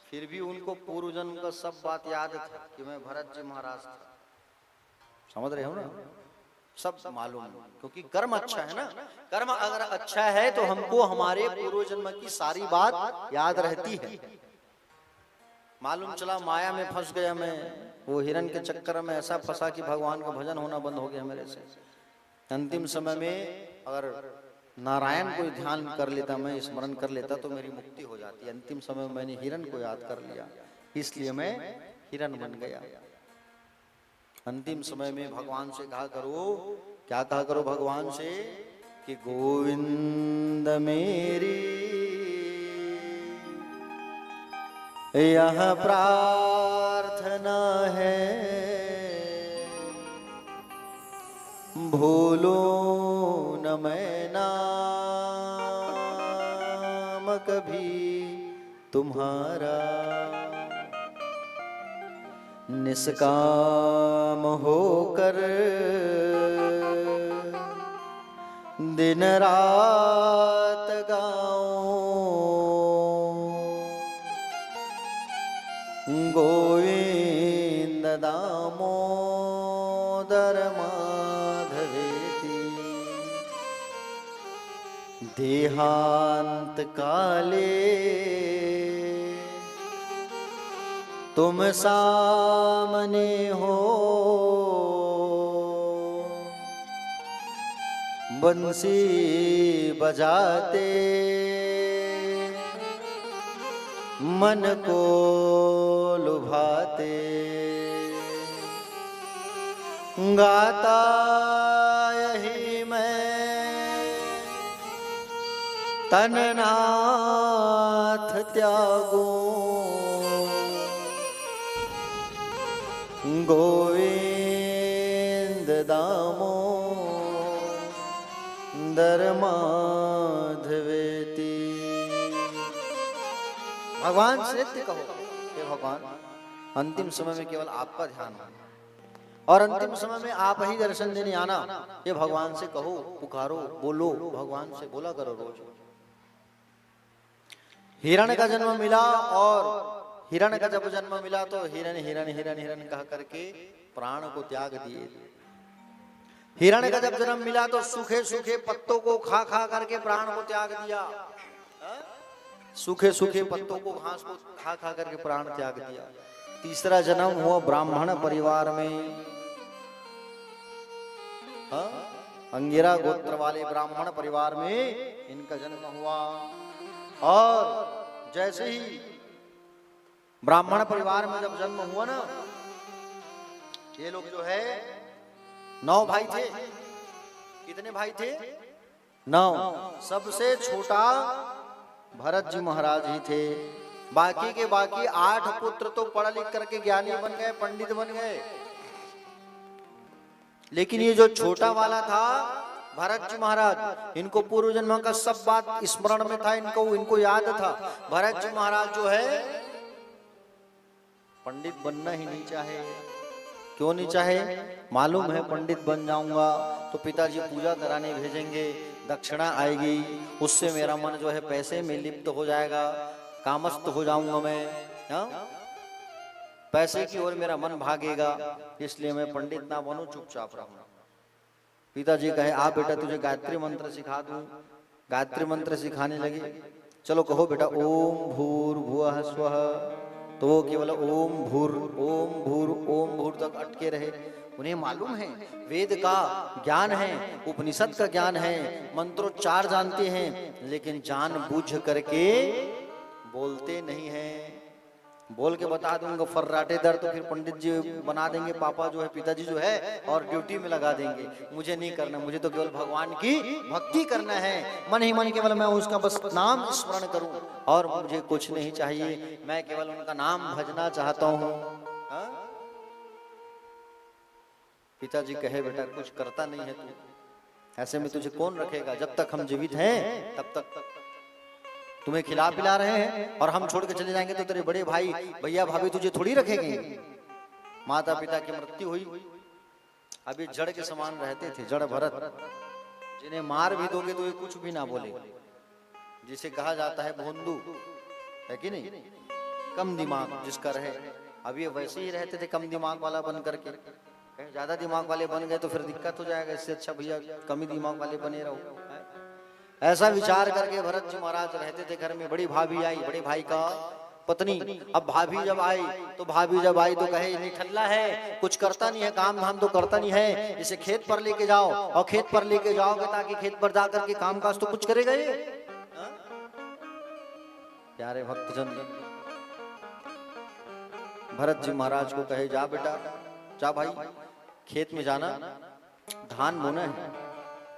फिर भी उनको पूर्व जन्म का सब बात याद था कि मैं भरत जी महाराज था। समझ रहे हो ना, सब मालूम, क्योंकि कर्म अच्छा है ना। कर्म अगर अच्छा है तो हमको हमारे पूर्व जन्म की सारी बात याद रहती है। मालूम चला माया में फंस गया मैं, वो हिरण के चक्कर में ऐसा फंसा कि भगवान का भजन होना बंद हो गया मेरे से। अंतिम समय में अगर नारायण को ध्यान कर लेता, मैं स्मरण कर लेता तो मेरी मुक्ति हो जाती। अंतिम समय में मैंने हिरण को याद कर लिया, इसलिए मैं हिरण बन गया। अंतिम समय में भगवान से कहा करो, क्या कहा करो भगवान से कि गोविंद मेरी यह प्रार्थना है, भूलो न मैं नाम कभी तुम्हारा, निष्काम होकर दिन रात गाऊं, गोविंद दामोदर माधवेति, देहांत काले तुम सामने हो, बंसी बजाते मन को लुभाते, गाता यही मैं तननाथ त्यागो, गोविंद दामोदर माधवेति। भगवान से नित्य कहो हे भगवान, अंतिम समय में केवल आपका ध्यान हो और अंतिम समय में आप ही दर्शन देने आना। ये भगवान से कहो, पुकारो, बोलो, भगवान से बोला करो रोज। हिरण का जन्म मिला और हिरण का जब जन्म मिला तो हिरण हिरण हिरण हिरण कह करके प्राण को त्याग दिए। हिरण का जब जन्म मिला तो सूखे सूखे पत्तों को खा खा करके प्राण को त्याग दिया। सूखे सूखे पत्तों को, घास को खा खा करके प्राण त्याग दिया। तीसरा जन्म हुआ ब्राह्मण परिवार में, अंगिरा गोत्र वाले ब्राह्मण परिवार में इनका जन्म हुआ। और जैसे ही ब्राह्मण परिवार में जब जन्म हुआ ना, ये लोग जो है 9 भाई थे। कितने भाई थे? 9। सबसे छोटा भरत जी महाराज ही थे। बाकी के बाकी 8 पुत्र तो पढ़ लिख करके ज्ञानी बन गए, पंडित बन गए। लेकिन ये जो छोटा वाला था भरत जी महाराज, इनको पूर्व जन्म का सब बात स्मरण में था, इनको याद था। भरत जी महाराज जो है पंडित बनना ही नहीं चाहे। क्यों नहीं चाहे? मालूम है पंडित बन जाऊंगा तो पिताजी पूजा कराने भेजेंगे, दक्षिणा आएगी, उससे मेरा मन जो है पैसे में लिप्त हो जाएगा, कामस्त हो जाऊंगा मैं, पैसे की ओर मेरा मन भागेगा, इसलिए मैं पंडित ना बनूं, चुपचाप रहूं। पिताजी कहे आ बेटा तुझे गायत्री मंत्र सिखा दूं। गायत्री मंत्र सिखाने लगे। चलो कहो बेटा ओम भूर्भुवः स्वः। तो वो केवल ओम भूर तक अटके रहे। उन्हें मालूम है वेद का ज्ञान है, उपनिषद का ज्ञान है, मंत्रोच्चार जानते हैं, लेकिन जानबूझ करके बोलते नहीं हैं। बोल के बता दूंगा फर्राटे दर तो फिर पंडित जी बना देंगे, पापा जो है, पिताजी जो है, और ड्यूटी में लगा देंगे। मुझे नहीं करना, मुझे तो केवल भगवान की भक्ति करना है। मन ही मन केवल मैं उसका बस नाम स्मरण करूं और मुझे कुछ नहीं चाहिए, मैं केवल उनका नाम भजना चाहता हूं। पिताजी कहे बेटा कुछ करता नहीं है तू, ऐसे में तुझे कौन रखेगा? जब तक हम जीवित हैं तब तक तुम्हें खिला पिला रहे हैं, और हम छोड़ के चले जाएंगे तो तेरे बड़े भाई भैया भाभी तुझे थोड़ी रखेंगे। माता पिता की मृत्यु हुई, अभी जड़ के समान रहते थे, जड़ भरत, जिन्हें मार भी दोगे तो ये कुछ भी ना बोले, जिसे कहा जाता है भोंदू, है कि नहीं? कम दिमाग जिसका रहे। अब ये वैसे ही रहते थे कम दिमाग वाला बन करके, कहीं ज्यादा दिमाग वाले बन गए तो फिर दिक्कत हो जाएगा। इससे अच्छा भैया कम ही दिमाग वाले बने रहो। ऐसा विचार करके भरत जी महाराज रहते थे घर में। बड़ी भाभी आई, बड़े भाई का पत्नी। अब भाभी जब आई तो कहे निठल्ला है, कुछ करता नहीं है, काम धाम तो करता नहीं है, इसे खेत पर लेके जाओ, और खेत पर लेके जाओगे ताकि खेत पर जाकर के काम काज तो कुछ करेगा ये। प्यारे भक्तजन, भरत जी महाराज को कहे जा बेटा, जा भाई, खेत में जाना, धान बोना है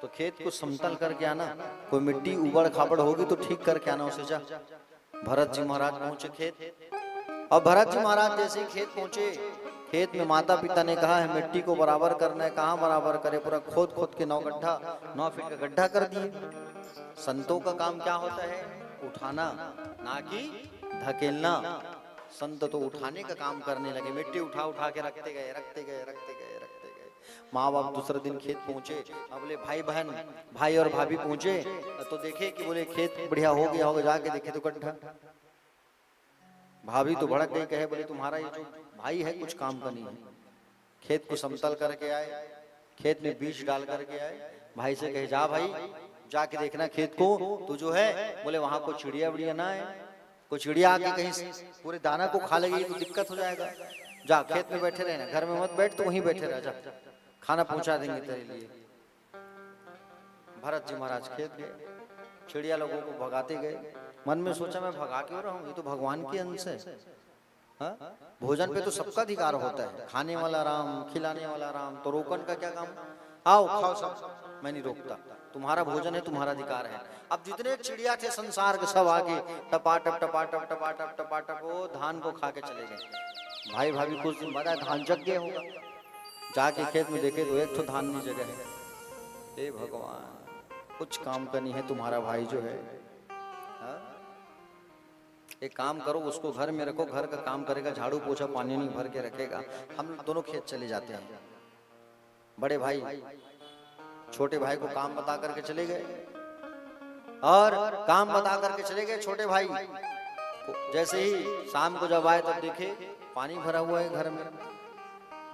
तो खेत को समतल करके आना, कोई मिट्टी उबड़ खाबड़ होगी तो ठीक करके आना उसे, जा। भरत जी महाराज पहुंचे खेत, और भरत जी महाराज जैसे खेत पहुंचे, खेत में माता पिता ने कहा है मिट्टी को बराबर करना है। कहाँ बराबर करे? पूरा खोद खोद के 9 फीट का गड्ढा कर दिए। संतों का काम क्या होता है? उठाना, ना कि धकेलना। संत तो उठाने का काम करने लगे, मिट्टी उठा उठा के रखते गए। माँ बाप दूसरे दिन खेत पहुंचे, अब बोले भाई बहन, भाई और भाभी पहुंचे तो देखे कि बोले खेत बढ़िया हो गया होगा, जाके देखे तो गड्ढा। भाभी तो भड़क गई, कहे बोले तुम्हारा ये जो भाई है कुछ काम का नहीं है। खेत को समतल करके आए, खेत में बीज डाल करके आए। भाई से कहे जा भाई, जाके देखना खेत को, तो जो है बोले वहां को चिड़िया विड़िया ना है, कोई चिड़िया आके कहीं पूरे दाना को खा लेगी तो दिक्कत हो जाएगा। जा खेत में बैठे रहना, घर में मत बैठ, तो वहीं बैठे रह, जा, खाना पहुंचा देंगे तेरे लिए। भरत जी महाराज खेत गए, चिड़िया लोगों को भगाते गए। मन में सोचा मैं भगा क्यों रहा हूं, ये तो भगवान के अंश है, हाँ? भोजन पे तो सबका अधिकार होता है, खाने वाला राम, खिलाने वाला राम, तो रोकन का क्या काम? आओ खाओ सब, मैं नहीं रोकता, तुम्हारा भोजन है, तुम्हारा अधिकार है। अब जितने चिड़िया थे संसार के सब आगे टपाटप टपाटप टपाटप टपाटप वो धान को खा के चले गए। भाई भाभी कुछ दिन बाद धान जग गया होगा, जाके खेत में देखे तो एक तो धान नहीं जगह है। हे भगवान, कुछ काम का नहीं है तुम्हारा भाई जो है। हाँ? एक काम करो, उसको घर में रखो, घर का काम करेगा, झाड़ू पोछा पानी नहीं भर के रखेगा, हम दोनों खेत चले जाते हैं। बड़े भाई छोटे भाई को काम बता करके चले गए, और काम बता करके चले गए। छोटे भाई जैसे ही शाम को जब आए तब देखे पानी भरा हुआ है घर में।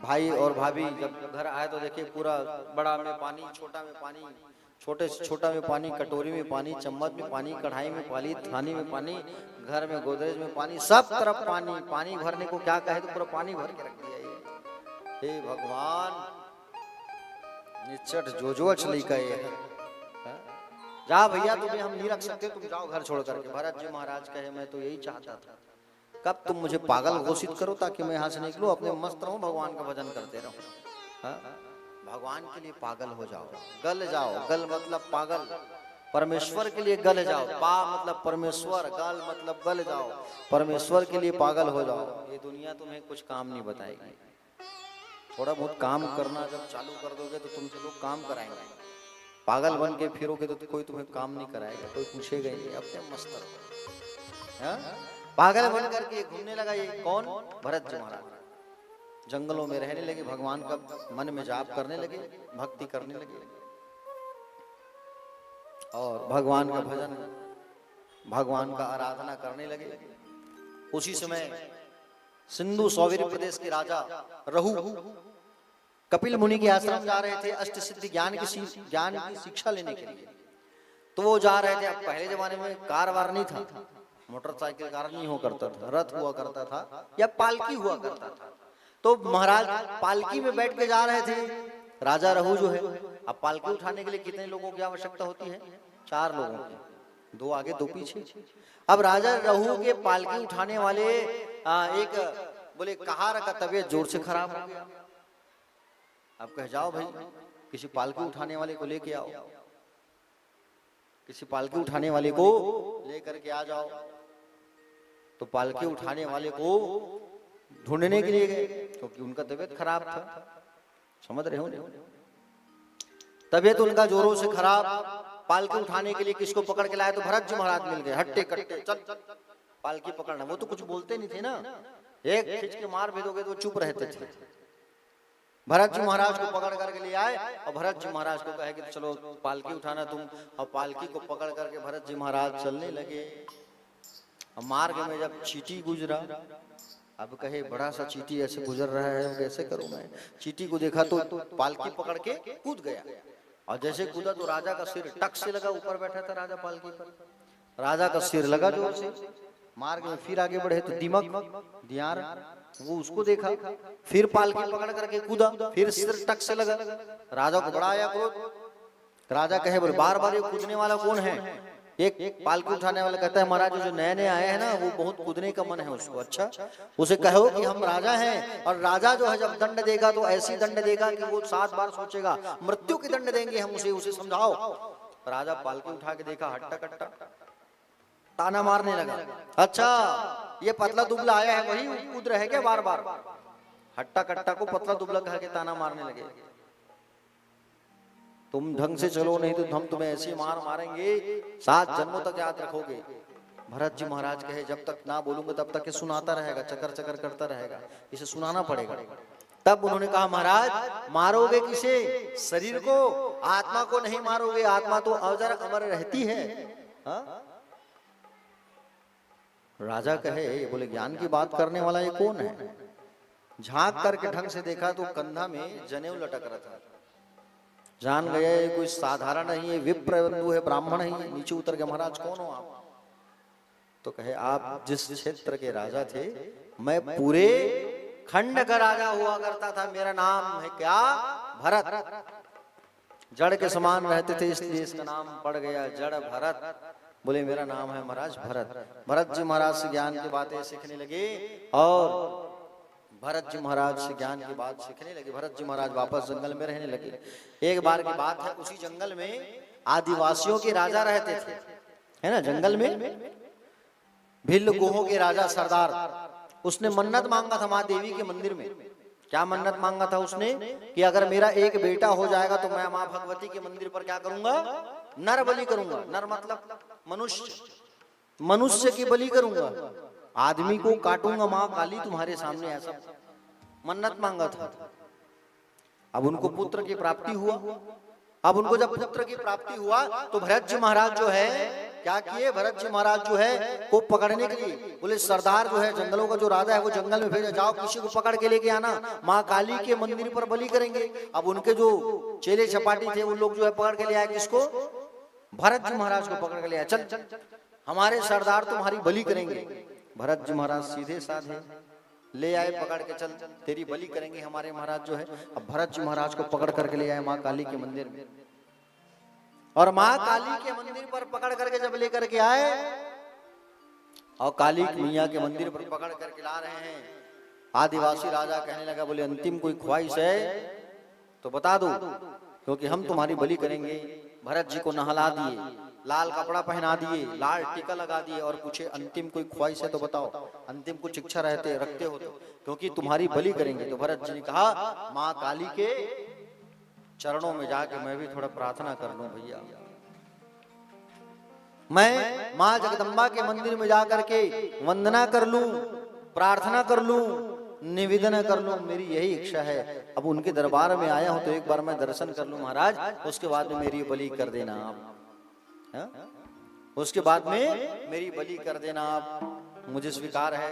भाई और भाभी जब घर आए तो देखे पूरा बड़ा में पानी, छोटा में पानी, छोटे से छोटा में पानी, कटोरी में पानी, चम्मच में पानी, कढ़ाई में पानी, थाली में पानी, घर में गोदरेज में पानी, सब तरफ पानी। पानी भरने को क्या कहे तो पूरा पानी भर के रख दिया ये। हे भगवान, निचट जो चली का ये है। जा भैया, तुम्हें हम नहीं रख सकते, तुम जाओ घर छोड़ करके। भरत जी महाराज कहे मैं तो यही चाहता था, कब तुम मुझे पागल घोषित करो ताकि मैं यहाँ से निकलूं, अपने मस्त रहूं, भगवान का भजन करते रहूं। भगवान के लिए पागल हो जाओ, गल जाओ। गल मतलब पागल, परमेश्वर के लिए गल जाओ। पा मतलब परमेश्वर, गल मतलब गल जाओ, परमेश्वर के लिए पागल हो जाओ। ये दुनिया तुम्हें कुछ काम नहीं बताएगी। थोड़ा बहुत काम करना जब चालू कर दोगे तो तुमसे लोग काम कराएंगे। पागल बन के फिरोगे तो कोई तुम्हें काम नहीं कराएगा, कोई पूछेगा ही नहीं, अपने मस्त रहो। पागल बन करके घूमने लगा ये कौन? भरत जी महाराज। जंगलों में रहने लगे, भगवान का मन में जाप करने लगे, भक्ति करने लगे, और भगवान का भजन, भगवान का आराधना करने लगे। उसी समय सिंधु सौवीर प्रदेश के राजा रहु कपिल मुनि के आश्रम जा रहे थे अष्ट सिद्धि ज्ञान की शिक्षा लेने के लिए। तो वो जा रहे थे। अब पहले जमाने में कार वार नहीं था, मोटरसाइकिल कार नहीं हुआ करता था, रथ हुआ करता था या पालकी हुआ करता था। तो महाराज पालकी में बैठ के जा रहे थे, राजा रहु जो है। अब पालकी उठाने के लिए कितने लोगों की आवश्यकता होती है? 4 लोगों की, 2 आगे 2 पीछे। अब राजा रहु के पालकी उठाने वाले एक बोले कहार का तबीयत जोर से खराब हो गया। अब कह जाओ भाई किसी पालकी उठाने वाले को लेके आओ, किसी पालकी उठाने वाले को लेकर के आ जाओ। तो पालकी उठाने वाले को ढूंढने के लिए गए, क्योंकि उनका तबीयत खराब था। समझ रहे हो? तबीयत उनका जोरों से खराब। पालकी उठाने के लिए किसको पकड़ के लाए? तो भरत जी महाराज मिल गए। हट्टे कट्टे चल पालकी पकड़ना। वो तो कुछ बोलते नहीं थे ना, एक खींच के मार भी दोगे तो चुप रहते थे। भरत जी महाराज को पकड़ करके ले आए, और भरत जी महाराज को कहे कि चलो पालकी उठाना तुम। और पालकी को पकड़ करके भरत जी महाराज चलने लगे। मार्ग में जब चींटी गुजरा, अब कहे बड़ा सा चींटी ऐसे गुजर रहा है, कैसे करूं मैं? चींटी को देखा तो पालकी पकड़ के कूद गया, और जैसे कूदा तो राजा का सिर टक से लगा। ऊपर बैठा था राजा पालकी पर, राजा का सिर लगा जोर से। मार्ग में फिर आगे बढ़े तो दीमक दियार, वो उसको देखा, फिर पालकी पकड़ करके कूदा, फिर सिर टक से लगा। राजा को बड़ा आया क्रोध। राजा कहे बोले बार बार ये कूदने वाला कौन है? एक पालकी उठाने वाला कहता है महाराज जो नए नए आए हैं ना, वो बहुत कूदने का मन है उसको। अच्छा, उसे कहो कि हम राजा हैं, और राजा जो है जब दंड देगा तो ऐसी दंड देगा कि वो 7 बार सोचेगा, मृत्यु की दंड देंगे हम उसे समझाओ। राजा पालकी उठा के देखा, हट्टा कट्टा ताना मारने लगा। अच्छा, ये पतला दुबला आया है वही कूद रहे क्या बार बार? हट्टा कट्टा को पतला दुबला कह के ताना मारने लगे। तुम ढंग से चलो नहीं तो हम तुम्हें ऐसी मार मारेंगे 7 जन्मों तक याद रखोगे। भरत जी महाराज कहे जब तक ना बोलूंगा तब तक ये सुनाता रहेगा, चक्कर चक्कर करता रहेगा, इसे सुनाना पड़ेगा। तब उन्होंने कहा महाराज मारोगे किसे? शरीर को, आत्मा को नहीं मारोगे। आत्मा तो अजर अमर रहती है। हा? राजा कहे बोले ज्ञान की बात करने वाला ये कौन है? झांक करके ढंग से देखा तो कंधा में जनेऊ लटक रहा था। जान गया ये कोई साधारण नहीं है, विप्र बंधु है, ब्राह्मण है। नीचे उतर गया, महाराज कौन हो आप? तो कहे आप जिस क्षेत्र के राजा थे, मैं पूरे खंड का राजा हुआ करता था। मेरा नाम है क्या? भरत। जड़ के समान रहते थे इसलिए इसका नाम पड़ गया जड़ भरत। बोले मेरा नाम है महाराज भरत। भरत जी महाराज से ज्ञान की बातें सीखने लगे और भरत जी महाराज से ज्ञान की बात सीखने लगे। भरत जी महाराज वापस जंगल में रहने लगे। एक बार की बात है, उसी जंगल में आदिवासियों के राजा रहते थे, है ना, जंगल में भिल्ल गुहों के राजा सरदार। उसने मन्नत मांगा था माँ देवी के मंदिर में। क्या मन्नत मांगा था उसने कि अगर मेरा एक बेटा हो जाएगा तो मैं माँ भगवती के मंदिर पर क्या करूंगा, नर बलि करूंगा। नर मतलब मनुष्य, मनुष्य की बलि करूंगा, आदमी को काटूंगा माँ काली तुम्हारे सामने, ऐसा मन्नत मांगा था। अब उनको पुत्र की प्राप्ति हुआ। अब उनको जब पुत्र की प्राप्ति हुआ तो भरत जी महाराज जो है क्या किए, भरत जी महाराज जो है को पकड़ने के लिए बोले सरदार जो है जंगलों का जो राजा है वो जंगल में भेजा, जाओ किसी को पकड़ के लेके आना, माँ काली के मंदिर पर बलि करेंगे। अब उनके जो चेले चपाटी थे उन लोग जो है पकड़ के ले आए, किसको, भरत जी महाराज को पकड़ के ले आए। चल हमारे सरदार तुम्हारी बलि करेंगे। भरत जी महाराज सीधे साधे ले आए, पकड़ के चल तेरी बलि करेंगे हमारे महाराज जो है। अब भरत जी महाराज को पकड़ करके ले आए माँ काली के मंदिर में, और माँ काली के मंदिर पर पकड़ करके जब लेकर के आए और काली मैया के मंदिर पर पकड़ करके ला रहे हैं, आदिवासी राजा कहने लगा, बोले अंतिम कोई ख्वाहिश है तो बता दो, क्योंकि हम तुम्हारी बलि करेंगे। भरत जी को नहला दिए, लाल कपड़ा पहना दिए, लाल टीका लगा दिए और पूछे अंतिम कोई ख्वाहिश है तो बताओ, अंतिम कुछ इच्छा रखते हो तो, क्योंकि तुम्हारी बलि करेंगे। तो भरत जी ने कहा माँ काली के चरणों में जाके मैं भी थोड़ा प्रार्थना कर लूं भैया, मैं माँ जगदम्बा के मंदिर में जाकर के वंदना कर लूं, प्रार्थना कर लूं, निवेदन कर लूं, मेरी यही इच्छा है। अब उनके दरबार में आया हूं तो एक बार मैं दर्शन कर लूं महाराज, उसके बाद में मेरी बलि कर देना आप, उसके बाद में मेरी बलि कर देना आप, मुझे स्वीकार है।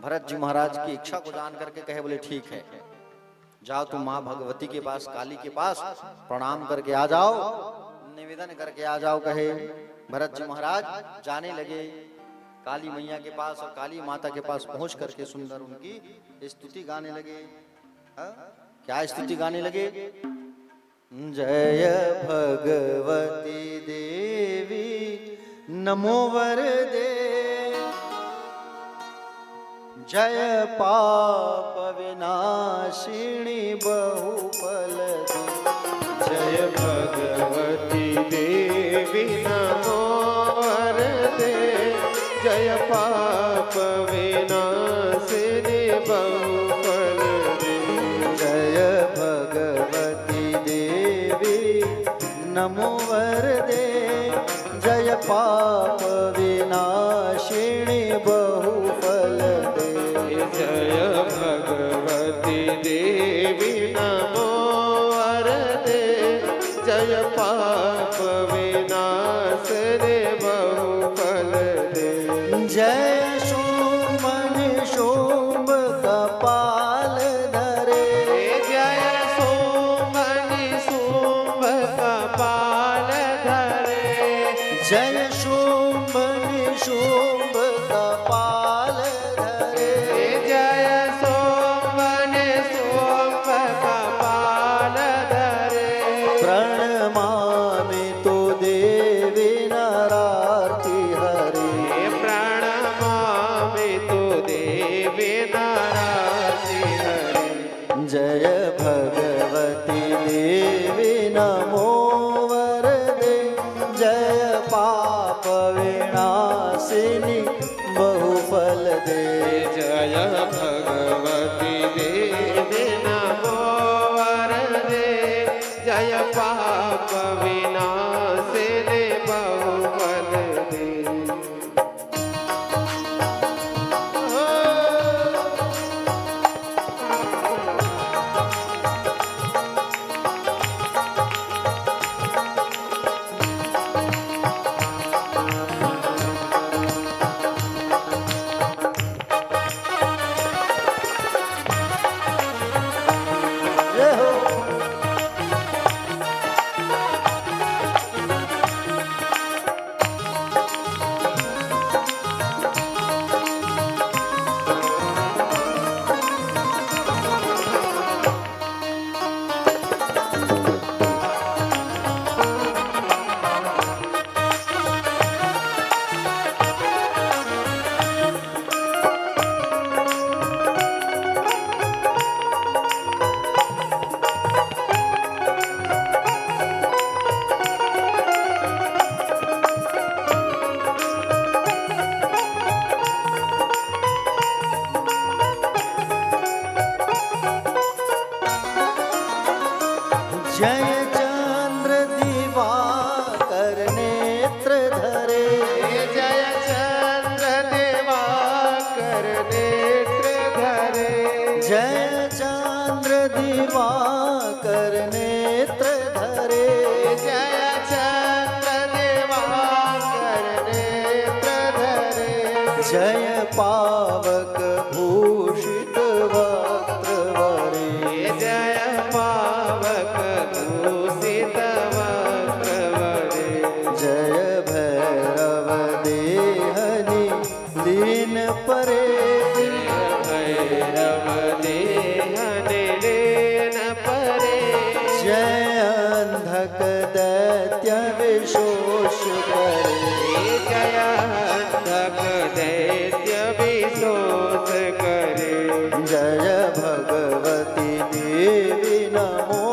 भरत जी महाराज की इच्छा को जान करके कहे, बोले ठीक है, जाओ तुम माँ भगवती के पास, काली के पास प्रणाम करके आ जाओ, निवेदन करके आ जाओ। कहे भरत जी महाराज जाने लगे काली मैया के पास, और काली माता के पास पहुंच करके सुंदर उनकी स्तुति गाने लगे। क्या स्तुति गाने लगे, जय भगवती देवी नमो वरदे, जय पाप विनाशिनी बहुफलदे, जय भगवती देवी नमो वरदे, जय पाप विनाशिनी बहुफलदे, जय भगवती देवी नमो वरदे, जय पाप विनाशिनी बहुफलदे, जय भगवती देवी नमो वरदे, जय पाप विनाशिनी बहुफलदे, जय शोमन शोभ कपाल धरे, जय सोमनि शुंभ कपाल धरे, जय शोमन शोभ कपाल धरे, जय सोमनि शुंभ कपाल धरे, प्रणमामि तो देवी नारार्ति हरे, प्रणमामि तो देवी नारायणि हरे, जय भगवती देवी नमो वरदे, जय पाप विनाशिनी बहुफलदे, जय भगवती देवी नमो वरदे, जय पाप विनाशिनी बहुफलदे। जय चंद्र दिवाकर नेत्र धरे, जय चंद्र दिवाकर नेत्र धरे, जय चंद्र दिवाकर नेत्र धरे, जय चंद्र दिवाकर नेत्र धरे, जय पावक भूषित वक्त्रवरे, जय पावक भूषित वक्त्रवरे, जय भैरव देहनि लीन परे, भैरव देहन लीन परे, जय अंधक दैत्य विशोष करे, जय अंधक दैत्य विशोष करे, जय भगवती देवी नमो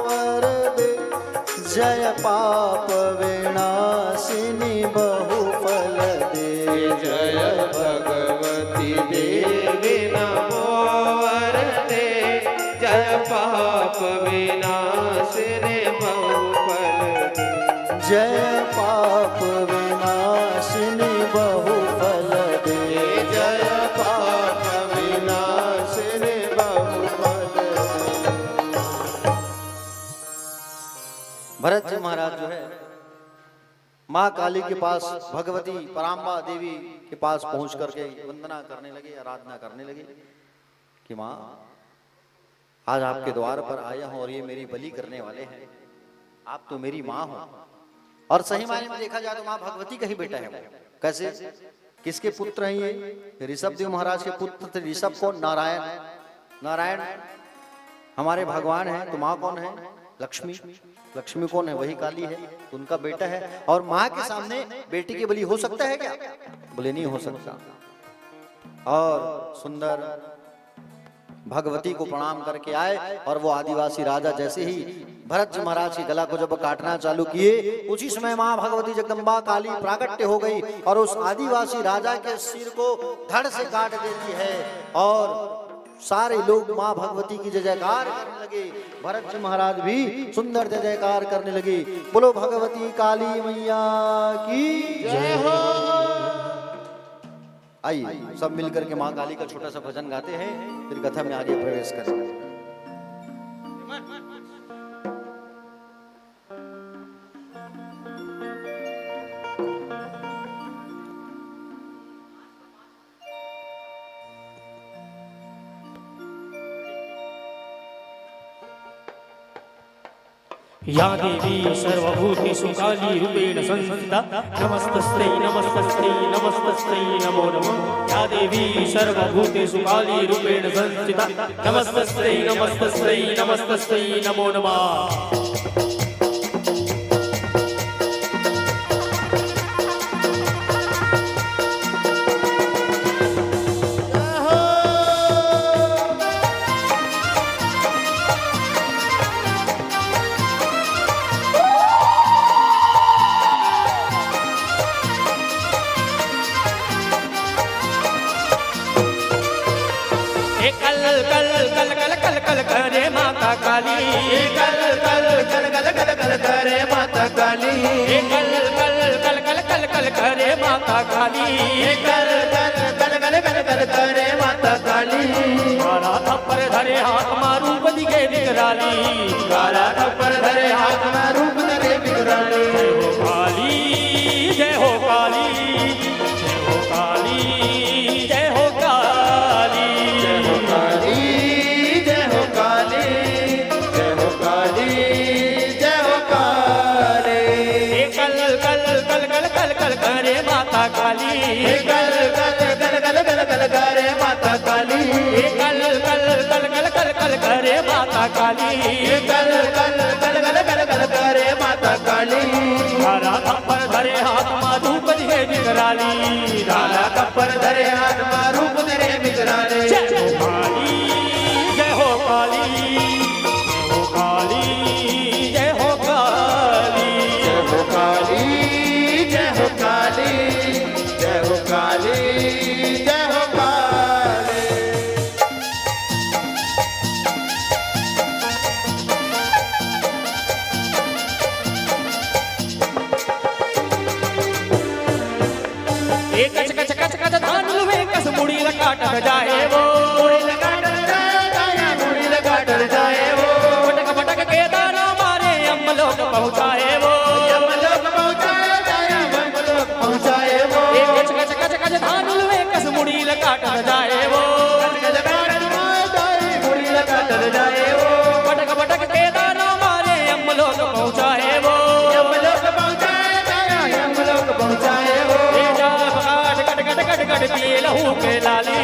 वरदे, जय पाप विनाशिनी बहुफल दे, जय भगवती देवी नमो वरदे, जय पाप विनाशिनी बहुफल दे, जय पाप विनाशिनी बहुफल दे, जय पाप विनाशिनी बहुफल दे। भरत जी महाराज जो है माँ काली के पास, भगवती पराम्बा देवी के पास पहुंच करके वंदना करने लगे, आराधना करने लगे कि माँ आज आपके द्वार पर आया हूं और ये मेरी बलि करने वाले हैं, आप तो मेरी माँ हो। और सही मायने में देखा जाए तो माँ भगवती का ही बेटा है वो। कैसे, किसके पुत्र हैं ये? ऋषभ देव महाराज के पुत्र थे। ऋषभ कौन? नारायण। नारायण हमारे भगवान है, तो माँ कौन है? लक्ष्मी। लक्ष्मी कौन है? वही काली है, तो उनका बेटा है। और माँ के सामने बेटी की बलि हो सकता है क्या? बोले नहीं हो सकता। और सुंदर भगवती को प्रणाम करके आए और वो आदिवासी राजा जैसे ही भरत जी महाराज की गला को जब काटना चालू किए, उसी समय माँ भगवती जगदम्बा काली प्राकट्य हो गई और उस आदिवासी राजा के सिर को धड़ से काट देती है। और सारे लोग माँ भगवती की जय जयकार करने लगे। भरत जी महाराज भी सुंदर जय जयकार करने लगे। बोलो भगवती काली मैया की जय हो। आइए सब मिलकर के माँ काली का छोटा सा भजन गाते हैं, फिर कथा में आगे प्रवेश करेंगे। या देवी सर्वभूतेषु काली रूपेण संस्थिता नमस्तस्यै नमस्तस्यै नमस्तस्यै नमो नमः। या देवी सर्वभूतेषु काली रूपेण संस्थिता नमस्तस्यै नमस्तस्यै नमस्तस्यै नमो नमः। करे माता काली, कल कल कल कल कल कल करे माता काली, कल कल कल कल कल कल करे माता काली, कल कल कल कल कल कल करे माता काली। काला थप्पड़ धरे हाथ मारू बदी के बिकराली, काला थप्पड़ धरे हाथ में रूप धरे बिकराली। जय हो काली, जय हो काली, जय हो काली, जय हो काली, जय हो काली, जय हो काली, जय हो काली, जय हो काली। कल कल कल कल कल कल करे माता काली, कल कल कल कल कल कल करे माता काली, कल कल कल कल कल कल करे माता काली, कल कल कल कल कल कल करे माता काली। काला थप्पड़ धरे हाथ मारू बदी के बिकराली, काला थप्पड़ धरे हाथ में रूप धरे बिकराली। जय हो काली, जय हो काली, जय हो काली, जय हो काली, जय हो काली, जय हो काली, जय हो काली, जय हो काली। पहुँचाए वो, यमलोक पहुँचाए दया यमलोक पहुँचाए वो, गज गज गज गज धानुल में कस मुड़ी लकाट जाए वो, मुड़ी लगा डर जाए वो, पटक पटक के दाना मारे यमलोक पहुँचाए वो, यमलोक पहुँचाए दया यमलोक पहुँचाए वो, गट गट गट गट गट पिए लहू के लाली,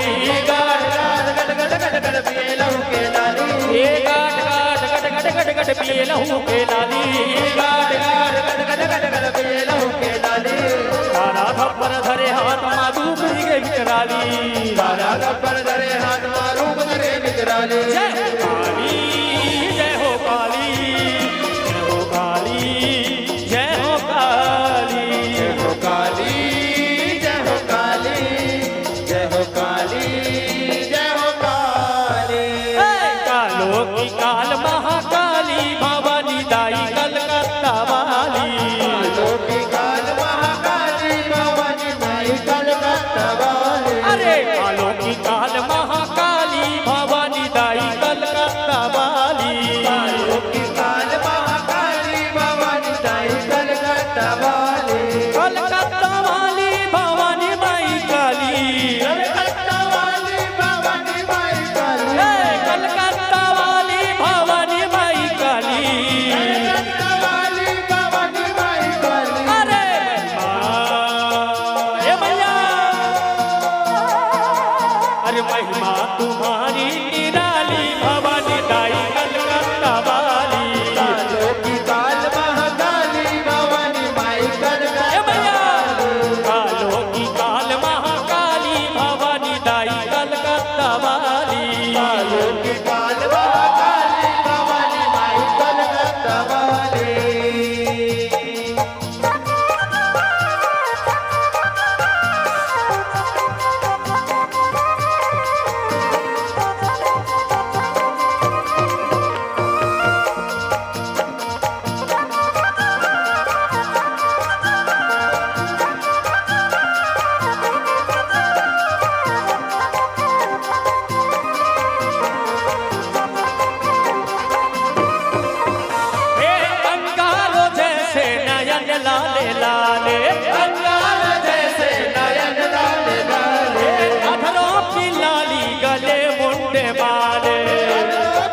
गाड़ गाड़ गड़ गड़ गड़ गड़ पिए लहू के लाली, गाट गाट गट गट गट गट पिए लहू के लाली, गाड़ गाड़ गड़ गड़ गड़ गड़ पिए लहू के लाली, तारा थप्पर धरे हाथ माधु के विकराली, तारा गब्बर धरे हाथ मारू धरे विकराली, जय हो काली, जय हो काली, जय हो काली, जय हो काली, जय हो काली जय हो काली जय हो काली जय हो काली, कालो की काल महाकाली भवानी दाई कलकत्ता वाली, कालो की काल महाकाली भवानी माई कलकत्ता वाली, अरे कालो की काल महाकाली भवानी दाई कलकत्ता वाली, कालो की काल महाकाली भवानी दाई कलकत्ता वाली, कलकत्ता वाली भवानी माई काली, कलकत्ता वाली भवानी माई काली, कलकत्ता वाली भवानी माई काली, कलकत्ता वाली भवानी माई काली, अरे ए भैया, अरे महिमा तुम्हारी निराली भवानी दाई कलकत्ता वाली, कालो की काल महाकाली भवानी माई ए कलकत्ता भैया, कालो की काल महाकाली भवानी दाई कलकत्ता वाली, कालो की काल महाकाली भवानी माई कलकत्ता वाली, हे अंगारो जैसे नयन लाले लाले, अंगार जैसे नयन लाल लाले, अधरों की लाली गले मुंडे वाले,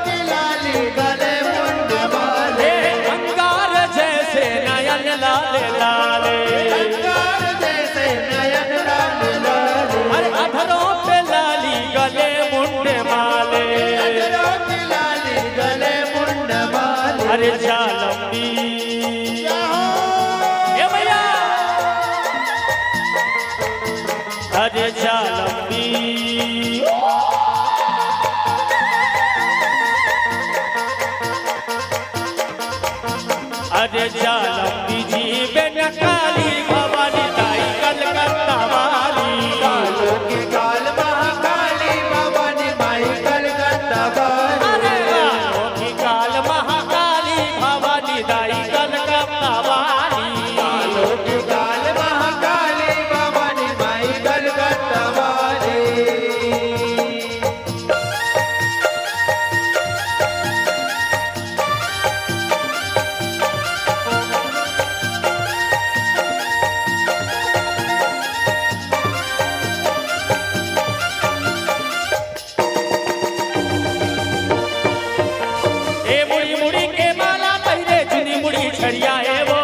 की लाली गले मुंड वाले, हे अंगार जैसे नयन लाले लाले, अंगार जैसे नयन लाल लाले, अरे अधरों पे लाली गले मुंडे वाले, की लाली गले मुंड वाले, अरे जालंबी ए भैया, अरे जालंबी अरे जालंबी जी बेन काली भवानी दाई कलकत्ता वाली, कालो की काल महाकाली भवानी माई कलकत्ता वाली, अरे कालो की काल महाकाली भवानी दाई कलकत्ता वाली, कालो की काल महाकाली भवानी माई कलकत्ता वाली, ए मुड़ी मुड़ी के माला पहले चुनी मुड़ी छड़ियाए वो,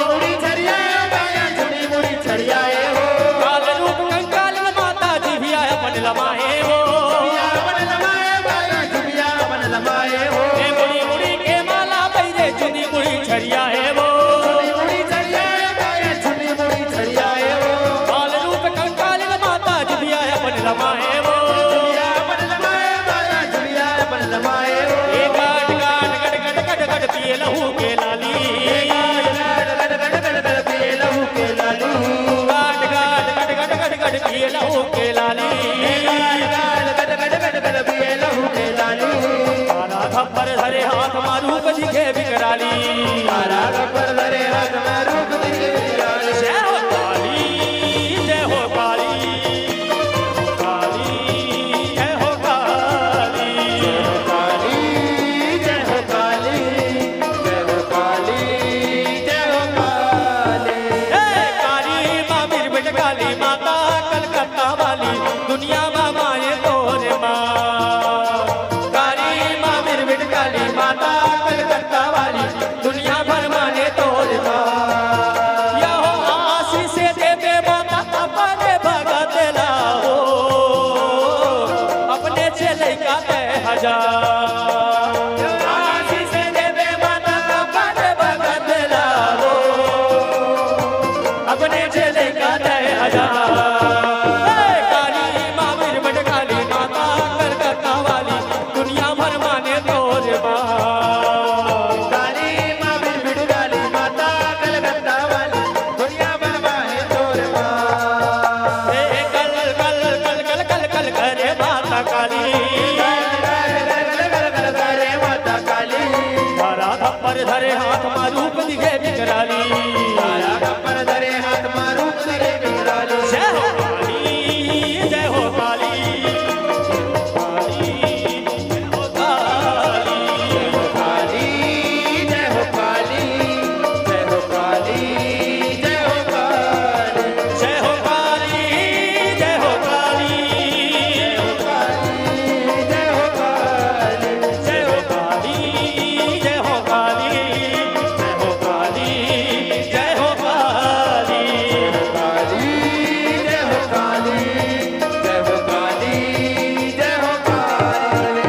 मुड़ी छड़ियाए बाया चुनी मुड़ी छड़ियाए हो, काल रूप कंकाल माता जी भी आए अपन लमाए वो, चुबिया बन लमाए बाया चुबिया बन लमाए हो, ए मुड़ी मुड़ी के माला पहले चुनी मुड़ी छड़ियाए वो, चुनी मुड़ी छड़ियाए बाया चुनी मुड़ी छड़ियाए हो, काल रूप कंकाल माता जी भी आए अपन लमाए वो, चुबिया बन लमाए बाया चुबिया बन लमाए हो, ए गाट गाट गट गट गट गट पिए लहू के लाली, गड़ गड़ गड़ गड़ गड़ पिए लहू के लाली, गाट गाट गट गट गट गट पिए लहू के लाली, गड़ गड़ गड़ गड़ गड़ पिए लहू के लाली, तारा थप्पर धरे हाथ मारू कदी के विकराली, तारा गब्बर धरे हाथ में रूप दिखे लाली, जय हो काली, जय हो काली, काली जय हो काली, काली जय हो काली जय हो काली चले का 1000 आशीष देवे माता का पद भगत लावो अपने चले का 1000 काली माँ बिरबट काली माता कलकत्ता वाली दुनिया भर माने तोरे माँ काली माँ बिरबिट काली माता कलकत्ता वाली दुनिया भर माने तोरे माँ कल कल कल कल कल कल करे माता काली करे माता काली तारा थप्पड़ धरे हाथ मारूप दिखे बिकराली तारा थप्पड़ धरे हाथ मारूप दिखे बिकराली जय हो काली जय हो काली काली जय हो काली काली जय हो काली जय हो काली जय हो काली जय हो काली जय हो काली जय हो काली जय हो काली जय हो काली जय हो काली जय हो काली काली जय हो काली जय हो काली जय हो काली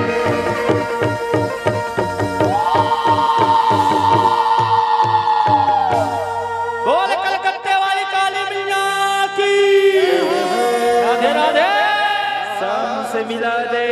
बोल कलकत्ते वाली काली मैया की राधे राधे शाम से मिला दे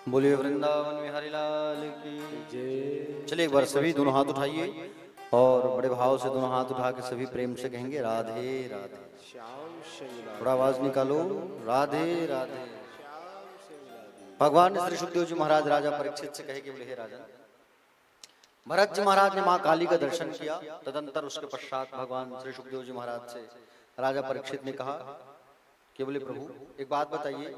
बोलिए वृंदावन बिहारी लाल की जय। चलिए एक बार सभी दोनों हाथ उठाइए और बड़े भाव से दोनों हाथ उठा के सभी प्रेम से कहेंगे राधे राधे। थोड़ा आवाज निकालो, राधे राधे। भगवान ने श्री सुखदेव जी महाराज राजा परीक्षित से कहे कि बोले हे राजन, भरत जी महाराज ने माँ काली का दर्शन किया। तदंतर उसके पश्चात भगवान श्री सुखदेव जी महाराज से राजा परीक्षित ने कहा कि बोले प्रभु एक बात बताइए,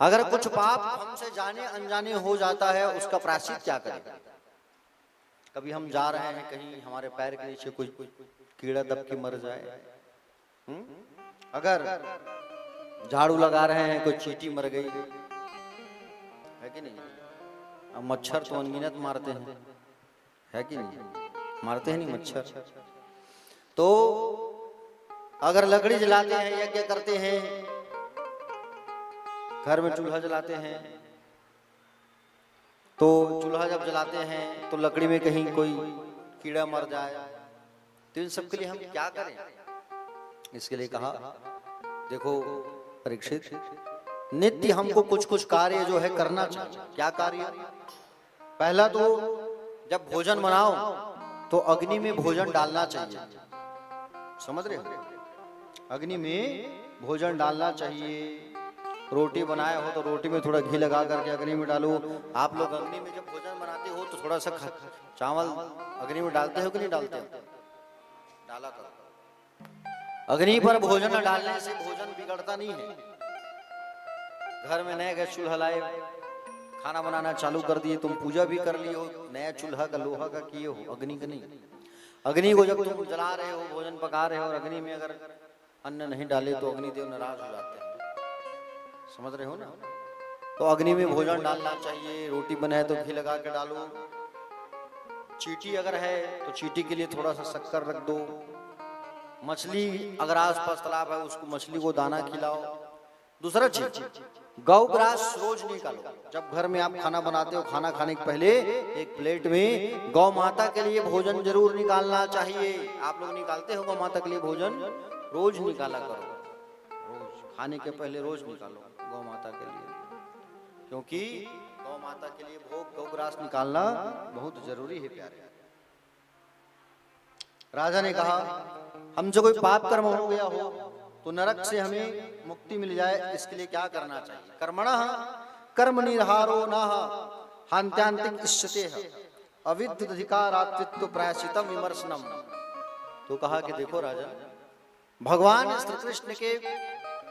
अगर कुछ पाप हमसे जाने अनजाने हो जाता है उसका प्रायश्चित क्या करें? कभी हम जा रहे हैं कहीं, हमारे पैर के नीचे कोई कीड़ा दब के मर जाए, अगर झाड़ू लगा रहे हैं कोई चींटी मर गई है कि नहीं? अब मच्छर तो अनगिनत मारते हैं, है कि नहीं? मारते हैं नहीं मच्छर? तो अगर लकड़ी जलाते हैं, यज्ञ करते हैं, घर में चूल्हा जलाते हैं, तो चूल्हा जब जलाते हैं तो लकड़ी में कहीं कोई कीड़ा मर जाए, तो इन सब के लिए हम क्या करें? इसके लिए कहा देखो परीक्षित, नित्य हमको कुछ कुछ कार्य जो है करना चाहिए। क्या कार्य? पहला तो जब भोजन बनाओ तो अग्नि में भोजन डालना चाहिए। समझ रहे हो? अग्नि में भोजन डालना चाहिए। रोटी बनाए हो तो रोटी में थोड़ा घी लगा करके अग्नि में डालो। आप लोग अग्नि में जब भोजन बनाते हो तो थोड़ा सा चावल अग्नि में डालते हो कि नहीं डालते हो? डाला करो। अग्नि पर भोजन डालने से भोजन बिगड़ता नहीं है। घर में नए गैस चूल्हा लाए, खाना बनाना चालू कर दिए, तुम पूजा भी कर लिए हो, नया चूल्हा का लोहा का किए हो, अग्नि का नहीं। अग्नि को जब तुम जला रहे हो, भोजन पका रहे हो और अग्नि में अगर अन्न नहीं डाले तो अग्निदेव नाराज हो जाते हैं। समझ रहे हो ना? तो अग्नि में भोजन डालना चाहिए। रोटी बनाए तो घी लगा के डालो। चींटी अगर है तो चींटी के लिए थोड़ा सा शक्कर रख दो। मछली अगर आसपास तालाब है उसको मछली को दाना खिलाओ। दूसरा चीज, गौ ग्रास रोज निकालो। जब घर में आप खाना बनाते हो, खाना खाने के पहले एक प्लेट में गौ माता के लिए भोजन जरूर निकालना चाहिए। आप लोग निकालते हो गौ माता के लिए भोजन? रोज निकाला करो, रोज खाने के पहले रोज निकालो गौ माता के लिए, क्योंकि गौ माता के लिए भोग गौग्रास निकालना बहुत जरूरी है प्यारे। राजा ने कहा हमसे कोई पाप कर्म हो गया हो तो नरक से हमें मुक्ति मिल जाए, इसके लिए क्या करना चाहिए? कर्मणः कर्म निर्हारो नः हान्त्यांतिक इष्यते। अविद्धिकारात्वित्व प्रायश्चितम विमर्शनम। तो कहा कि देखो राजा, भगवान श्री कृष्ण के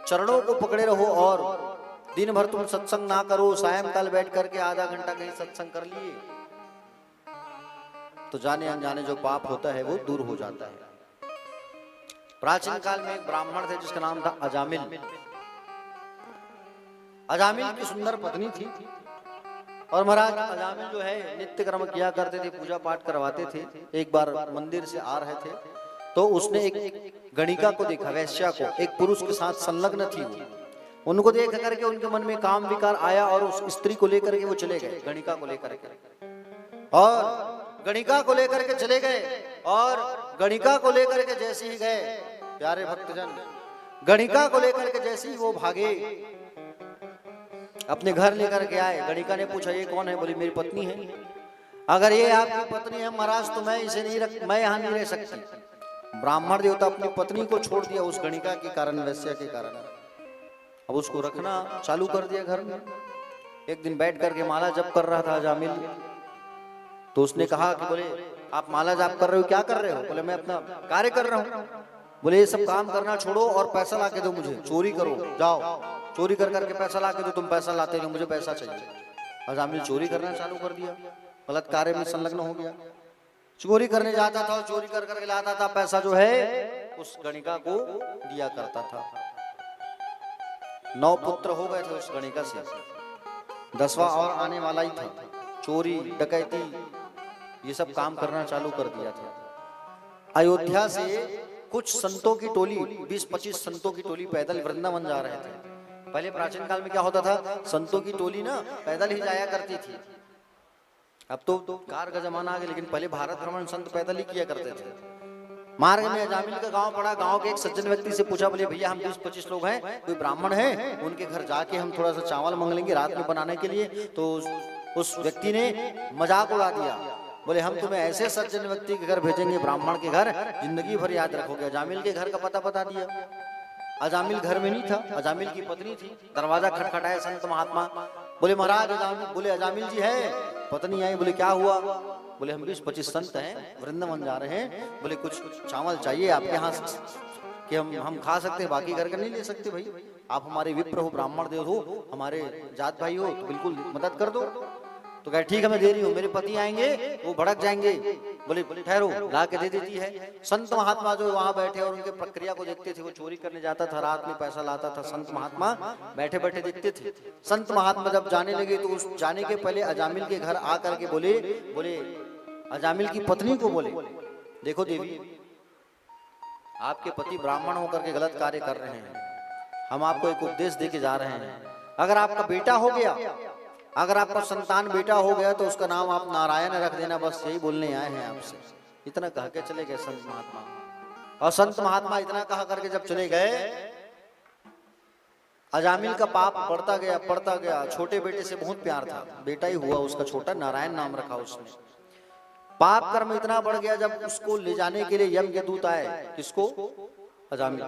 चरणों को पकड़े रहो और दिन भर तुम सत्संग ना करो, सायंकाल बैठ करके आधा घंटा कहीं सत्संग कर लिए तो जाने अनजाने जो पाप होता है वो दूर हो जाता है। प्राचीन काल में एक ब्राह्मण थे जिसका नाम था अजामिल। अजामिल की सुंदर पत्नी थी और महाराज अजामिल जो है नित्य कर्म किया करते थे, पूजा पाठ करवाते थे। एक बार मंदिर से आ रहे थे तो उसने एक गणिका को देखा, वैश्या को, एक पुरुष के साथ संलग्न थी वो। उनको देख करके उनके मन में काम विकार आया और उस स्त्री को लेकर के वो चले गए, गणिका को लेकर के, और गणिका को लेकर के चले गए। और गणिका को लेकर के जैसे ही गए, प्यारे भक्तजन, गणिका को लेकर के जैसे ही वो भागे अपने घर लेकर के आए। गणिका ने पूछा ये कौन है? बोली मेरी पत्नी है। अगर ये आपकी पत्नी है महाराज तो मैं इसे नहीं रख, मैं यहाँ नहीं रह सकती। ब्राह्मण देवता अपनी पत्नी को छोड़ दिया उस गणिका के कारण, वैश्या के कारण। अब उसको रखना चालू कर दिया घर में। एक दिन बैठ करके माला जप कर रहा था अजामिल, तो उसने कहा कि बोले आप माला जप कर रहे हो, क्या कर रहे हो? बोले मैं अपना कार्य कर रहा हूँ। बोले ये सब काम करना छोड़ो और पैसा ला के दो मुझे, चोरी करो, जाओ चोरी कर करके पैसा ला के दो, तुम पैसा लाते नहीं, मुझे पैसा चाहिए। अजामिल चोरी करना चालू कर दिया, गलत कार्य में संलग्न हो गया। चोरी करने जाता था और चोरी कर करके लाता था, पैसा जो है उस गणिका को दिया करता था। 9 पुत्र हो गए थे उस गणिका से, 10वां और आने वाला ही था। चोरी डकैती ये सब काम करना चालू कर दिया था। अयोध्या से कुछ संतों की टोली, 20-25 संतों की टोली पैदल वृंदावन जा रहे थे। पहले प्राचीन काल में क्या होता था, संतों की टोली ना पैदल ही जाया करती थी। अब तो कार का जमाना आ गया, लेकिन पहले भारत भ्रमण संत पैदल ही किया करते थे। मार्ग में अजामिल का गांव पड़ा, गांव के एक सज्जन व्यक्ति से पूछा, बोले भैया हम 20-25 लोग हैं, कोई ब्राह्मण है, उनके घर जाके हम थोड़ा सा चावल मांग लेंगे रात में बनाने के लिए। तो उस व्यक्ति ने मजाक उड़ा दिया, बोले हम तुम्हें ऐसे सज्जन व्यक्ति के घर भेजेंगे, ब्राह्मण के घर, जिंदगी भर याद रखोगे। अजामिल के घर का पता बता दिया। अजामिल घर में नहीं था, अजामिल की पत्नी थी। दरवाजा खटखटाया संत महात्मा, बोले महाराज अजामिल, बोले अजामिल जी है। पत्नी आई, बोले क्या हुआ? बोले हम 20-25 संत हैं, वृंदावन जा रहे हैं, बोले कुछ चावल चाहिए आपके यहाँ कि हम खा सकते हैं, बाकी घर का नहीं ले सकते। भाई आप हमारे विप्र हो, ब्राह्मण देव हो, हमारे जात भाई हो, तो बिल्कुल मदद कर दो। तो कहे ठीक है मैं दे रही हूँ, मेरे पति आएंगे वो भड़क जाएंगे। बोले ठहरो, ला के दे देती है। संत महात्मा जो वहां बैठे और उनके प्रक्रिया को देखते थे, वो चोरी करने जाता था, रात में पैसा लाता था, संत महात्मा बैठे बैठे देखते थे। संत महात्मा जब जाने लगे तो उस जाने के पहले अजामिल के घर आकर के बोले अजामिल की पत्नी को, बोले देखो देवी, आपके पति ब्राह्मण होकर के गलत कार्य कर रहे हैं, हम आपको एक उपदेश दे के जा रहे हैं। अगर आपका बेटा हो गया, अगर आपका संतान बेटा हो गया तो उसका नाम आप नारायण रख देना, बस यही बोलने आए हैं आपसे। इतना कह के चले गए संत महात्मा। और संत महात्मा इतना कहा करके जब चले गए, अजामिल का पाप बढ़ता गया बढ़ता गया। छोटे बेटे से बहुत प्यार था, बेटा ही हुआ उसका छोटा, नारायण नाम रखा उसने। पाप कर्म इतना बढ़ गया, जब उसको ले जाने के लिए यम के दूत आए, किसको? अजामिल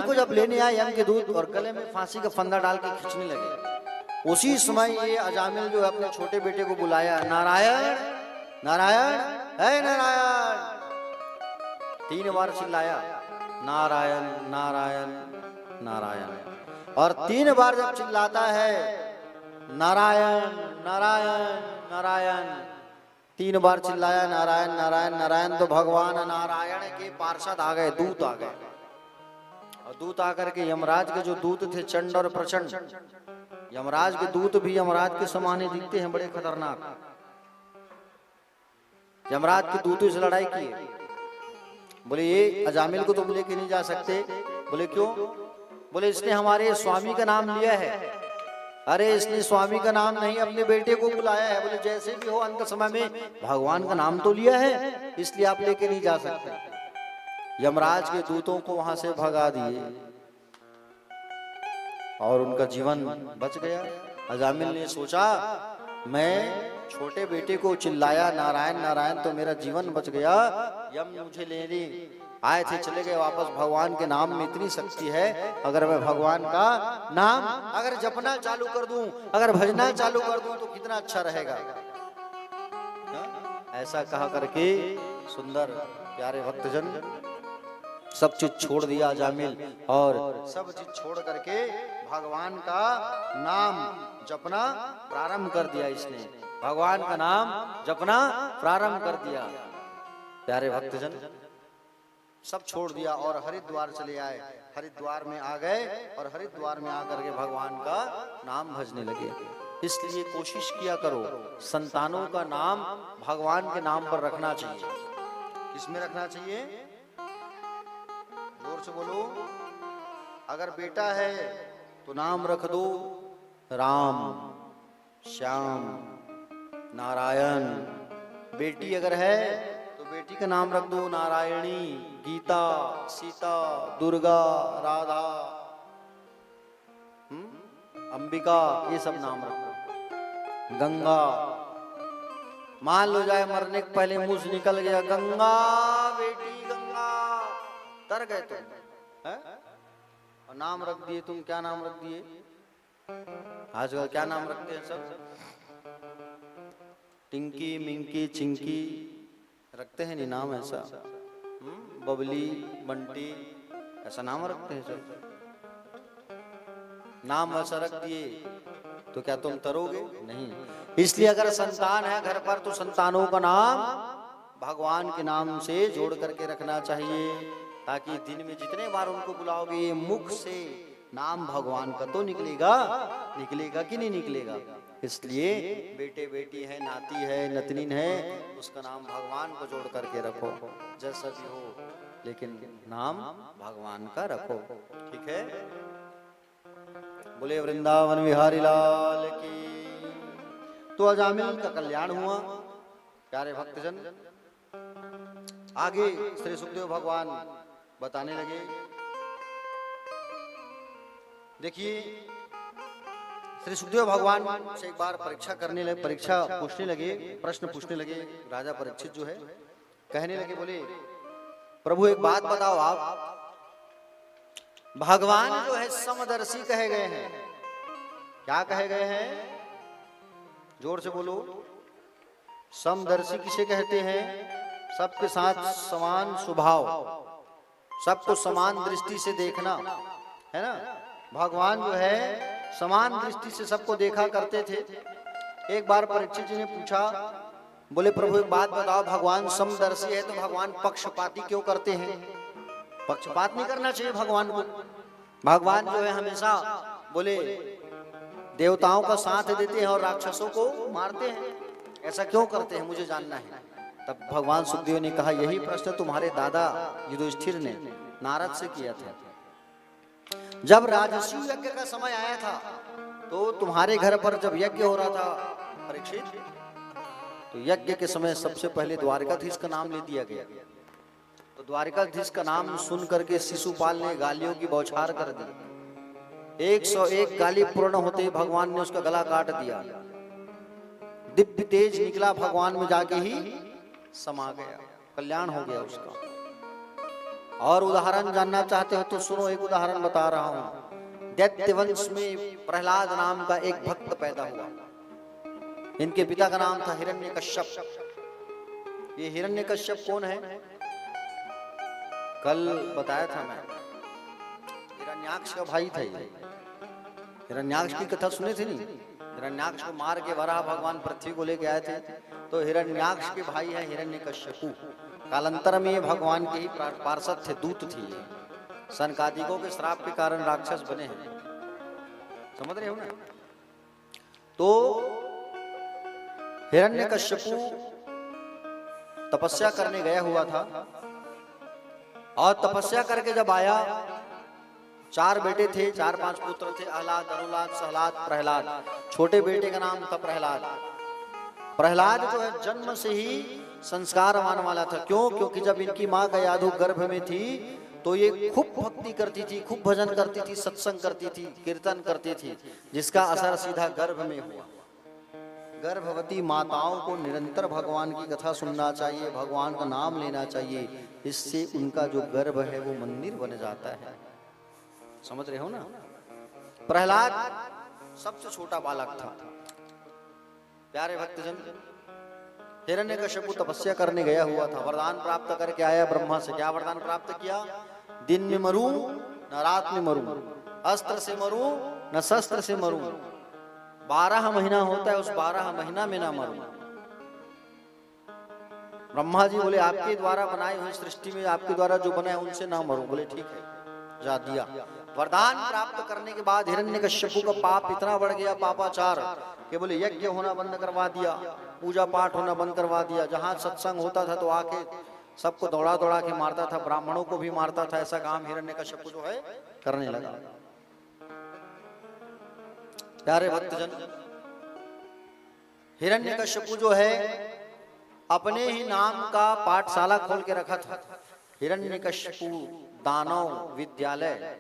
को जब लेने आए यम के दूत, और गले में फांसी का फंदा डाल के खींचने लगे। उसी समय ये अजामिल जो अपने छोटे बेटे को बुलाया, नारायण नारायण है नारायण, 3 बार चिल्लाया, नारायण नारायण नारायण। और 3 बार जब चिल्लाता है नारायण नारायण नारायण, 3 बार चिल्लाया नारायण नारायण नारायण, तो भगवान नारायण के पार्षद आ गए, दूत आ गए। और दूत आकर के यमराज के जो दूत थे चंड और प्रचंड, यमराज के दूत भी यमराज के समान ही दिखते हैं, बड़े खतरनाक। यमराज के दूतों से लड़ाई की। बोले ये अजामिल को तुम लेके नहीं जा सकते। बोले क्यों? बोले इसने हमारे स्वामी का नाम लिया है। अरे इसने स्वामी का नाम नहीं, अपने बेटे को बुलाया है। बोले जैसे भी हो अंत समय में भगवान का नाम तो लिया है, इसलिए आप लेके नहीं जा सकते। यमराज के दूतों को वहां से भगा दिए और उनका जीवन बच गया। अजामिल ने सोचा, मैं छोटे बेटे को चिल्लाया नारायण नारायण तो मेरा जीवन बच गया, यम मुझे लेने आए थे चले गए वापस। भगवान के नाम में इतनी शक्ति है, अगर मैं भगवान का नाम अगर जपना चालू कर दूं, अगर भजना चालू कर दूं तो कितना अच्छा रहेगा। ऐसा कहा करके सुंदर प्यारे भक्तजन सब चीज छोड़ दिया जामिल, और सब चीज छोड़ करके भगवान का नाम जपना प्रारंभ कर दिया। इसने भगवान का नाम जपना प्रारंभ कर दिया। प्यारे भक्तजन सब छोड़ दिया और हरिद्वार चले आए। हरिद्वार में आ गए और हरिद्वार में आकर के भगवान का नाम भजने लगे। इसलिए कोशिश किया करो संतानों का नाम भगवान के नाम पर रखना चाहिए। किसमें रखना चाहिए? जोर से बोलो। अगर बेटा है तो नाम रख दो राम, श्याम, नारायण। बेटी अगर है तो बेटी का नाम रख दो नारायणी, गीता, सीता, दुर्गा, राधा, अंबिका, ये सब नाम रखो। गंगा, मान लो जाए मरने के पहले मुंह से निकल गया गंगा बेटी गंगा, डर गए तुम, और नाम रख दिए तुम। क्या नाम रख दिए? आजकल क्या नाम रखते हैं सब? टिंकी, मिंकी, चिंकी रखते हैं नहीं नाम ऐसा। बबली, बंटी, ऐसा नाम रखते हैं सब। नाम ऐसा रख दिए तो क्या तुम तरोगे? नहीं। इसलिए अगर संतान है घर पर तो संतानों का नाम भगवान के नाम से जोड़ करके रखना चाहिए, ताकि दिन में जितने बार उनको बुलाओगे मुख से नाम भगवान का तो निकलेगा। निकलेगा कि नहीं निकलेगा? इसलिए बेटे बेटी है, नाती है, नतनीन है, उसका नाम भगवान को जोड़ करके रखो। जैसा भी हो लेकिन नाम भगवान का रखो। ठीक है? बोले वृंदावन बिहारी लाल की। तो अजामिल का कल्याण हुआ। प्यारे भक्तजन आगे श्री सुखदेव भगवान बताने लगे। देखिए श्री सुखदेव भगवान से एक बार परीक्षा पूछने लगे, प्रश्न पूछने लगे। राजा परीक्षित जो है कहने लगे, बोले प्रभु एक बात बताओ, आप भगवान जो है समदर्शी कहे गए हैं। क्या कहे गए हैं? जोर से बोलो। समदर्शी किसे कहते हैं? सबके साथ समान स्वभाव, सबको समान दृष्टि से देखना, है ना। भगवान जो है समान दृष्टि से सबको देखा करते थे। एक बार परीक्षित जी ने पूछा, बोले प्रभु एक बात बताओ, भगवान समदर्शी है तो भगवान पक्षपाती क्यों करते हैं? पक्षपात नहीं करना चाहिए भगवान को। भगवान जो है हमेशा बोले देवताओं का साथ देते हैं और राक्षसों को मारते हैं, ऐसा क्यों करते हैं? मुझे जानना है। तब भगवान सुखदेव ने कहा, यही प्रश्न तुम्हारे दादा युधिष्ठिर ने नारद से किया था। जब राजस्व यज्ञ का समय आया था तो तुम्हारे घर पर जब यज्ञ हो रहा था परीक्षित, तो यज्ञ के समय सबसे पहले द्वारकाधीश का नाम ले दिया गया। तो द्वारकाधीश का नाम सुन करके शिशुपाल ने गालियों की बौछार कर दी। 101 गाली पूर्ण होते ही भगवान ने उसका गला काट दिया। दिव्य तेज निकला भगवान में जाके ही समा गया, कल्याण हो गया उसका। और उदाहरण जानना चाहते हो तो सुनो, एक उदाहरण बता रहा हूं। दैत्य वंश में प्रहलाद नाम का एक भक्त पैदा हुआ। इनके पिता का नाम था हिरण्यकश्यप। ये हिरण्यकश्यप कौन है? कल बताया था मैं, हिरण्याक्ष का भाई था ये। हिरण्याक्ष की कथा सुने थे नहीं? हिरण्याक्ष को मार के वराह भगवान पृथ्वी को लेके आए थे, तो हिरण्याक्ष के भाई है हिरण्यकश्यपु। कालांतर में ये भगवान के ही पार्षद थे, दूत थे ये। सनकादिकों के श्राप के कारण राक्षस बने हैं, समझ रहे हो ना। तो हिरण्यकश्यपु तपस्या करने गया हुआ था, और तपस्या करके जब आया, 4 बेटे थे, 4-5 पुत्र थे, अहलाद, अनुलाद, सहलाद, प्रहलाद। छोटे बेटे का नाम था प्रहलाद। प्रहलाद जो है जन्म से ही संस्कारवान वाला था। क्यों? क्योंकि जब इनकी माँ गयाधु गर्भ में थी तो ये खूब भक्ति करती थी, खूब भजन करती थी, सत्संग करती थी, कीर्तन करती थी, जिसका असर सीधा गर्भ में हुआ। गर्भवती माताओं को निरंतर भगवान की कथा सुनना चाहिए, भगवान का नाम लेना चाहिए। इससे उनका जो गर्भ है वो मंदिर बन जाता है। समझ रहे हो ना? प्रहलाद सबसे छोटा बालक था। प्यारे भक्तजन, हिरण्यकश्यपु तपस्या करने गया हुआ था, वरदान प्राप्त करके आया ब्रह्मा से। क्या वरदान प्राप्त किया? दिन में मरूं न रात में मरूं, अस्त्र से मरूं न शस्त्र से मरूं, 12 महीना होता है, उस 12 महीना में ना मरूं। ब्रह्मा जी बोले आपके द्वारा बनाई हुई सृष्टि में आपके द्वारा जो बना है उनसे ना मरूं। बोले ठीक है, जा दिया। वरदान प्राप्त करने के बाद हिरण्यकश्यपु का पाप इतना बढ़ गया, पापाचार, कि बोले यज्ञ होना बंद करवा दिया, पूजा पाठ होना बंद करवा दिया। जहां सत्संग होता था तो आके सबको दौड़ा दौड़ा के मारता था, ब्राह्मणों को भी मारता था। ऐसा काम हिरण्यकश्यपु जो है करने लगा। प्यारे भक्तजन, हिरण्यकश्यपु जो है अपने ही नाम का पाठशाला खोल के रखा था, हिरण्यकश्यपु दानव विद्यालय,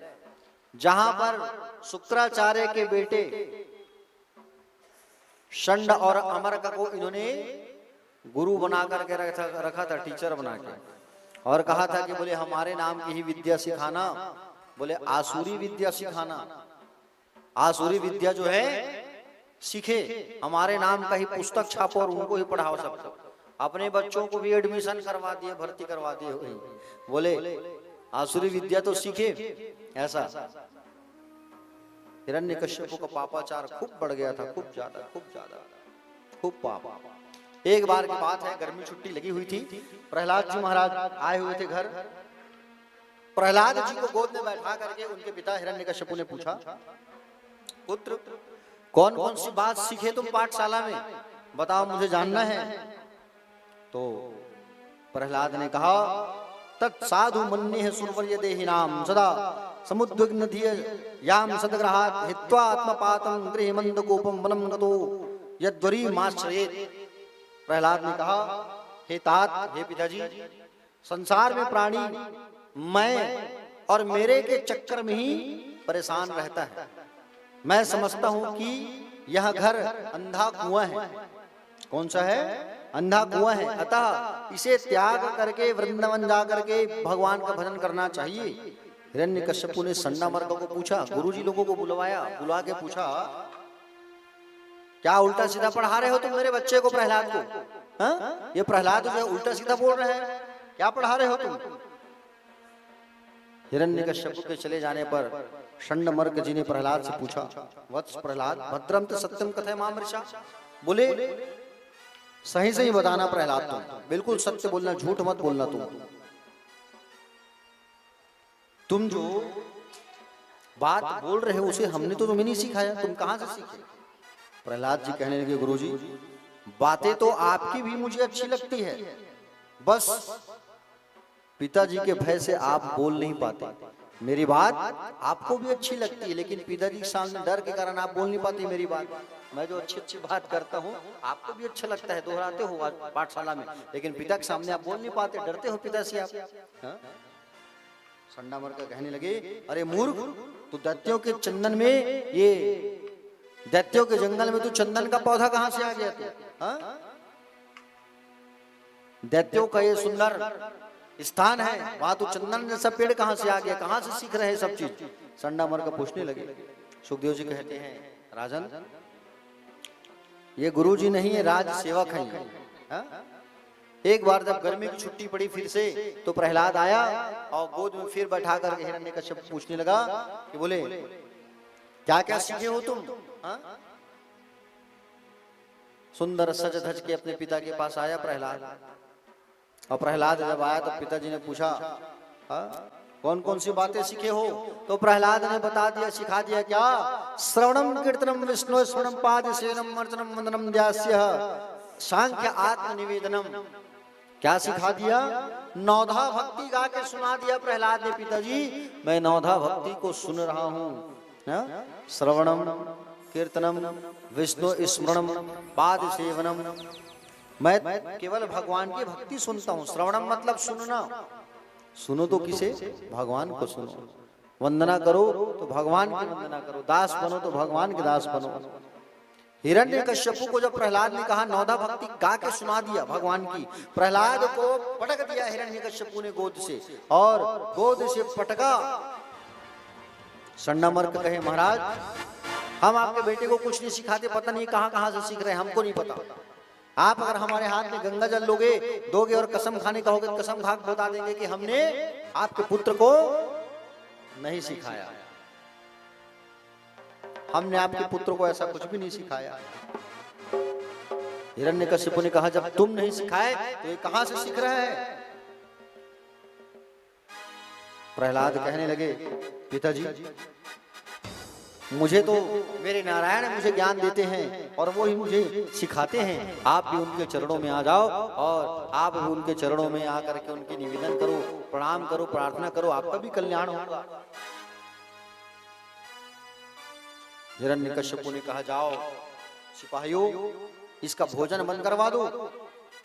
जहां पर शुक्राचार्य के बेटे षंड और अमरक को इन्होंने गुरु बना करके रखा था, टीचर बना के, और कहा था कि बोले हमारे नाम की ही विद्या सिखाना, बोले आसुरी विद्या सिखाना, आसुरी विद्या जो है सीखे, हमारे नाम का ही पुस्तक छापो और उनको ही पढ़ाओ। सब अपने बच्चों को भी एडमिशन करवा दिए, भर्ती करवा दिए, बोले आसुरी विद्या तो सीखे। ऐसा हिरण्यकश्यपु का पापाचार खूब बढ़ गया था, खूब ज्यादा, खूब पाप। एक बार की बात है, गर्मी छुट्टी लगी हुई थी, प्रहलाद जी महाराज आए हुए थे घर। प्रहलाद जी को गोद में बैठा करके उनके पिता हिरण्यकश्यपु ने पूछा, पुत्र कौन कौन सी बात सीखे तुम पाठशाला में, बताओ मुझे जानना है। तो प्रहलाद ने कहा, तत्साधु मन्ये सुरवर्य देहि नाम सदा समुद्विग्न धिय याम सदग्रहात् हित्वा आत्मपातं गृहमंद कोपम वनम गतो यद्वरी माश्रयेत्। प्रहलाद ने कहा, हे तात, हे पिताजी, संसार में प्राणी मैं और मेरे के चक्कर में ही परेशान रहता है। मैं समझता हूं कि यह घर अंधा कुआं है। कौन सा है? अंधा कुआं है। अतः इसे त्याग करके वृंदावन जा करके भगवान का भजन करना चाहिए। हिरण्यकश्यपु ने संडामर्क को पूछा, गुरुजी लोगों को बुलवाया, बुला के पूछा, क्या उल्टा सीधा पढ़ा रहे हो तुम मेरे बच्चे को, प्रहलाद को? हाँ? ये प्रहलाद जो है उल्टा सीधा बोल रहे हैं, क्या पढ़ा रहे हो तुम? हिरण्यकश्यपु के चले जाने पर षंडमर्क जी ने प्रहलाद से पूछा, वत्स प्रहलाद, भद्रम तो सत्यम कथय मामृषा। बोले सही सही बताना प्रहलाद, तुम बिल्कुल सत्य बोलना, झूठ मत बोलना। तुम जो बात बोल रहे हो उसे हमने तो तुम्हें नहीं सिखाया, तुम कहां से सीखे? प्रहलाद जी कहने लगे, गुरुजी बातें तो आपकी भी मुझे अच्छी लगती है, बस पिताजी के भय से आप बोल नहीं पाते। मेरी बात आपको भी अच्छी लगती है, लेकिन पिताजी के सामने डर के कारण आप बोल नहीं पाते मेरी बात। मैं जो अच्छी अच्छी बात करता हूँ आपको भी अच्छा लगता है, दोहराते हो पाठशाला में, लेकिन पिता के सामने आप बोल नहीं पाते, डरते हो पिता से आप। संडामर्क कहने लगे, अरे मूर्ख, तू दैत्यों के चंदन में, ये दैत्यों के जंगल में तू चंदन का पौधा कहां से आ गया तू? दैत्यों का ये सुंदर स्थान है, वहां तो चंदन जैसा पेड़ कहां से आ गया, कहां से सीख रहे हैं सब चीज? संडामर्क पूछने लगे। सुखदेव जी कहते हैं, राजन ये गुरु जी नहीं है, राज सेवक हैं। एक बार जब गर्मी की छुट्टी पड़ी फिर से, तो प्रहलाद आया और गोद में फिर बैठा कर हिरण्यकश्यप पूछने लगा कि बोले क्या क्या सीखे हो तुम? सुंदर सज धज के अपने पिता के पास आया प्रहलाद, और प्रहलाद जब आया तो पिताजी ने पूछा, कौन कौन सी बातें सीखे हो? तो प्रहलाद ने बता दिया, सिखा दिया। क्या? श्रवणम कीर्तनम विष्णु स्मरणम पाद सेवनम अर्चनम वंदनम ध्यास्य सांख्य आत्मनिवेदनम। क्या सिखा दिया? नौधा भक्ति गा के सुना दिया प्रहलाद ने, पिताजी मैं नौधा भक्ति को सुन रहा हूँ। श्रवणम कीर्तनम विष्णु स्मरणम पाद सेवनम, मैं केवल भगवान की भक्ति सुनता हूँ। श्रवणम मतलब सुनना, सुनो तो किसे? भगवान को सुनो। वंदना करो तो भगवान की वंदना करो, दास बनो तो भगवान के दास बनो। हिरण्यकश्यपु को जब प्रहलाद ने कहा नौधा भक्ति गा के सुना दिया भगवान की, प्रहलाद को पटक दिया हिरण्यकश्यपु ने गोद से, और गोद से पटका। संडमर्क कहे महाराज हम आपके बेटे को कुछ नहीं सिखाते, पता नहीं कहां से सीख रहे हैं, हमको नहीं पता। आप अगर हमारे हाथ में गंगा जल दोगे और कसम खाने कहोगे, कसम खा के बता देंगे कि हमने आपके पुत्र को नहीं सिखाया, हमने आपके पुत्र को ऐसा कुछ भी नहीं सिखाया। हिरण्यकश्यप ने कहा जब तुम नहीं सिखाए तो ये कहां से सीख रहा है? प्रहलाद कहने लगे पिताजी मुझे तो मेरे नारायण मुझे ज्ञान देते हैं और वो ही मुझे सिखाते हैं। आप भी उनके चरणों में आ जाओ और आप भी उनके चरणों में आकर के उनकी निवेदन करो, प्रणाम करो, प्रार्थना करो, आपका भी कल्याण होगा। हिरण्यकश्यप ने कहा जाओ सिपाहियों इसका भोजन बंद करवा दो,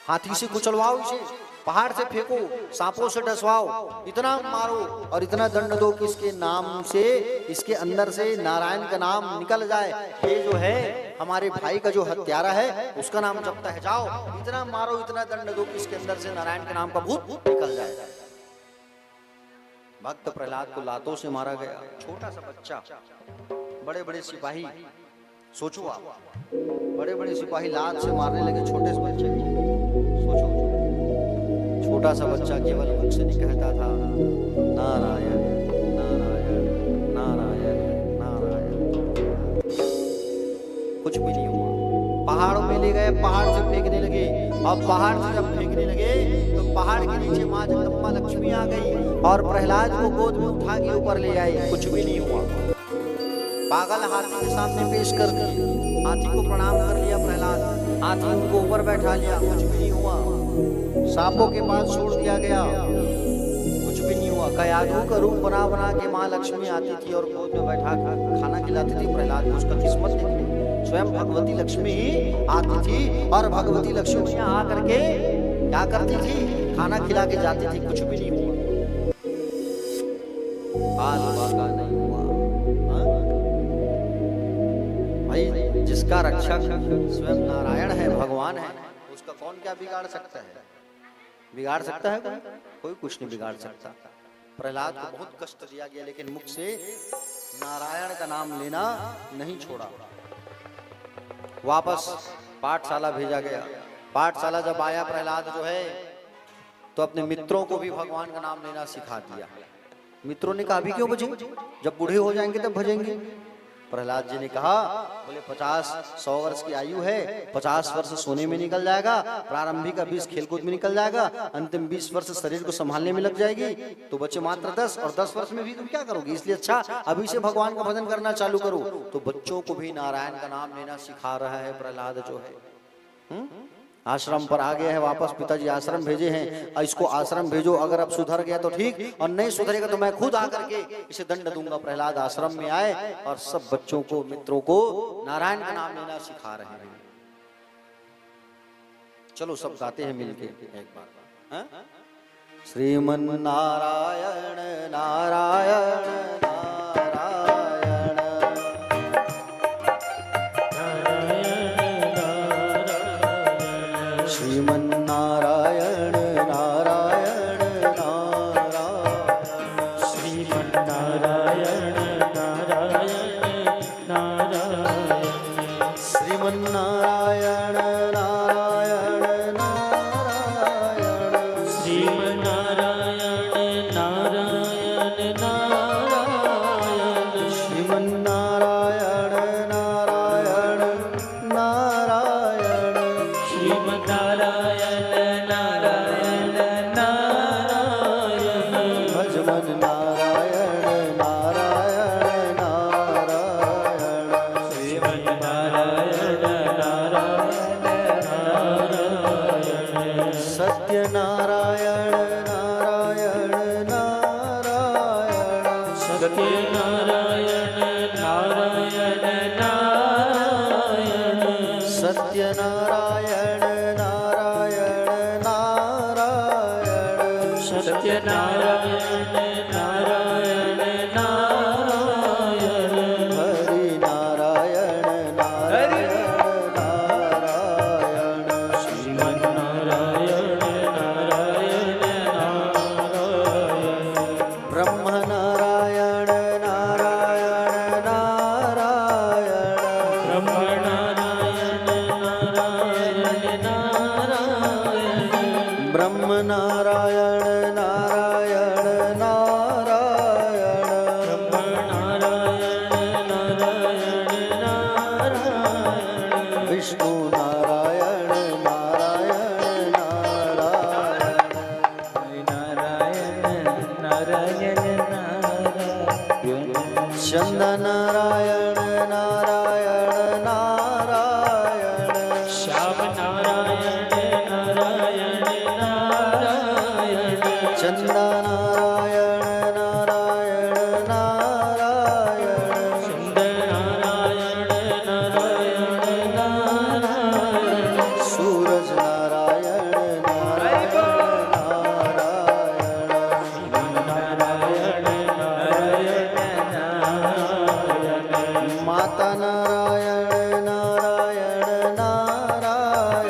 हाथी से कुचलवाओ, इसे पहाड़ से फेंको, सांपों से डसवाओ, इतना मारो और इतना दंड दो कि इसके नाम से, इसके अंदर से नारायण का नाम निकल जाए। ये जो है हमारे भाई का जो हत्यारा है उसका नाम जपता है, जाओ इतना मारो, इतना दंड दो कि इसके अंदर से नारायण के नाम का भूत निकल जाए। भक्त प्रहलाद को लातों से मारा गया, छोटा सा बच्चा, बड़े बड़े सिपाही, सोचो आप, बड़े बड़े सिपाही लात से मारने लगे छोटे से बच्चे को। सोचो छोटा सा बच्चा केवल मुख से नहीं कहता था नारायण नारायण नारायण नारायण, कुछ भी नहीं हुआ। पहाड़ों में ले गए, पहाड़ से फेंकने लगे, अब पहाड़ से जब फेंकने लगे तो पहाड़ के नीचे माँ जगदम्बा लक्ष्मी आ गई और प्रहलाद को गोद में उठा के ऊपर ले आई, कुछ भी नहीं हुआ। पागल हाथी के सामने पेश कर दी, हाथी को प्रणाम कर लिया प्रहलाद, हाथी उनको ऊपर बैठा लिया, कुछ भी नहीं हुआ। सांपों के पास छोड़ दिया गया, कुछ भी नहीं हुआ। कयाधु का रूप बना बना के माँ लक्ष्मी आती थी और गोद में बैठा खाना खिलाती थी प्रहलाद को। उसका किस्मत देखिए, स्वयं भगवती लक्ष्मी ही आती थी और भगवती लक्ष्मी यहाँ आकर के क्या करती थी, खाना खिला के जाती थी, कुछ भी नहीं हुआ। बाल बाका नहीं हुआ। भाई जिसका रक्षक स्वयं नारायण है, भगवान है, उसका कौन क्या बिगाड़ सकता है? बिगाड़ सकता है कोई कुछ नहीं बिगाड़ सकता। प्रहलाद को बहुत कष्ट दिया गया लेकिन मुख से नारायण का नाम लेना नहीं छोड़ा। वापस पाठशाला भेजा गया। पाठशाला जब आया प्रहलाद जो है तो अपने मित्रों को भी भगवान का नाम लेना सिखा दिया। मित्रों ने कहा अभी क्यों भजेंगे, जब बूढ़े हो जाएंगे तब भजेंगे। प्रहलाद जी ने कहा बोले 50-100 वर्ष की आयु है, 50 वर्ष सोने में निकल जाएगा, प्रारंभिक 20 खेलकूद में निकल जाएगा, अंतिम 20 वर्ष शरीर को संभालने में लग जाएगी, तो बच्चे मात्र 10 और 10 वर्ष में भी तुम क्या करोगे, इसलिए अच्छा अभी से भगवान का भजन करना चालू करो। तो बच्चों को भी नारायण का नाम लेना सिखा रहा है प्रहलाद जो है। आश्रम पर आ गया है वापस, पिताजी आश्रम भेजे हैं, इसको आश्रम भेजो, अगर अब सुधर गया तो ठीक और नहीं सुधरेगा तो मैं खुद आकर के इसे दंड दूंगा। प्रहलाद आश्रम में आए और सब बच्चों को, मित्रों को नारायण का नाम लेना सिखा रहे हैं। चलो सब गाते हैं मिलके एक बार, श्रीमन नारायण नारायण श्रीमन्नारायण नारायण नारायण, श्रीमन्नारायण नारायण नारायण, श्रीमन्नारायण नारायण नारायण, श्रीमन्नारायण नारायण नारायण, श्रीमन्नारायण नारायण नारायण, श्रीमन्नारायण नारायण नारायण, भजमन नारायण नारायण नारायण, श्रीमन्नारायण नारायण नारायण, सत्यनारायण नारायण नारायण, सत्यनारायण नारायण नारायण, सत्यनारायण नारायण नारायण, सत्यनारायण नारायण नारायण, हरि नारायण नारायण ब्रह्म नारायण नारायण नारायण विष्णु नारायण नारायण नारायण चंद नारायण नारायण नारायण श्याम नारायण नारायण नारायण चंदा नारायण नारायण नारायण सुंदर नारायण नारायण नारायण सूरज नारायण नारायण नारायण माता नारायण नारायण नारायण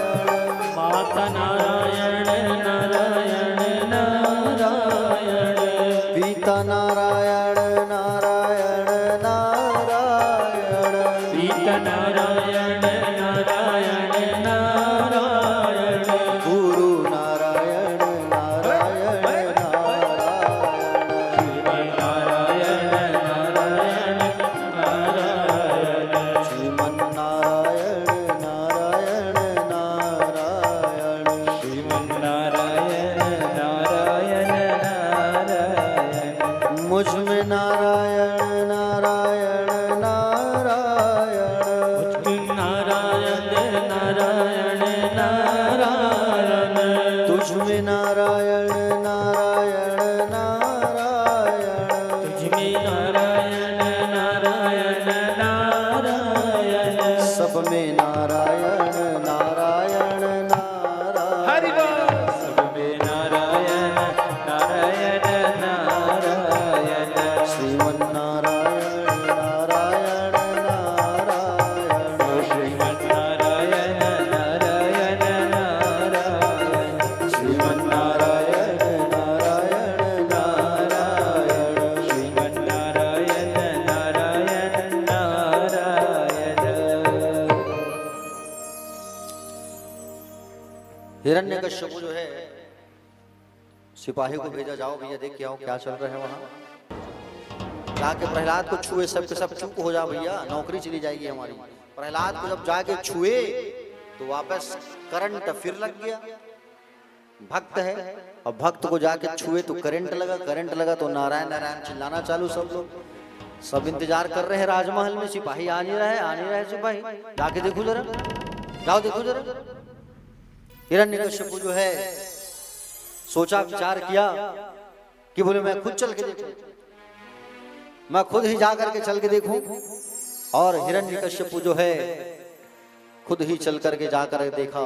माता नारायण नारायण नारायण पिता नारायण नारायण नारायण पिता नारायण नारायण नारायण गुरु नारायण नारायण नारायण श्रीमन नारायण नारायण नारायण मुझ में नारायण नारायण नारायण नारायण नारायण नारायण तुझ में नारायण नारायण नारायण तुझमें नारायण नारायण नारायण सब में नारायण नारायण नारायण सब में नारायण नारायण नारायण श्रीमन नारायण नारायण नारायण श्रीमन नारायण नारायण नारायण श्रीमन नारायण नारायण नारायण श्रीमन नारायण नारायण नारायण हिरण्यकश्यप जो है सिपाही को भेजा, जाओ भैया देख के आओ क्या चल रहा है वहां। जाके प्रहलाद को छुए, सब के सब चुप हो जा भैया, नौकरी चली जाएगी हमारी। प्रहलाद को जब जाके छुए तो वापस करंट फिर लग गया। भक्त है और भक्त को जाके छुए तो करंट लगा, करंट लगा तो नारायण नारायण चिल्लाना चालू। सब लोग सब इंतजार कर रहे हैं राजमहल में, सिपाही आ नहीं रहा है, आ नहीं रहा है सिपाही। जाके देखो जरा, जाओ देखो जरा। हिरण्यकश्यप जो है सोचा विचार किया कि बोले मैं खुद चल के देखूं, मैं खुद ही जा करके चल के देखूं। और हिरण्यकश्यप जो है खुद ही चल करके जा कर देखा।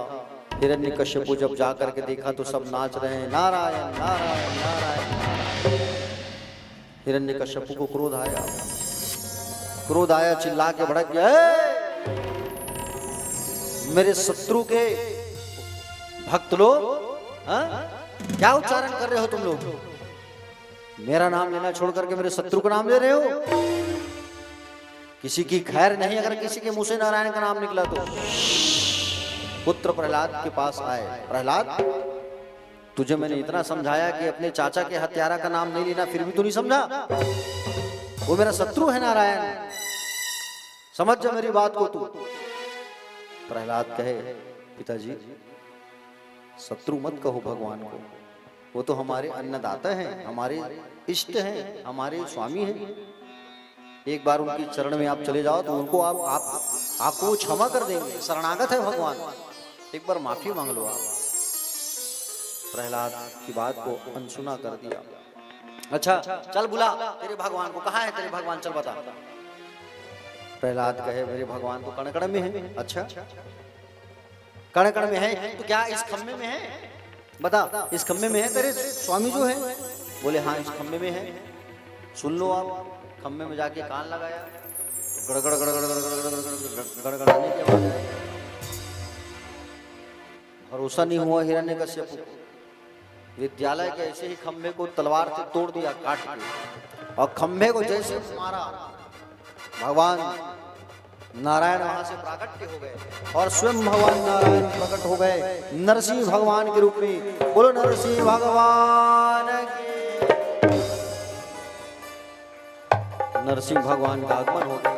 हिरण्यकश्यप जब जा करके देखा तो सब नाच रहे हैं, नारायण नारायण नारायण। हिरण्यकश्यप को क्रोध आया, क्रोध आया, चिल्ला के भड़क गया, मेरे शत्रु के भक्त लोग, क्या उच्चारण कर रहे हो तुम लोग? मेरा नाम लेना छोड़ करके मेरे शत्रु का नाम ले रहे हो। किसी की खैर नहीं अगर किसी के मुंह से नारायण का नाम निकला तो। पुत्र प्रहलाद के पास आए, प्रहलाद तुझे मैंने इतना समझाया कि अपने चाचा के हत्यारा का नाम नहीं लेना, फिर भी तू नहीं समझा। वो मेरा शत्रु है नारायण, समझ जा मेरी बात को तू। प्रहलाद कहे, पिताजी शत्रु मत कहो भगवान को, वो तो हमारे अन्नदाता हैं, हमारे इष्ट हैं, हमारे स्वामी हैं। एक बार उनके चरण में आप चले जाओ तो उनको आपको क्षमा कर देंगे, शरणागत है भगवान, एक बार माफी मांग लो आप। प्रहलाद की बात को अनसुना कर दिया। अच्छा चल बुला तेरे भगवान को, कहाँ है तेरे भगवान, चल बता। प्रहलाद कहे मेरे भगवान तो कण कण में है। अच्छा कण कण में है तो क्या इस खम्भे में है, बता इस खम्भे में है तेरे स्वामी जो है? बोले हाँ इस खम्भे में है। सुन लो आप, खम्भे में जाके कान लगाया, गड़गड़ गड़गड़ गड़गड़ाने की आवाज आई। भरोसा नहीं हुआ हिरण्यकश्यप को, विद्यालय के ऐसे ही खम्भे को तलवार से तोड़ दिया काट के, और खम्भे को जैसे मारा भगवान नारायण वहां से प्राकट्य हो गए और स्वयं भगवान नारायण प्रकट हो गए नरसिंह भगवान के रूप में। बोलो नरसिंह भगवान की। नरसिंह भगवान का आगमन हो गया।